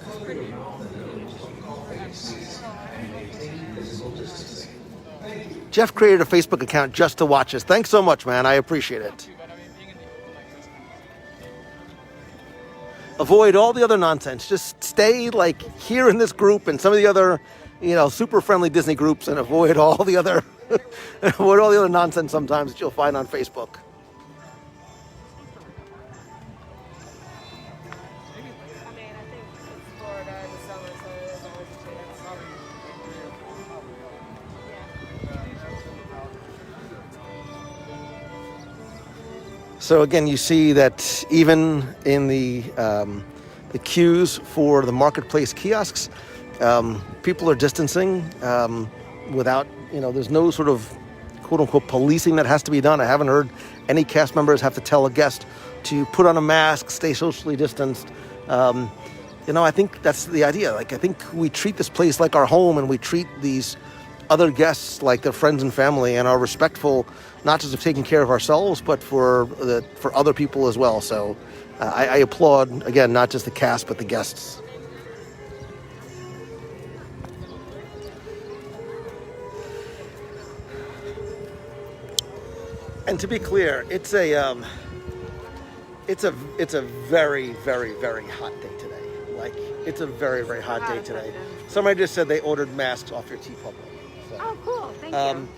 Cover your mouth and nose when coughing and sneezing, and maintain physical distancing. Thank you. Jeff created a Facebook account just to watch us. Thanks so much, man. I appreciate it. Avoid all the other nonsense. Just stay like here in this group and some of the other, super friendly Disney groups, and avoid all the other nonsense sometimes that you'll find on Facebook. So again, you see that even in the queues for the marketplace kiosks, people are distancing without, there's no sort of quote unquote policing that has to be done. I haven't heard any cast members have to tell a guest to put on a mask, stay socially distanced. I think that's the idea. Like, I think we treat this place like our home, and we treat these other guests like their friends and family, and are respectful not just of taking care of ourselves, but for other people as well. So I applaud, again, not just the cast, but the guests. And to be clear, it's a very, very, very hot day today. Like, it's a very, very hot day today. Somebody just said they ordered masks off your TeePublic. So. Oh, cool. Thank you.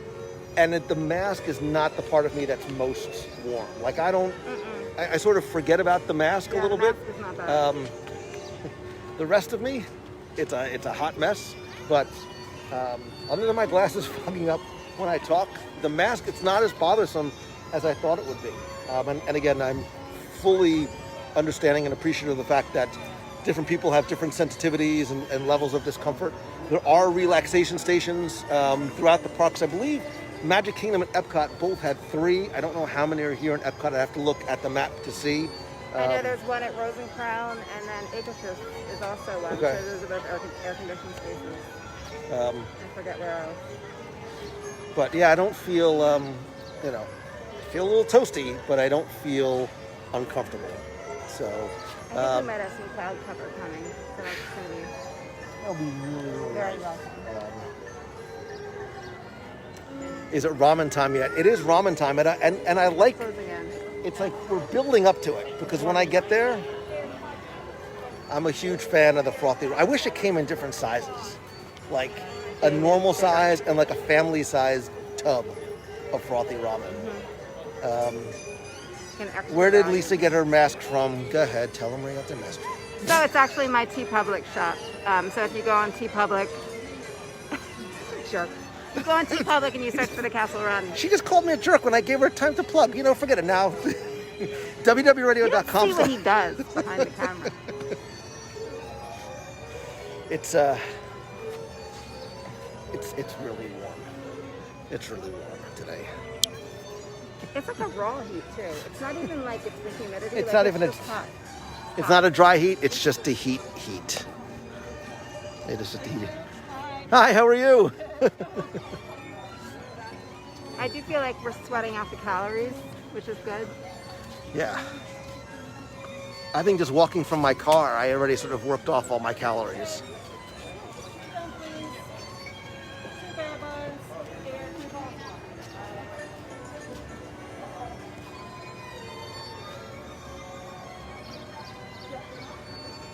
And the mask is not the part of me that's most warm. Like, I sort of forget about the mask a little bit. Is not bad. The rest of me, it's a hot mess. But other than my glasses fogging up when I talk, the mask, it's not as bothersome as I thought it would be. And again, I'm fully understanding and appreciative of the fact that different people have different sensitivities and levels of discomfort. There are relaxation stations throughout the parks. I believe Magic Kingdom and EPCOT both had 3. I don't know how many are here in EPCOT. I have to look at the map to see. I know there's one at Rosencrown, and then EPCOT is also one. Okay. So those are both air-conditioned spaces. I forget where else. But yeah, I don't feel, I feel a little toasty, but I don't feel uncomfortable. So. I think we might have some cloud cover coming, so that's going to be. That'll be really, really very nice. welcome. Is it ramen time yet? It is ramen time, and I like. It's like we're building up to it, because when I get there, I'm a huge fan of the frothy. I wish it came in different sizes, like a normal size and like a family size tub of frothy ramen. Where did Lisa get her mask from? Go ahead, tell them where you got their mask from. So it's actually my TeePublic shop. So if you go on TeePublic, Jerk. You go into public and you search for the Castle Run. She just called me a jerk when I gave her time to plug. You know, forget it now. www.radio.com. See what he does behind the camera. It's really warm. It's really warm today. It's like a raw heat too. It's not even like it's the humidity. It's like not even just hot. It's not a dry heat. It's just a heat. It is just a heat. Hi, how are you? I do feel like we're sweating out the calories, which is good. Yeah. I think just walking from my car, I already sort of worked off all my calories.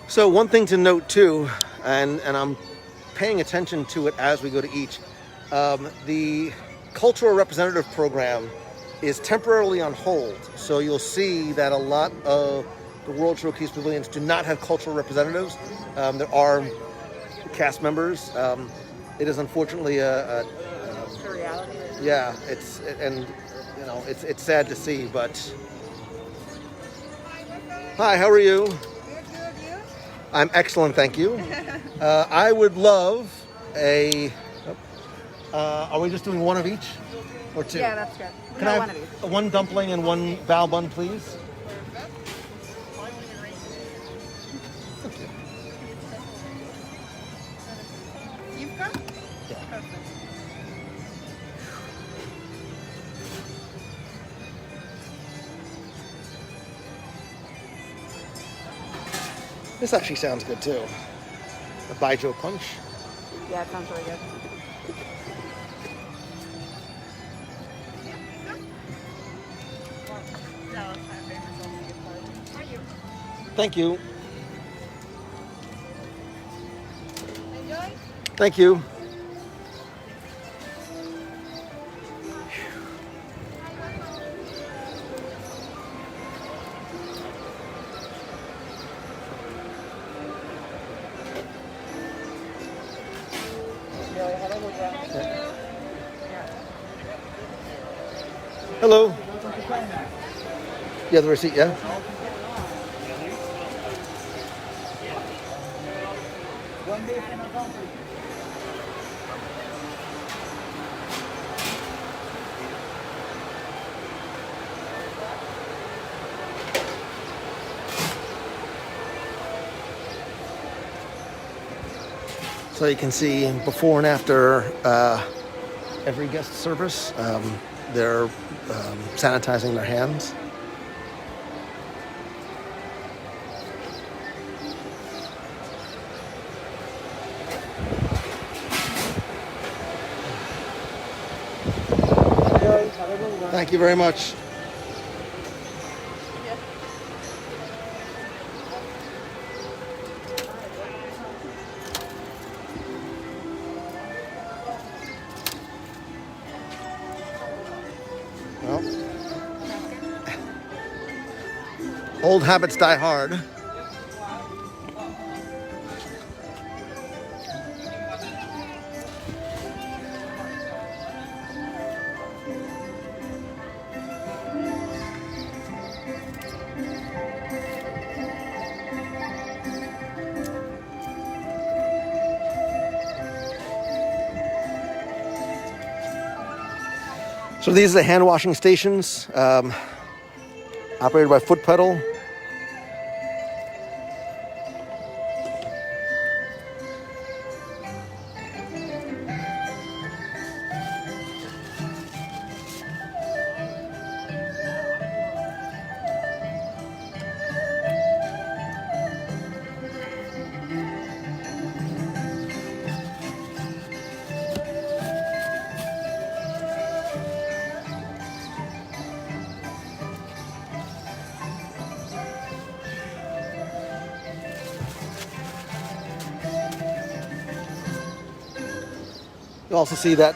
So one thing to note too, and I'm paying attention to it as we go to each, the cultural representative program is temporarily on hold. So you'll see that a lot of the World Showcase pavilions do not have cultural representatives. There are cast members. It is unfortunately a reality. Yeah, it's sad to see, but hi, how are you? I'm excellent, thank you. I would love a. Are we just doing one of each, or two? Yeah, that's good. Can I have one dumpling and one bao bun, please? You've got? Yeah. Perfect. This actually sounds good too. A Baijiu punch. Yeah, it sounds really good. Thank you. Thank you. Hello. Yeah, the receipt, yeah? One day from a country. So you can see before and after every guest service, they're sanitizing their hands. Thank you very much. Well, old habits die hard. So these are the hand washing stations, operated by foot pedal. You also see that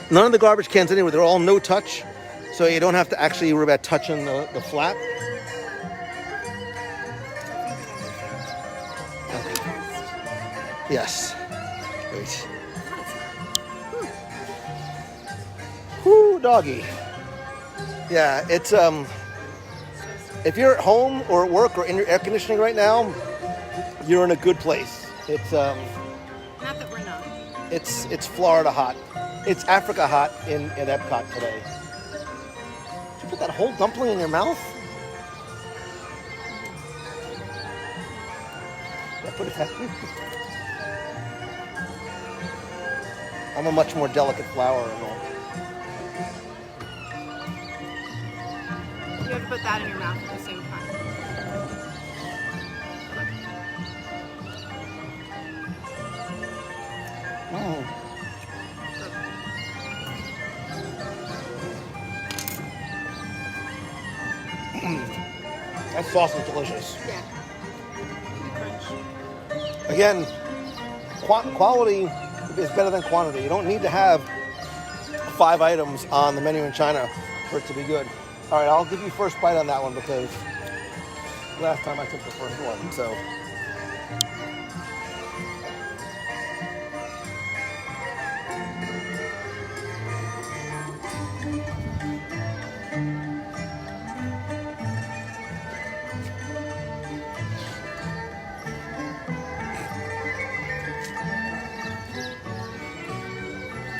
none of the garbage cans anywhere, they're all no touch, so you don't have to actually worry about touching the flap. Yes. Great. doggy. Yeah, it's if you're at home or at work or in your air conditioning right now, you're in a good place. It's Not that we're not. it's Florida hot. It's Africa hot in Epcot today. Did you put that whole dumpling in your mouth? I put it back. I'm a much more delicate flower and all. You have to put that in your mouth at the same time. That sauce is delicious. Yeah. Again, quality is better than quantity. You don't need to have 5 items on the menu in China for it to be good. All right, I'll give you first bite on that one because last time I took the first one, so.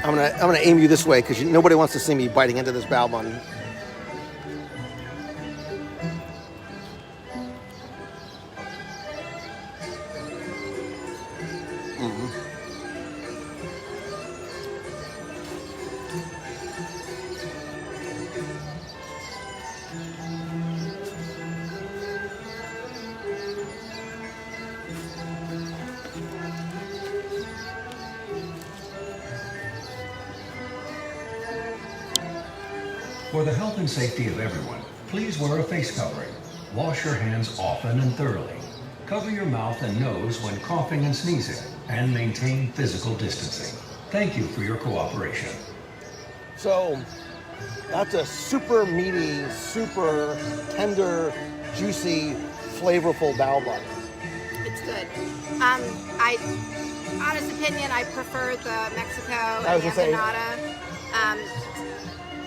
I'm gonna aim you this way because nobody wants to see me biting into this bao bun. For the health and safety of everyone, please wear a face covering. Wash your hands often and thoroughly. Cover your mouth and nose when coughing and sneezing, and maintain physical distancing. Thank you for your cooperation. So, that's a super meaty, super tender, juicy, flavorful bao bun. It's good. Honest opinion, I prefer the Mexico and the empanada.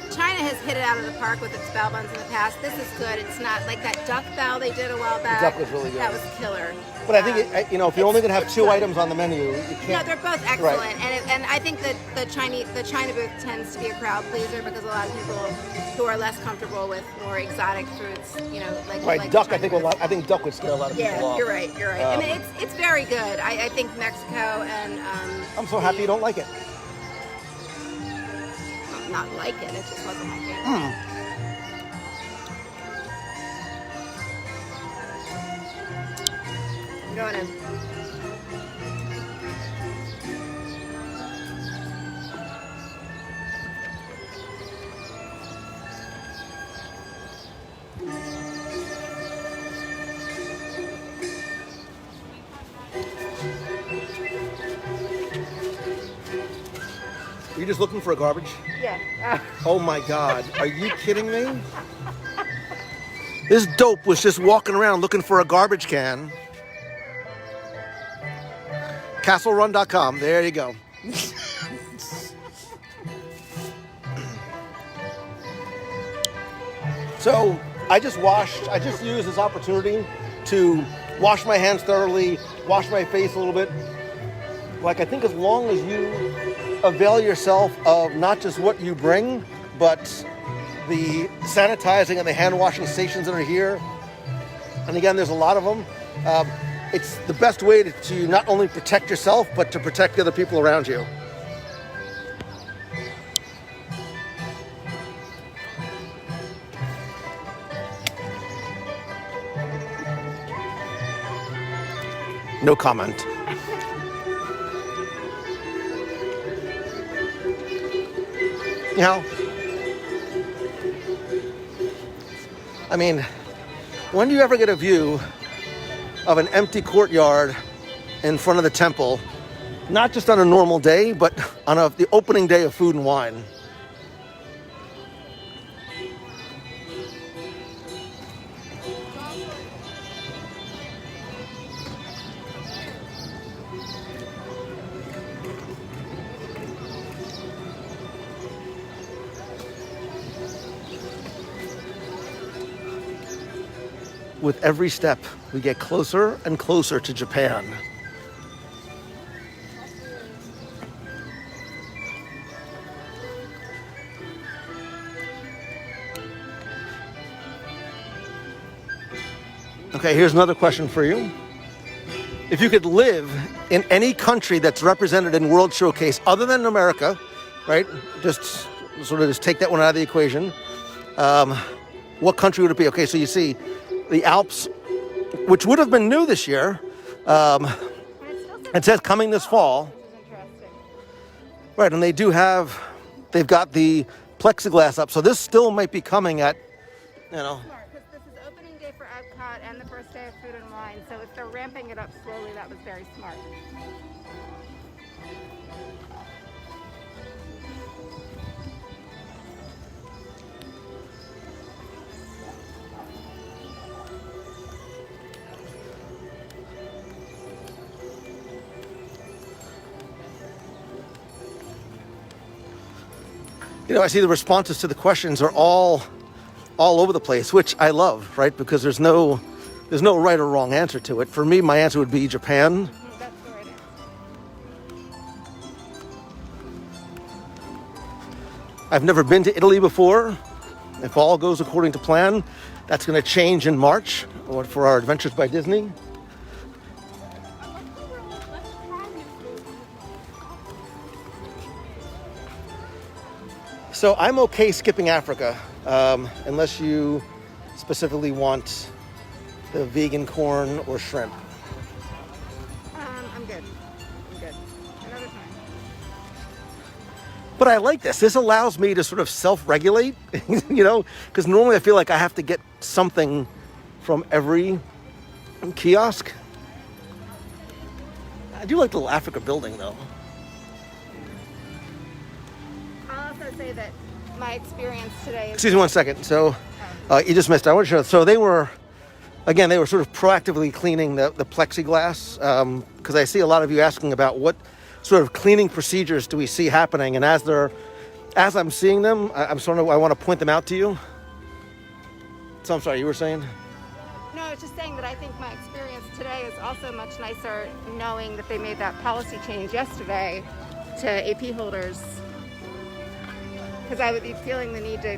China has hit it out of the park with its bao buns in the past. This is good. It's not like that duck bao they did a while back. The duck was really good. That was killer. But I think, if you're only going to have 2 items on the menu, you can't. No, they're both excellent. Right. And I think that the China booth tends to be a crowd pleaser because a lot of people who are less comfortable with more exotic foods, like duck. I think duck would scare a lot of people off. Yeah, you're right. I mean, it's very good. I think Mexico and. I'm so happy you don't like it. Not like it. It just wasn't my favorite. I'm going in. Are you just looking for a garbage? Yeah. Oh my God. Are you kidding me? This dope was just walking around looking for a garbage can. CastleRun.com. There you go. So I just used this opportunity to wash my hands thoroughly, wash my face a little bit. Like, I think as long as you avail yourself of not just what you bring, but the sanitizing and the hand washing stations that are here. And again, there's a lot of them. It's the best way to not only protect yourself, but to protect the other people around you. No comment. You know, I mean, when do you ever get a view of an empty courtyard in front of the temple, not just on a normal day, but on the opening day of Food and Wine? with every step, we get closer and closer to Japan. Okay, here's another question for you. If you could live in any country that's represented in World Showcase other than America, right? Just take that one out of the equation. What country would it be? Okay, so you see the Alps, which would have been new this year. It says coming this fall. Right, and they've got the plexiglass up. So this still might be coming at, you know. This is opening day for EPCOT and the first day of Food and Wine. So if they're ramping it up slowly, that was very smart. You know, I see the responses to the questions are all over the place, which I love, right? Because there's no right or wrong answer to it. For me, my answer would be Japan. That's the right answer. I've never been to Italy before. If all goes according to plan, that's going to change in March for our Adventures by Disney. So I'm okay skipping Africa, unless you specifically want the vegan corn or shrimp. I'm good. Another time. But I like this. This allows me to sort of self-regulate, you know, because normally I feel like I have to get something from every kiosk. I do like the little Africa building, though. Say that my experience today is... Excuse me one second. So you just missed it. I want to show. So they were sort of proactively cleaning the plexiglass, because I see a lot of you asking about what sort of cleaning procedures do we see happening, and as I'm seeing them, I want to point them out to you. So I'm sorry, you were saying? No, I was just saying that I think my experience today is also much nicer knowing that they made that policy change yesterday to AP holders. Because I would be feeling the need to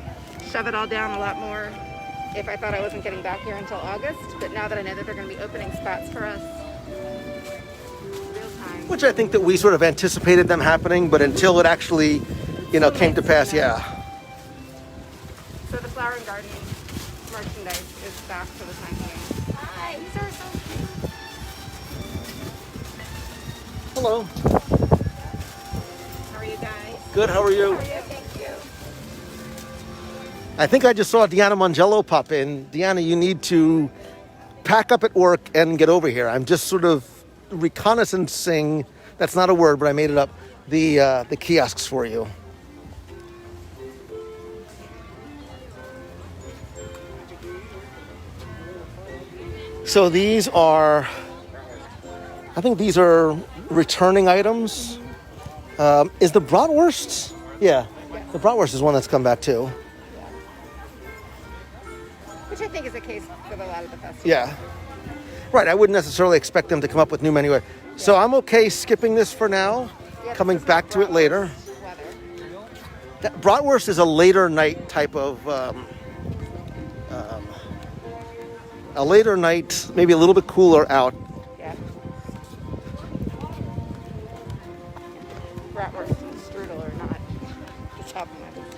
shove it all down a lot more if I thought I wasn't getting back here until August. But now that I know that they're going to be opening spots for us real time. Which I think that we sort of anticipated them happening, but until it actually, you know, came to pass, yeah. So the flower and garden merchandise is back for the time being. Hi, these are so cute. Hello. How are you guys? Good, how are you? How are you? Thank you. I think I just saw Deanna Mangello pop in. Deanna, you need to pack up at work and get over here. I'm just sort of reconnaissancing, that's not a word, but I made it up, the kiosks for you. So these are, I think these are returning items. Is the bratwurst? Yeah, the bratwurst is one that's come back too. Which I think is the case with a lot of the festivals. Yeah. Right, I wouldn't necessarily expect them to come up with new menu. So I'm okay skipping this for now, coming back to it later. That bratwurst is a later night type of, a later night, maybe a little bit cooler out. Yeah. Bratwurst and strudel are not the top of my list.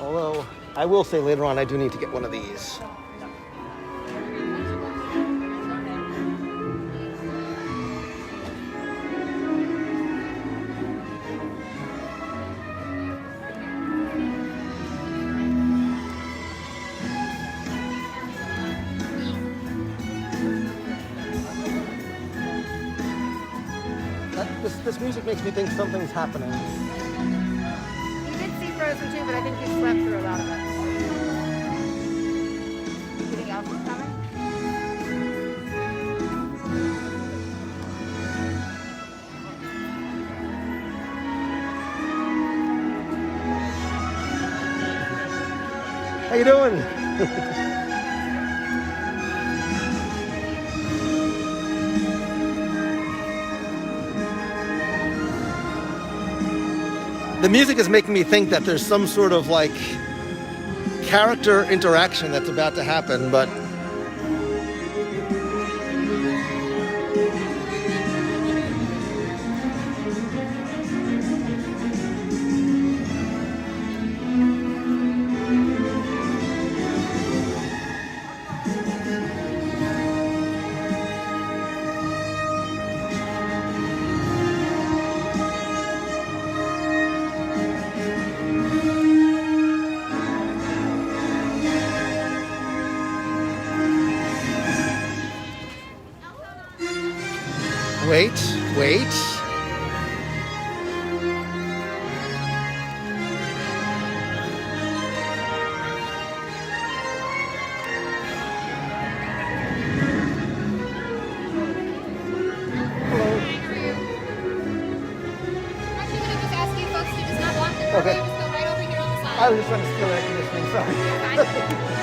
Although, I will say later on, I do need to get one of these. This music makes me think something's happening. You did see Frozen too, but I think you slept through a lot of it. Anything else is coming? How you doing? The music is making me think that there's some sort of like character interaction that's about to happen, but wait. Okay. I was just trying to steal air conditioning, sorry.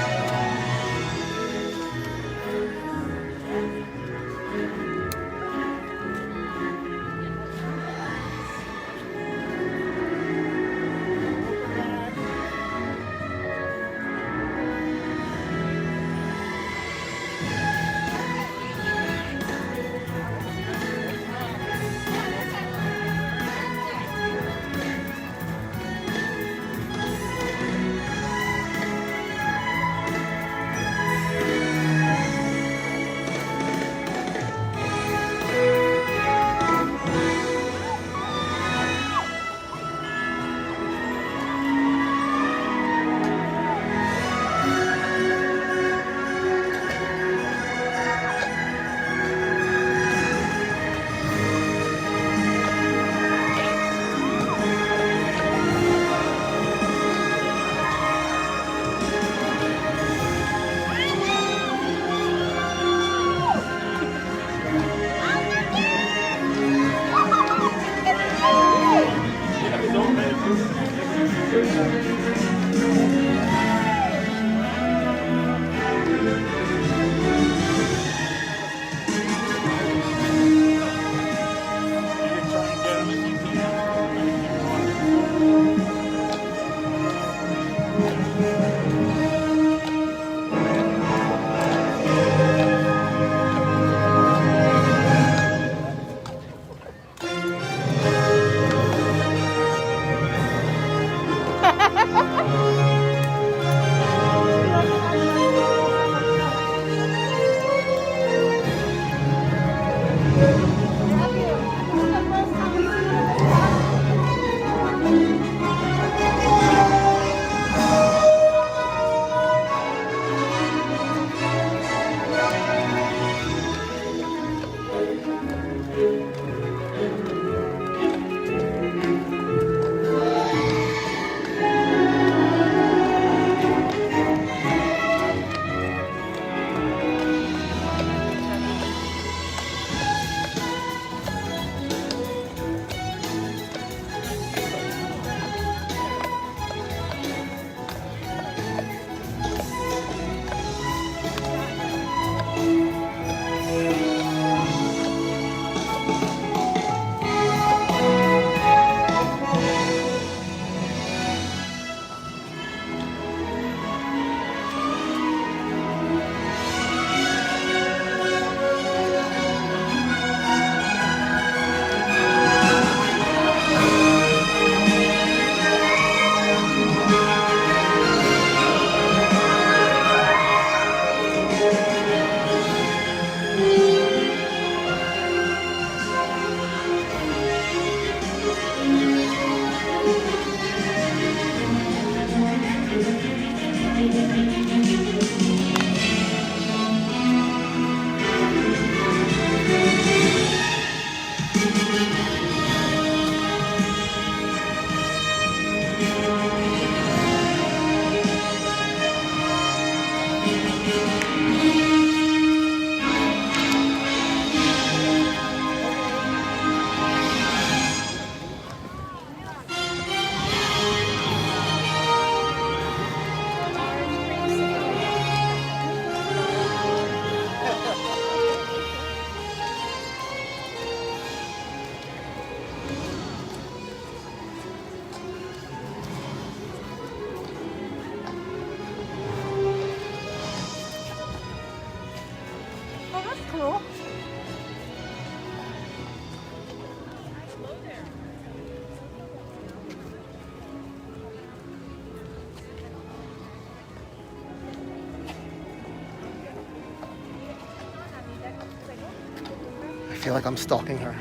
feel like I'm stalking her.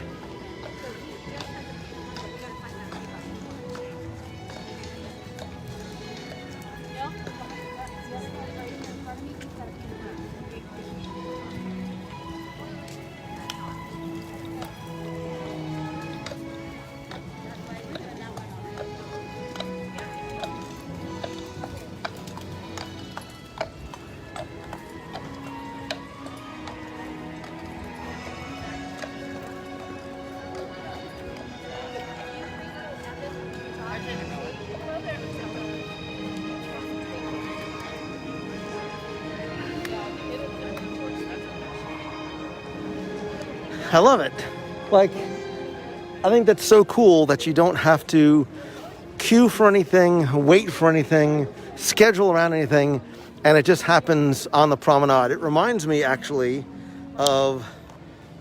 I love it. Like, I think that's so cool that you don't have to queue for anything, wait for anything, schedule around anything, and it just happens on the promenade. It reminds me actually of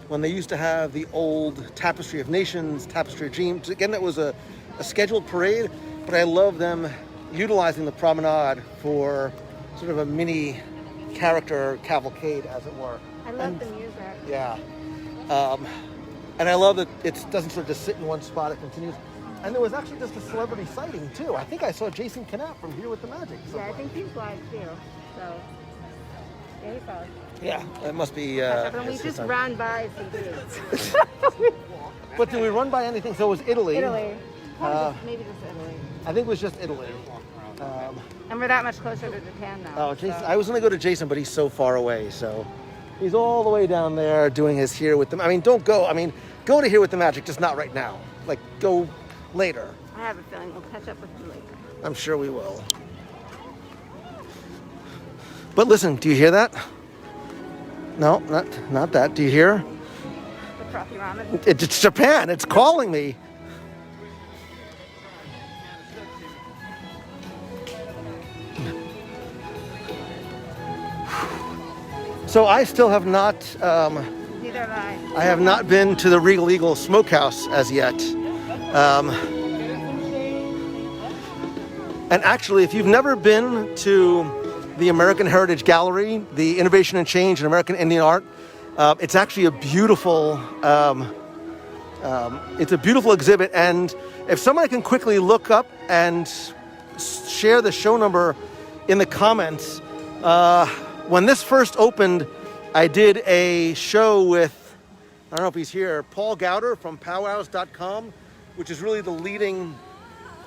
when they used to have the old Tapestry of Nations, Tapestry of Dreams. Again, that was a scheduled parade, but I love them utilizing the promenade for sort of a mini character cavalcade, as it were. I love the music. Yeah. And I love that it doesn't sort of just sit in one spot, it continues. And there was actually just a celebrity sighting too. I think I saw Jason Knapp from Here with the Magic somewhere. Yeah, I think he's live too. So, yeah, he's live. Yeah, that must be... And we just ran by some dudes. But did we run by anything? So it was Italy. Italy. Maybe just Italy. I think it was just Italy. And we're that much closer to Japan now. Oh, Jason! So. I was going to go to Jason, but he's so far away. So he's all the way down there doing his Here with them. I mean, don't go. I mean, go to Here with the Magic, just not right now. Like, go later. I have a feeling we'll catch up with you later. I'm sure we will. But listen, do you hear that? No, not that. Do you hear? The frothy ramen. It's Japan. It's calling me. So I still have not. Neither have I. I have not been to the Regal Eagle Smokehouse as yet. And actually, if you've never been to the American Heritage Gallery, the Innovation and Change in American Indian Art, it's actually a beautiful. It's a beautiful exhibit, and if somebody can quickly look up and share the show number in the comments. When this first opened, I did a show with, I don't know if he's here, Paul Gowder from powwows.com, which is really the leading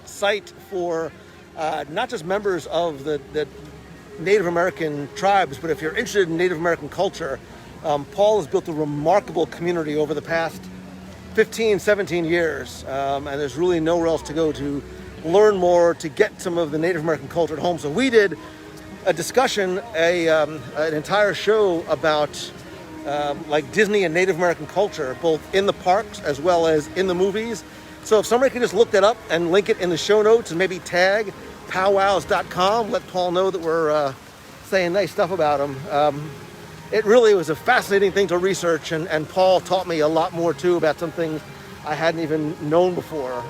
site for not just members of the Native American tribes, but if you're interested in Native American culture, Paul has built a remarkable community over the past 15, 17 years, and there's really nowhere else to go to learn more, to get some of the Native American culture at home. So we did a discussion, an entire show about like Disney and Native American culture, both in the parks as well as in the movies. So if somebody could just look that up and link it in the show notes and maybe tag powwows.com, let Paul know that we're saying nice stuff about him. It really was a fascinating thing to research, and Paul taught me a lot more too about some things I hadn't even known before,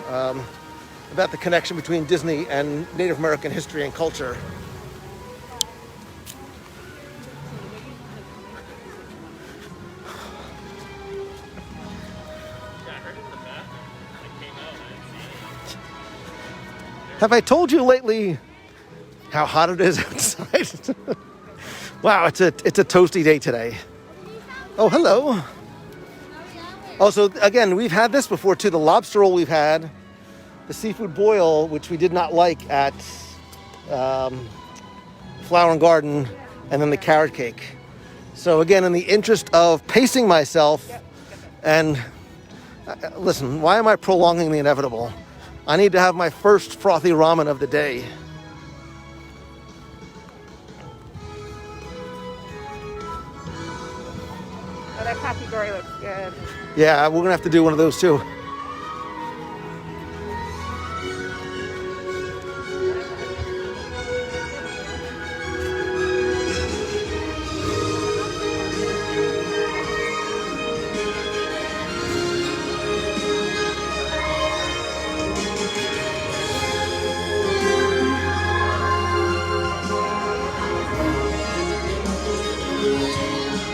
about the connection between Disney and Native American history and culture. Have I told you lately how hot it is outside? Wow, it's a toasty day today. Oh, hello. Oh, so again, we've had this before too. The lobster roll we've had, the seafood boil, which we did not like at Flower and Garden, and then the carrot cake. So again, in the interest of pacing myself, and listen, why am I prolonging the inevitable? I need to have my first frothy ramen of the day. Oh, that kakigori looks good. Yeah, we're gonna have to do one of those too.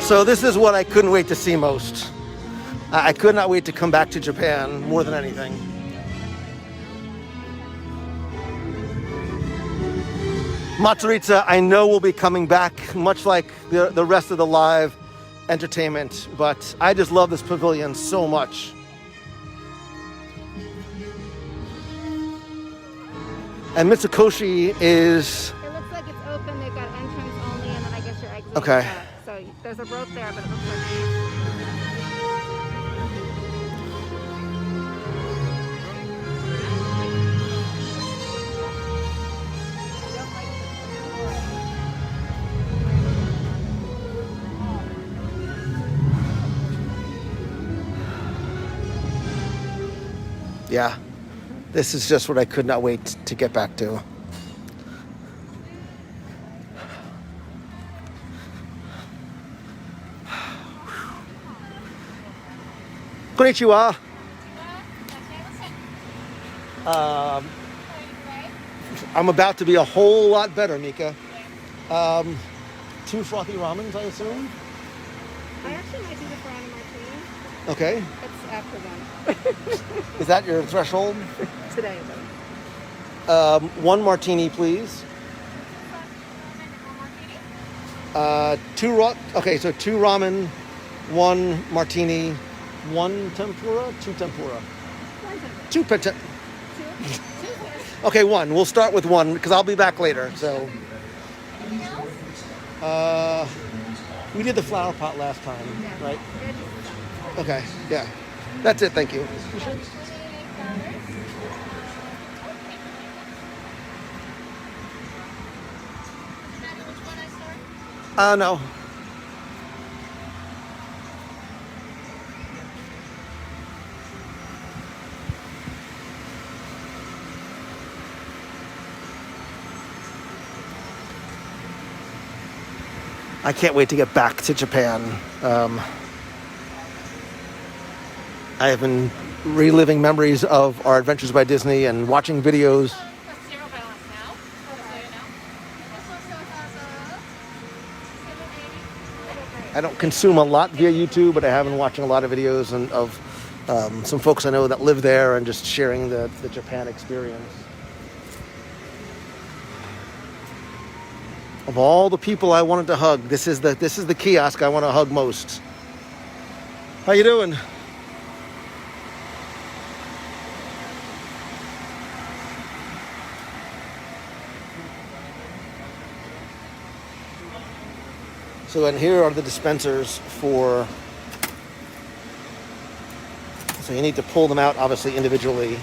So this is what I couldn't wait to see most. I could not wait to come back to Japan more than anything. Matsuritsa, I know will be coming back, much like the rest of the live entertainment, but I just love this pavilion so much. And Mitsukoshi is... It looks like it's open. They've got entrance only, and then I guess your exit. Okay. So there's a rope there, but it looks like... Yeah, this is just what I could not wait to get back to. Konnichiwa. I'm about to be a whole lot better, Mika. 2 frothy ramens, I assume? I actually might do the Ferrari martini. Okay. It's after them. Is that your threshold? Today, though. 1 martini, please. 2 2 ramen, 1 martini, 1 tempura, 2 tempura. 2 tempura. Okay, 1. We'll start with 1 because I'll be back later. So, we did the flower pot last time, right? Okay, yeah. That's it, thank you. No. I can't wait to get back to Japan. I have been reliving memories of our Adventures by Disney and watching videos. I don't consume a lot via YouTube, but I have been watching a lot of videos of some folks I know that live there and just sharing the Japan experience. Of all the people I wanted to hug, this is the kiosk I want to hug most. How you doing? So, and here are the dispensers for, so you need to pull them out, obviously, individually.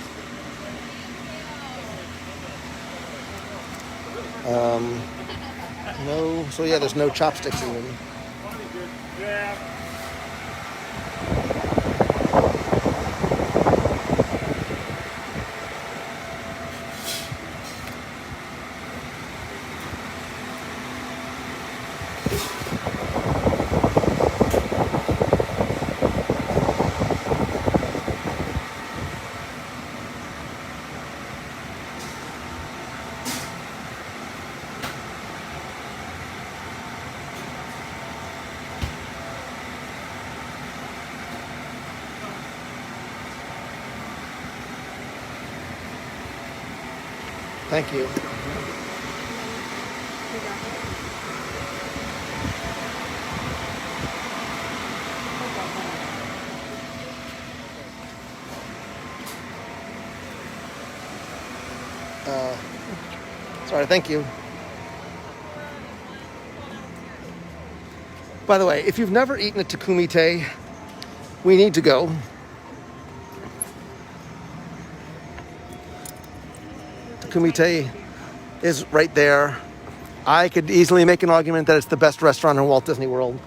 No, so yeah, there's no chopsticks even. Thank you. Sorry, thank you. By the way, if you've never eaten at Takumite, we need to go. Takumite is right there. I could easily make an argument that it's the best restaurant in Walt Disney World.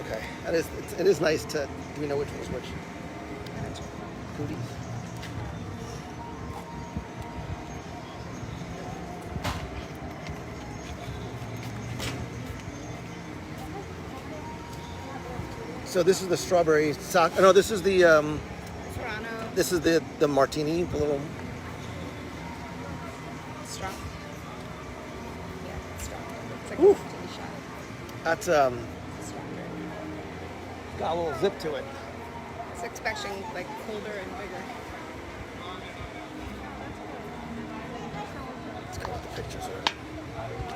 Okay, it is nice to, do we know which one's which? Cooties. So this is the strawberry sock. No, this is the This is the martini, the little. Strong. Yeah, it's strong. It's like Woo. a martini shot. That's Stronger. got a little zip to it. It's expecting like colder and bigger. Let's go with the pictures here.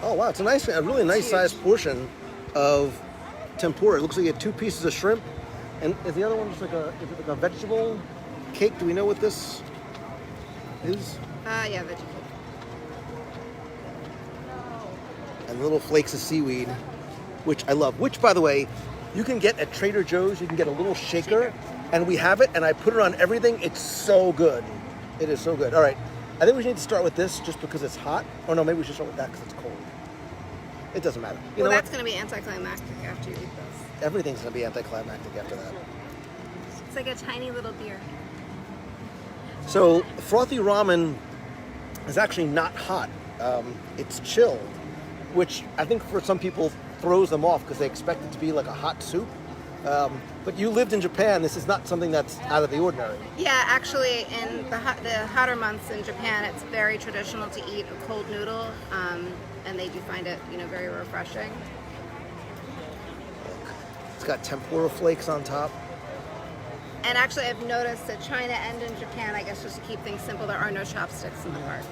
Oh wow, it's a really nice sized portion of tempura. It looks like you had 2 pieces of shrimp, and is the other one just like a vegetable cake? Do we know what this is? Yeah, veggie cake. And little flakes of seaweed, which I love. Which, by the way, you can get at Trader Joe's. You can get a little shaker, and we have it, and I put it on everything. It's so good. It is so good. All right, I think we need to start with this just because it's hot. Oh no, maybe we should start with that because it's cold. It doesn't matter. You know Well, that's what? going to be anticlimactic after you eat this. Everything's going to be anticlimactic after that. It's like a tiny little beer. So frothy ramen is actually not hot. It's chilled, which I think for some people throws them off because they expect it to be like a hot soup. But you lived in Japan. This is not something that's out of the ordinary. Yeah, actually, in the hotter months in Japan, it's very traditional to eat a cold noodle, and they do find it, very refreshing. It's got tempura flakes on top. And actually, I've noticed that China and in Japan, I guess just to keep things simple, there are no chopsticks in the park.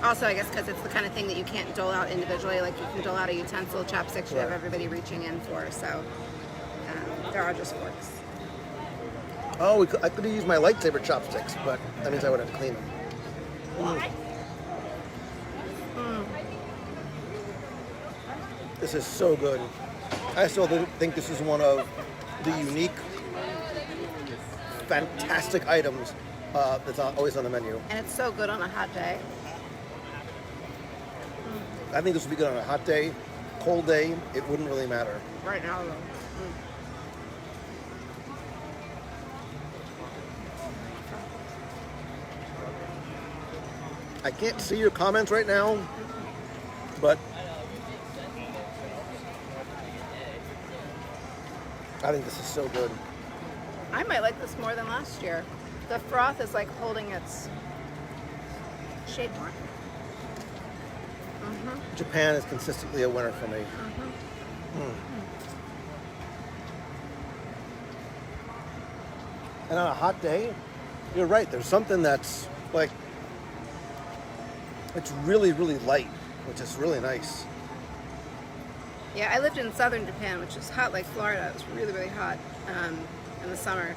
Also, I guess because it's the kind of thing that you can't dole out individually, like you can dole out a utensil, chopsticks, you have everybody reaching in for, so there are just forks. Oh, I could have used my lightsaber chopsticks, but that means I would have to clean them. This is so good. I still think this is one of the unique, fantastic items that's always on the menu. And it's so good on a hot day. I think this would be good on a hot day, cold day. It wouldn't really matter. Right now, though. I can't see your comments right now, but I think this is so good. I might like this more than last year. The froth is like holding its shape more. Japan is consistently a winner for me. And on a hot day, you're right, there's something that's like, it's really, really light, which is really nice. Yeah, I lived in southern Japan, which is hot like Florida. It was really, really hot in the summer.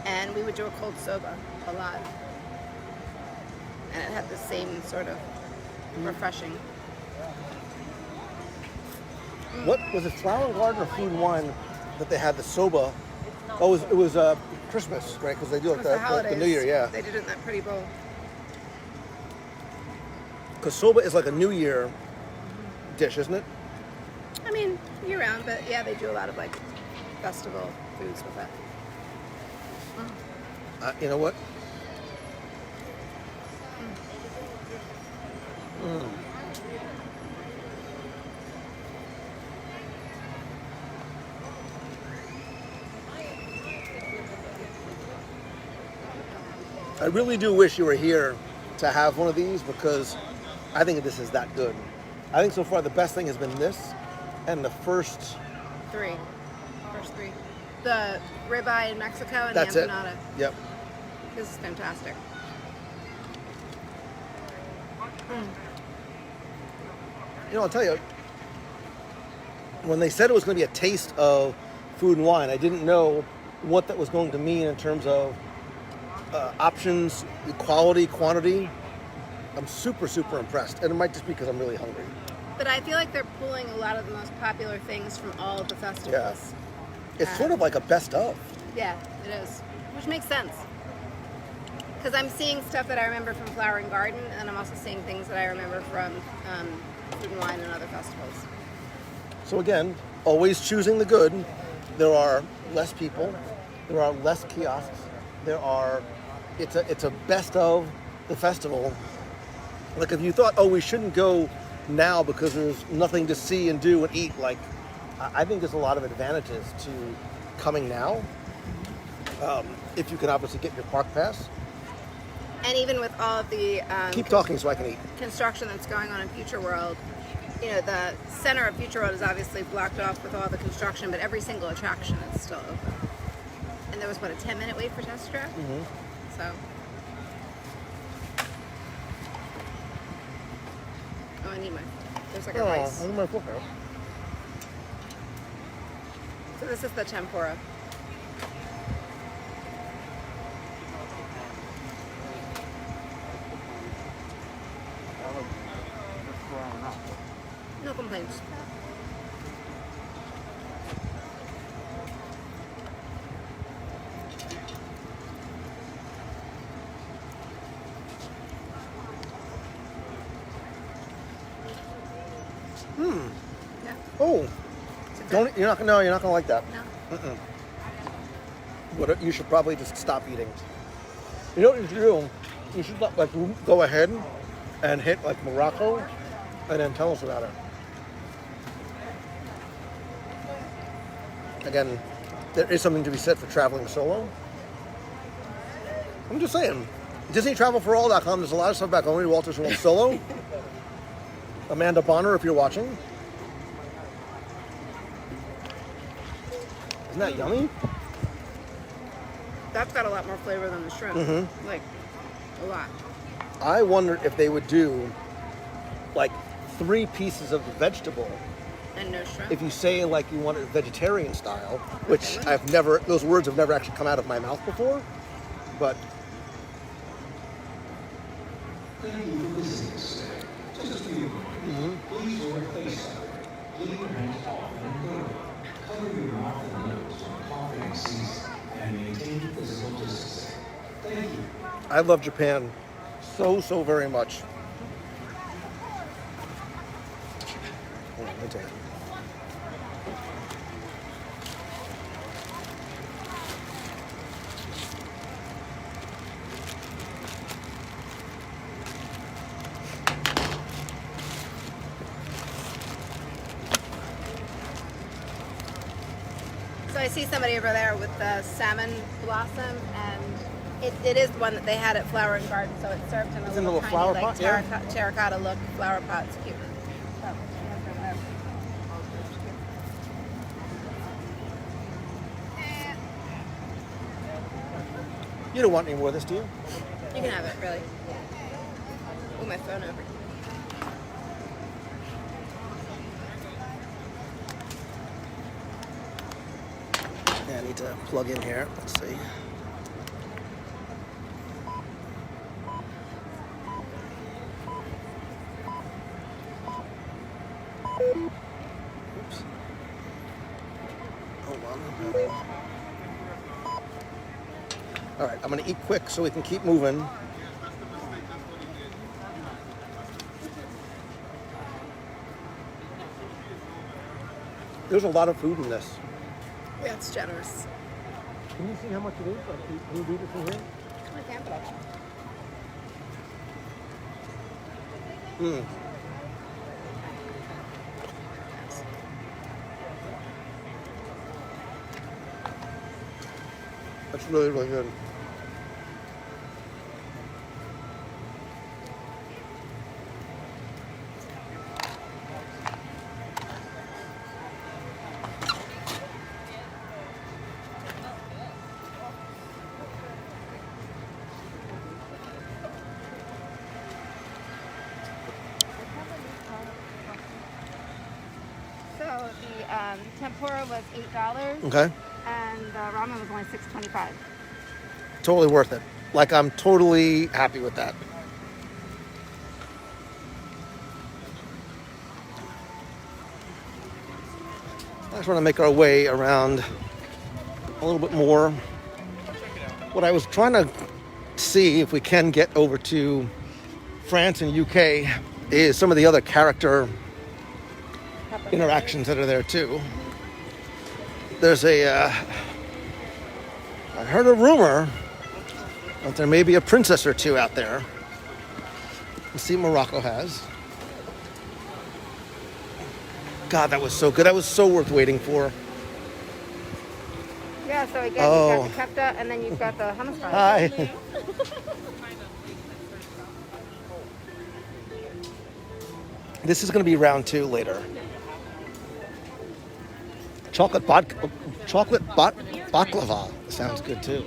And we would do a cold soba a lot. And it had the same sort of refreshing. What was it, Flower and Garden or Food and Wine that they had the soba? Oh, it was Christmas, right? Because they do like the New Year, yeah. They did it in that pretty bowl. Because soba is like a New Year dish, isn't it? I mean, year round, but yeah, they do a lot of like festival foods with that. You know what? I really do wish you were here to have one of these because I think this is that good. I think so far the best thing has been this and the first three. The ribeye in Mexico and That's the empanada. Yep. This is fantastic. You know, I'll tell you, when they said it was going to be a taste of Food and Wine, I didn't know what that was going to mean in terms of options, quality, quantity. I'm super, super impressed. And it might just be because I'm really hungry. But I feel like they're pulling a lot of the most popular things from all of the festivals. Yeah. It's sort of like a best of. Yeah, it is. Which makes sense. Because I'm seeing stuff that I remember from Flower and Garden, and I'm also seeing things that I remember from Food and Wine and other festivals. So again, always choosing the good. There are less people. There are less kiosks. It's a best of the festival. Like if you thought, oh, we shouldn't go now because there's nothing to see and do and eat, like I think there's a lot of advantages to coming now if you can obviously get your park pass. And even with all of the Keep talking so I can eat. construction that's going on in Future World, you know, the center of Future World is obviously blocked off with all the construction, but every single attraction is still open. And there was, what, a 10-minute wait for Test Track? Mm-hmm. So. Oh, I need my, there's like a rice. I need my fork out. So this is the tempura. No complaints. Yeah. Oh, you're not gonna like that. No. You should probably just stop eating. You know what you should do? You should like go ahead and hit like Morocco, and then tell us about it. Again, there is something to be said for traveling solo. I'm just saying. DisneyTravelForAll.com. There's a lot of stuff about going to Walt Disney World solo. Amanda Bonner, if you're watching. Isn't that yummy? That's got a lot more flavor than the shrimp. Mm-hmm. Like, a lot. I wondered if they would do like 3 pieces of the vegetable. And no shrimp? If you say like you want it vegetarian style, which those words have never actually come out of my mouth before, but. Thank you for listening today. Just a few moments. Please wear a face cover. Clean your hands often and thoroughly. Cover your mouth and nose when coughing and sneezing, and maintain physical distancing. Thank you. I love Japan so very much. Hold on, let me take it. So I see somebody over there with the salmon blossom, and it is one that they had at Flower and Garden, so it's served in a little tiny, flower like pot, yeah. terracotta look flower pot. It's cute. So, You don't want any more of this, do you? you can have it, really. Oh, my phone over. Yeah, I need to plug in here. Let's see. Oops. Hold on. All right, I'm going to eat quick so we can keep moving. There's a lot of food in this. Yeah, it's generous. Can you see how much it is? Like, can you do this from here? I can, but I can. Mm. That's really good. So the tempura was $8. Okay. And the ramen was only $6.25. Totally worth it. Like, I'm totally happy with that. I just want to make our way around a little bit more. What I was trying to see if we can get over to France and UK is some of the other character interactions that are there too. There's I heard a rumor that there may be a princess or two out there. Let's see what Morocco has. God, that was so good. That was so worth waiting for. Yes, so again, you've got the kefta, and then you've got the hummus fries. Hi. This is going to be round 2 later. Chocolate baklava sounds good too.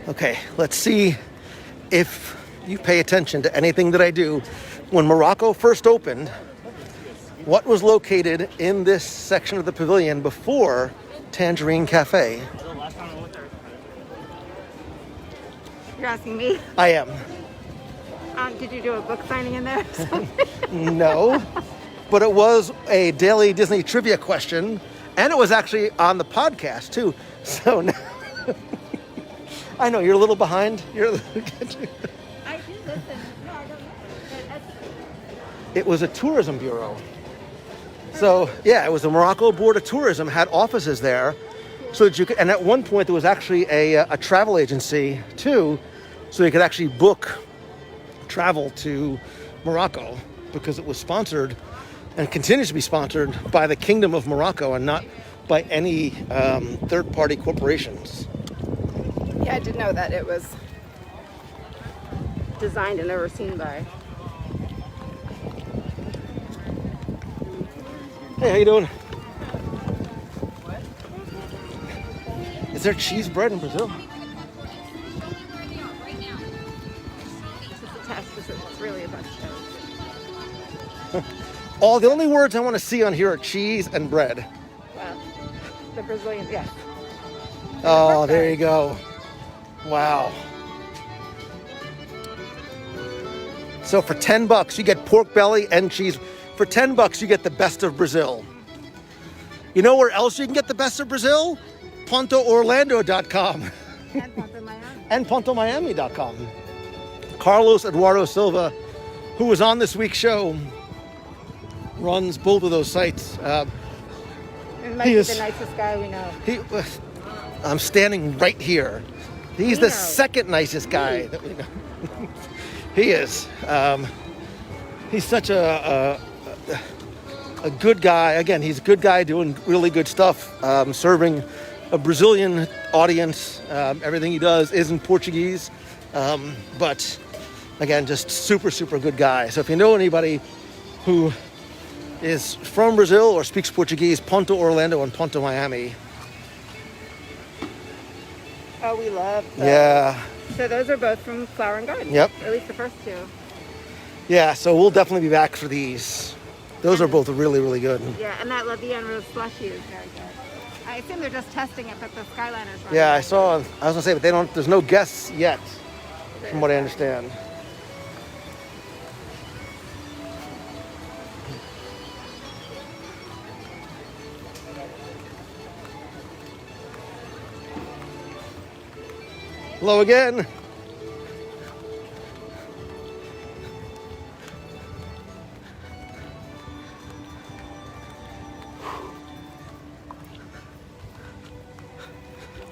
Okay, let's see if you pay attention to anything that I do. When Morocco first opened, what was located in this section of the pavilion before Tangerine Cafe? You're asking me? I am. Did you do a book signing in there? No, but it was a daily Disney trivia question, and it was actually on the podcast too. So now I know you're a little behind. I do listen. No, I don't know. It was a tourism bureau. So yeah, it was the Morocco Board of Tourism had offices there, so that you could. And at one point there was actually a travel agency too, so you could actually book travel to Morocco because it was sponsored and continues to be sponsored by the Kingdom of Morocco and not by any third-party corporations. Yeah, I did know that it was designed and overseen by. Hey, how you doing? Is there cheese bread in Brazil? It's really a bunch The only words I want to see on here are cheese and bread. Well, the Brazilian, yeah. Oh, there you go. Wow. So for $10, you get pork belly and cheese. For $10, you get the best of Brazil. You know where else you can get the best of Brazil? PontoOrlando.com. And Ponto Miami. And PontoMiami.com. Carlos Eduardo Silva, who was on this week's show, runs both of those sites. It might be the nicest guy we know. I'm standing right here. He's the second nicest guy that we know. He is. He's such a good guy. Again, he's a good guy doing really good stuff, serving a Brazilian audience. Everything he does is in Portuguese. But again, just super, super good guy. So if you know anybody who is from Brazil or speaks Portuguese, Ponto Orlando and Ponto Miami. Oh, we love those. Yeah. So those are both from Flower and Garden. Yep. At least the first two. Yeah, so we'll definitely be back for these. Those are both really, really good. Yeah, and that La Vie en Rose slushy is very good. I assume they're just testing it, but the Skyliners run. Yeah, I was gonna say, but there's no guests yet, from what I understand. Hello again.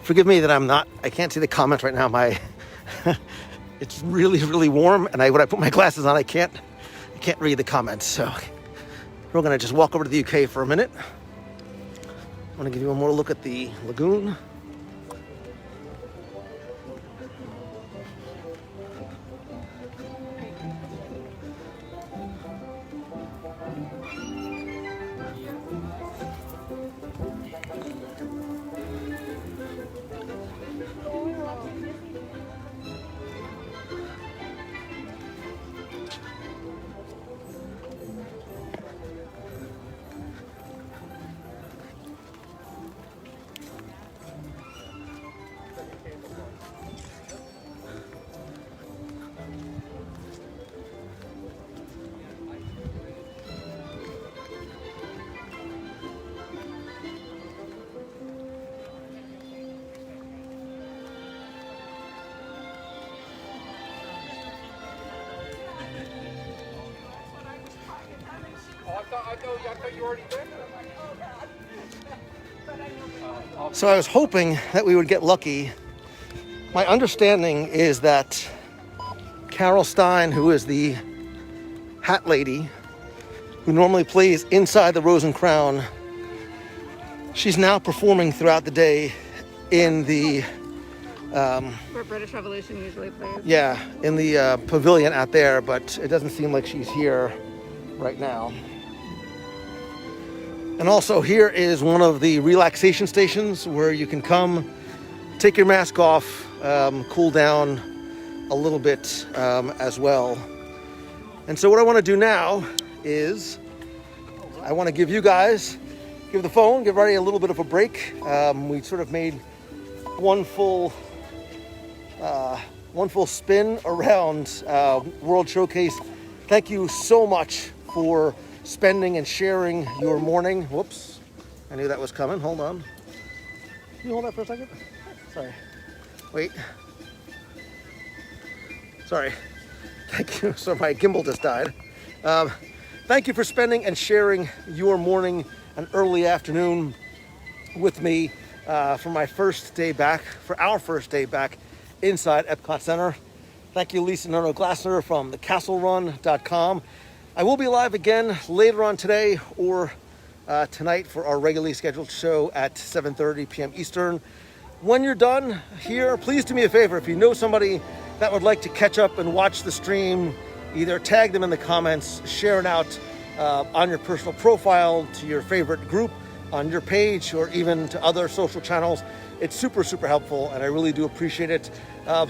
Forgive me that I can't see the comments right now. It's really, really warm, and when I put my glasses on, I can't read the comments. So we're gonna just walk over to the UK for a minute. I want to give you one more look at the lagoon. I thought you already did. So I was hoping that we would get lucky. My understanding is that Carol Stein, who is the hat lady, who normally plays inside the Rose and Crown, she's now performing throughout the day in the where British Revolution usually plays. Yeah, in the pavilion out there, but it doesn't seem like she's here right now. And also here is one of the relaxation stations where you can come, take your mask off, cool down a little bit as well. And so what I want to do now is I want to give you guys, give the phone, give everybody a little bit of a break. We sort of made one full spin around World Showcase. Thank you so much for spending and sharing your morning. Whoops, I knew that was coming. Hold on. Can you hold that for a second? Sorry. Wait. Sorry. Thank you. So my gimbal just died. Thank you for spending and sharing your morning and early afternoon with me for my first day back, for our first day back inside Epcot Center. Thank you, Lisa Nono Glassner from thecastlerun.com. I will be live again later on today or tonight for our regularly scheduled show at 7:30 p.m. Eastern. When you're done here, please do me a favor. If you know somebody that would like to catch up and watch the stream, either tag them in the comments, share it out on your personal profile to your favorite group, on your page, or even to other social channels. It's super, super helpful, and I really do appreciate it. I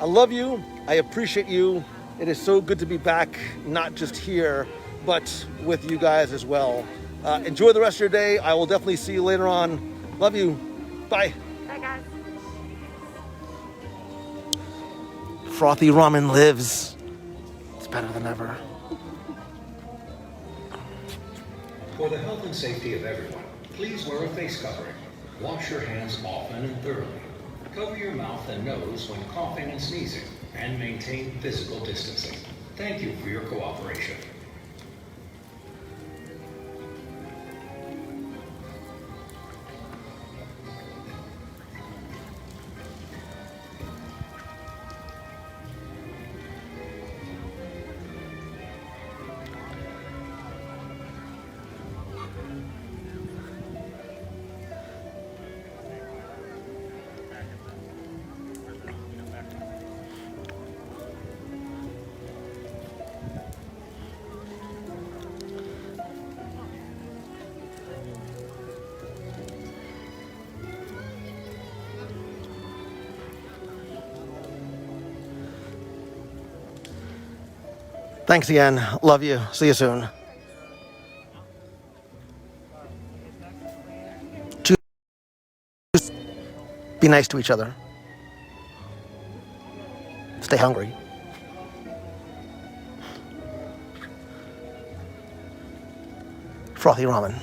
love you. I appreciate you. It is so good to be back, not just here, but with you guys as well. Enjoy the rest of your day. I will definitely see you later on. Love you. Bye. Bye, guys. Frothy ramen lives. It's better than ever. For the health and safety of everyone, please wear a face covering. Wash your hands often and thoroughly. Cover your mouth and nose when coughing and sneezing, and maintain physical distancing. Thank you for your cooperation. Thanks again. Love you. See you soon. Be nice to each other. Stay hungry. Frothy ramen.